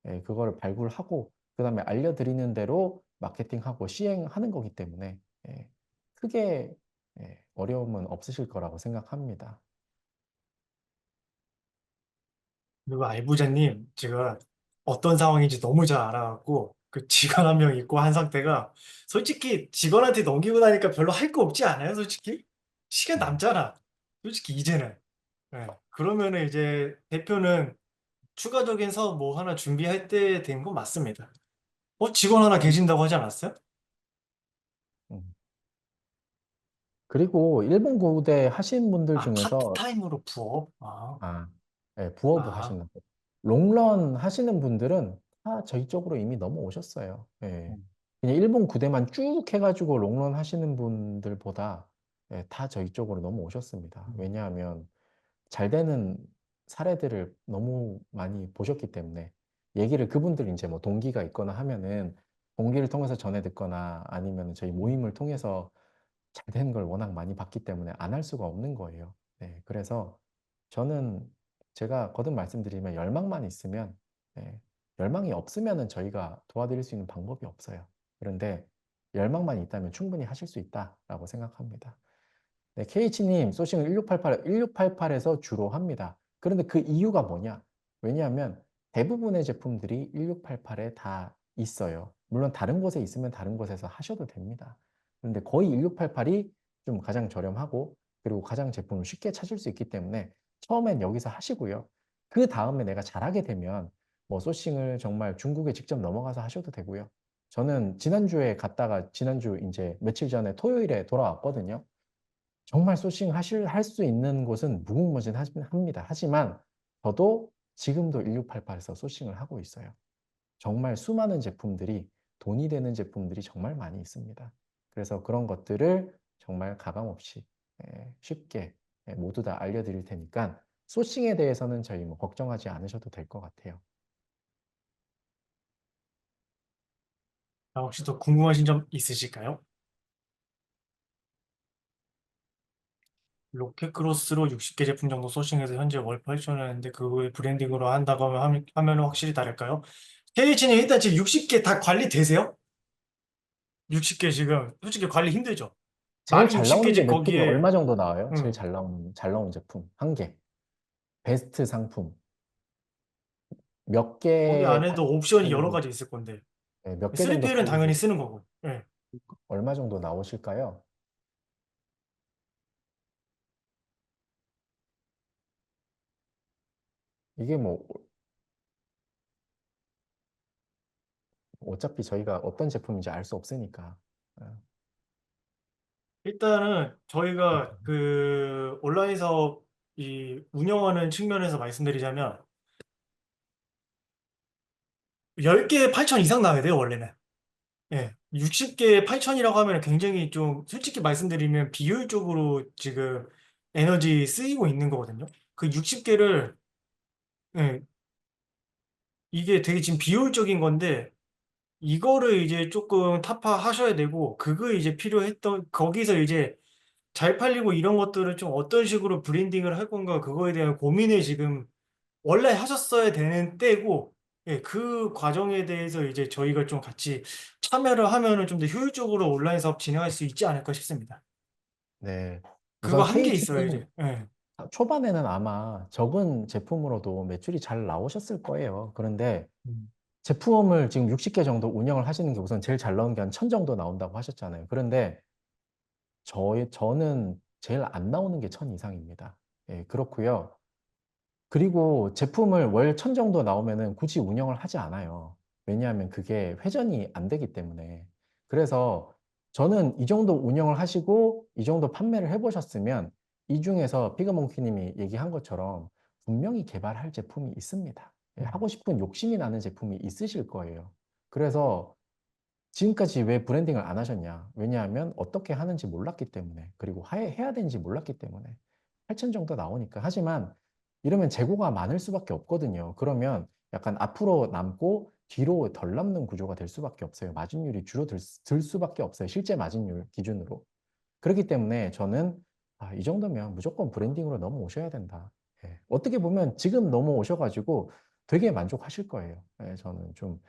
예, 그거를 발굴하고 그다음에 알려드리는 대로 마케팅하고 시행하는 거기 때문에 예, 크게 어려움은 없으실 거라고 생각합니다. 그리고 알부자님, 제가 어떤 상황인지 너무 잘 알아갖고, 그 직원 한 명 있고 한 상태가, 솔직히 직원한테 넘기고 나니까 별로 할 거 없지 않아요, 솔직히? 시간 네. 남잖아. 솔직히 이제는. 네. 그러면은 이제 대표는 추가적인 사업 뭐 하나 준비할 때 된 건 맞습니다. 직원 하나 계신다고 하지 않았어요? 음. 그리고 일본 고대 하신 분들 중에서 파트타임으로 부업? 부업을 아, 하시는 거. 롱런 하시는 분들은 다 저희 쪽으로 이미 넘어오셨어요. 예. 음, 그냥 일본 구대만 쭉 해가지고 롱런 하시는 분들보다 다 저희 쪽으로 넘어오셨습니다. 음. 왜냐하면 잘 되는 사례들을 너무 많이 보셨기 때문에 얘기를 그분들 이제 뭐 동기가 있거나 하면은 동기를 통해서 전해 듣거나 아니면 저희 모임을 통해서 잘 되는 걸 워낙 많이 봤기 때문에 안 할 수가 없는 거예요. 네, 그래서 저는 제가 거듭 말씀드리면 열망만 있으면 열망이 없으면은 저희가 도와드릴 수 있는 방법이 없어요. 그런데 열망만 있다면 충분히 하실 수 있다라고 생각합니다. 네, KH님 소싱을 1688에서 주로 합니다. 그런데 그 이유가 뭐냐? 왜냐하면 대부분의 제품들이 1688에 다 있어요. 물론 다른 곳에 있으면 다른 곳에서 하셔도 됩니다. 그런데 거의 1688이 좀 가장 저렴하고 그리고 가장 제품을 쉽게 찾을 수 있기 때문에 처음엔 여기서 하시고요. 그 다음에 내가 잘하게 되면 뭐 소싱을 정말 중국에 직접 넘어가서 하셔도 되고요. 저는 지난주에 갔다가 지난주 이제 며칠 전에 토요일에 돌아왔거든요. 정말 소싱 할 수 있는 곳은 무궁무진합니다. 하지만 저도 지금도 1688에서 소싱을 하고 있어요. 정말 수많은 제품들이 돈이 되는 제품들이 정말 많이 있습니다. 그래서 그런 것들을 정말 가감 없이 쉽게 모두 다 알려드릴 테니까 소싱에 대해서는 저희 뭐 걱정하지 않으셔도 될 것 같아요. 혹시 더 궁금하신 점 있으실까요? 로켓크로스로 60개 제품 정도 소싱해서 현재 월 8,000원인데 그 후에 브랜딩으로 한다고 하면 확실히 다를까요? KH님 일단 지금 60개 다 관리되세요? 60개 지금 솔직히 관리 힘들죠? 제일 만 잘 60개 나오는 게 집 제품이 얼마 거기에 정도 나와요? 제일 음, 잘 나온 제품 한 개. 베스트 상품. 몇 거기 개 안에도 옵션이 여러 정도, 가지 있을 건데 몇 개 정도 3PL은 당연히 팔리고 쓰는 거고 예. 얼마 정도 나오실까요? 이게 뭐 어차피 저희가 어떤 제품인지 알 수 없으니까. 어, 일단은 그렇죠. 저희가 그 온라인 사업 이 운영하는 측면에서 말씀드리자면 10개에 8천 이상 나와야 돼요 원래는. 예, 60개에 8천이라고 하면 굉장히 좀 솔직히 말씀드리면 비효율적으로 지금 에너지 쓰이고 있는 거거든요. 그 60개를 예, 이게 되게 지금 비효율적인 건데 이거를 이제 조금 타파하셔야 되고 그거 이제 필요했던 거기서 이제 잘 팔리고 이런 것들을 좀 어떤 식으로 브랜딩을 할 건가 그거에 대한 고민을 지금 원래 하셨어야 되는 때고 예, 그 과정에 대해서 이제 저희가 좀 같이 참여를 하면은 좀 더 효율적으로 온라인 사업 진행할 수 있지 않을까 싶습니다. 네. 그거 우선 한 게 있어요, KH님 이제. 예. 초반에는 아마 적은 제품으로도 매출이 잘 나오셨을 거예요. 그런데 음. 제품을 지금 60개 정도 운영을 하시는 게 우선 제일 잘 나온 게 한 1000 정도 나온다고 하셨잖아요. 그런데 저는 제일 안 나오는 게 1000 이상입니다. 예, 그렇고요. 그리고 제품을 월 1000 정도 나오면은 굳이 운영을 하지 않아요. 왜냐하면 그게 회전이 안 되기 때문에. 그래서 저는 이 정도 운영을 하시고 이 정도 판매를 해 보셨으면 이 중에서 피그몽키 님이 얘기한 것처럼 분명히 개발할 제품이 있습니다. 예, 음. 하고 싶은 욕심이 나는 제품이 있으실 거예요. 그래서 지금까지 왜 브랜딩을 안 하셨냐? 왜냐하면 어떻게 하는지 몰랐기 때문에, 그리고 해야 되는지 몰랐기 때문에. 8천 정도 나오니까. 하지만 이러면 재고가 많을 수밖에 없거든요. 그러면 약간 앞으로 남고 뒤로 덜 남는 구조가 될 수밖에 없어요. 마진율이 들 수밖에 없어요. 실제 마진율 기준으로. 그렇기 때문에 저는 이 정도면 무조건 브랜딩으로 넘어오셔야 된다. 예. 어떻게 보면 지금 넘어오셔가지고 되게 만족하실 거예요. 예, 저는 좀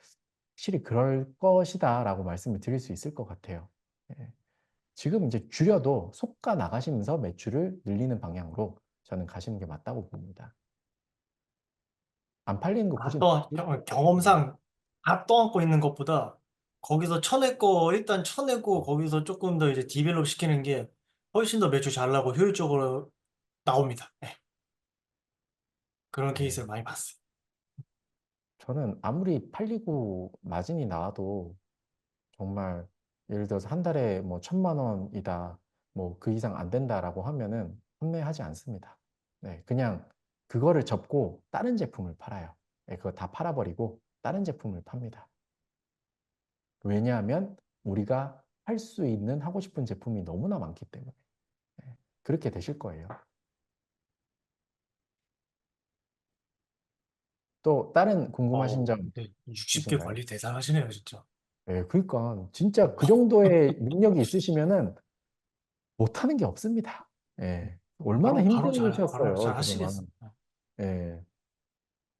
확실히 그럴 것이다라고 말씀을 드릴 수 있을 것 같아요. 예. 지금 이제 줄여도 속가 나가시면서 매출을 늘리는 방향으로 저는 가시는 게 맞다고 봅니다. 안 팔리는 거 굳이 네. 경험상 다 떠안고 있는 것보다 거기서 쳐내고 일단 쳐내고 거기서 조금 더 이제 디벨롭 시키는 게 훨씬 더 매출 잘 나고 효율적으로 나옵니다. 예. 그런 네. 케이스를 많이 봤어요. 저는 아무리 팔리고 마진이 나와도 정말 예를 들어서 한 달에 뭐 1000만 원이다, 뭐 그 이상 안 된다라고 하면은 판매하지 않습니다. 네, 그냥 그거를 접고 다른 제품을 팔아요. 네, 그거 다 팔아버리고 다른 제품을 팝니다. 왜냐하면 우리가 할 수 있는 하고 싶은 제품이 너무나 많기 때문에. 네, 그렇게 되실 거예요. 또 다른 궁금하신 점 네, 60개 있으신가요? 관리 대단하시네요, 진짜. 네, 그러니까 진짜 그 정도의 능력이 있으시면은 못하는 게 없습니다. 예, 얼마나 바로 잘 힘드셨어요, 하시겠어. 그동안. 예,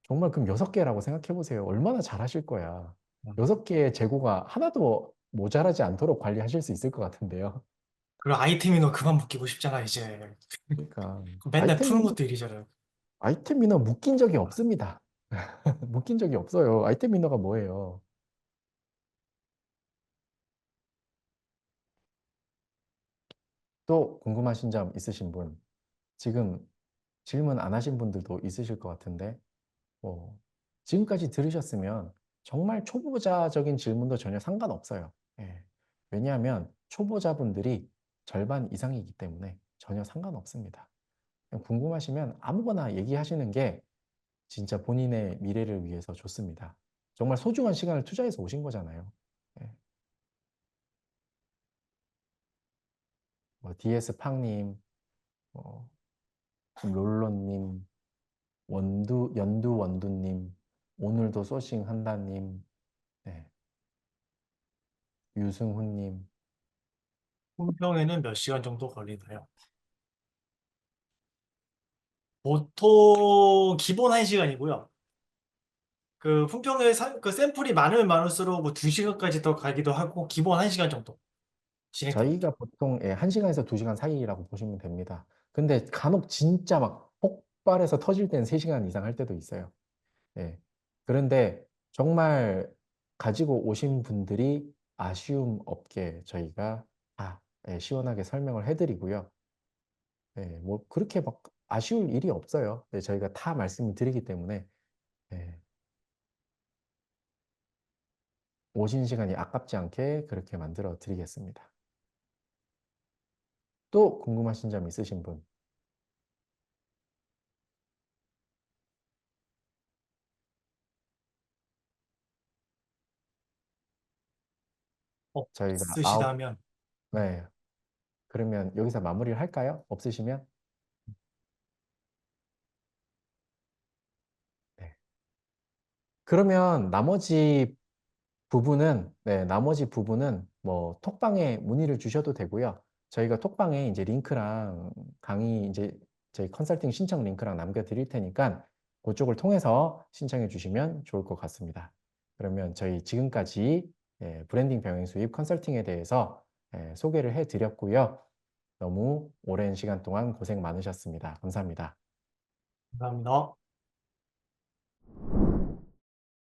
정말 그럼 6개라고 생각해 보세요. 얼마나 잘하실 거야. 음. 6개의 재고가 하나도 모자라지 않도록 관리하실 수 있을 것 같은데요. 그리고 아이템 인원 그만 묶이고 싶잖아, 이제. 그러니까 맨날 푸는 것도 일이잖아요. 아이템 인어 묶인 적이 없습니다. 묶인 적이 없어요. 아이템 인어가 뭐예요? 또 궁금하신 점 있으신 분? 지금 질문 안 하신 분들도 있으실 것 같은데, 뭐, 지금까지 들으셨으면 정말 초보자적인 질문도 전혀 상관없어요. 예. 왜냐하면 초보자분들이 절반 이상이기 때문에 전혀 상관없습니다. 그냥 궁금하시면 아무거나 얘기하시는 게 진짜 본인의 미래를 위해서 좋습니다. 정말 소중한 시간을 투자해서 오신 거잖아요. 예. 뭐 DS 팡님, 뭐 롤러님, 연두 원두님, 오늘도 소싱 한다님, 네, 유승훈님. 품평에는 몇 시간 정도 걸리나요? 보통 기본 1시간이고요. 그 품평에 그 샘플이 많으면 많을수록 뭐 2시간까지 더 가기도 하고 기본 1시간 정도 진행됩니다. 저희가 보통 1시간에서 2시간 사이라고 보시면 됩니다. 근데 간혹 진짜 막 폭발해서 터질 때는 3시간 이상 할 때도 있어요. 예. 그런데 정말 가지고 오신 분들이 아쉬움 없게 저희가 다 시원하게 설명을 해드리고요. 예, 뭐 그렇게 막 아쉬울 일이 없어요. 네, 저희가 다 말씀을 드리기 때문에 예, 오신 시간이 아깝지 않게 그렇게 만들어 드리겠습니다. 또 궁금하신 점 있으신 분? 저희가 없으시다면 네, 그러면 여기서 마무리를 할까요? 없으시면? 네. 그러면 나머지 부분은 뭐 톡방에 문의를 주셔도 되고요. 저희가 톡방에 이제 링크랑 강의 이제 저희 컨설팅 신청 링크랑 남겨드릴 테니까 그쪽을 통해서 신청해 주시면 좋을 것 같습니다. 그러면 저희 지금까지 브랜딩 병행 수입 컨설팅에 대해서 소개를 해 드렸고요. 너무 오랜 시간 동안 고생 많으셨습니다. 감사합니다. 감사합니다.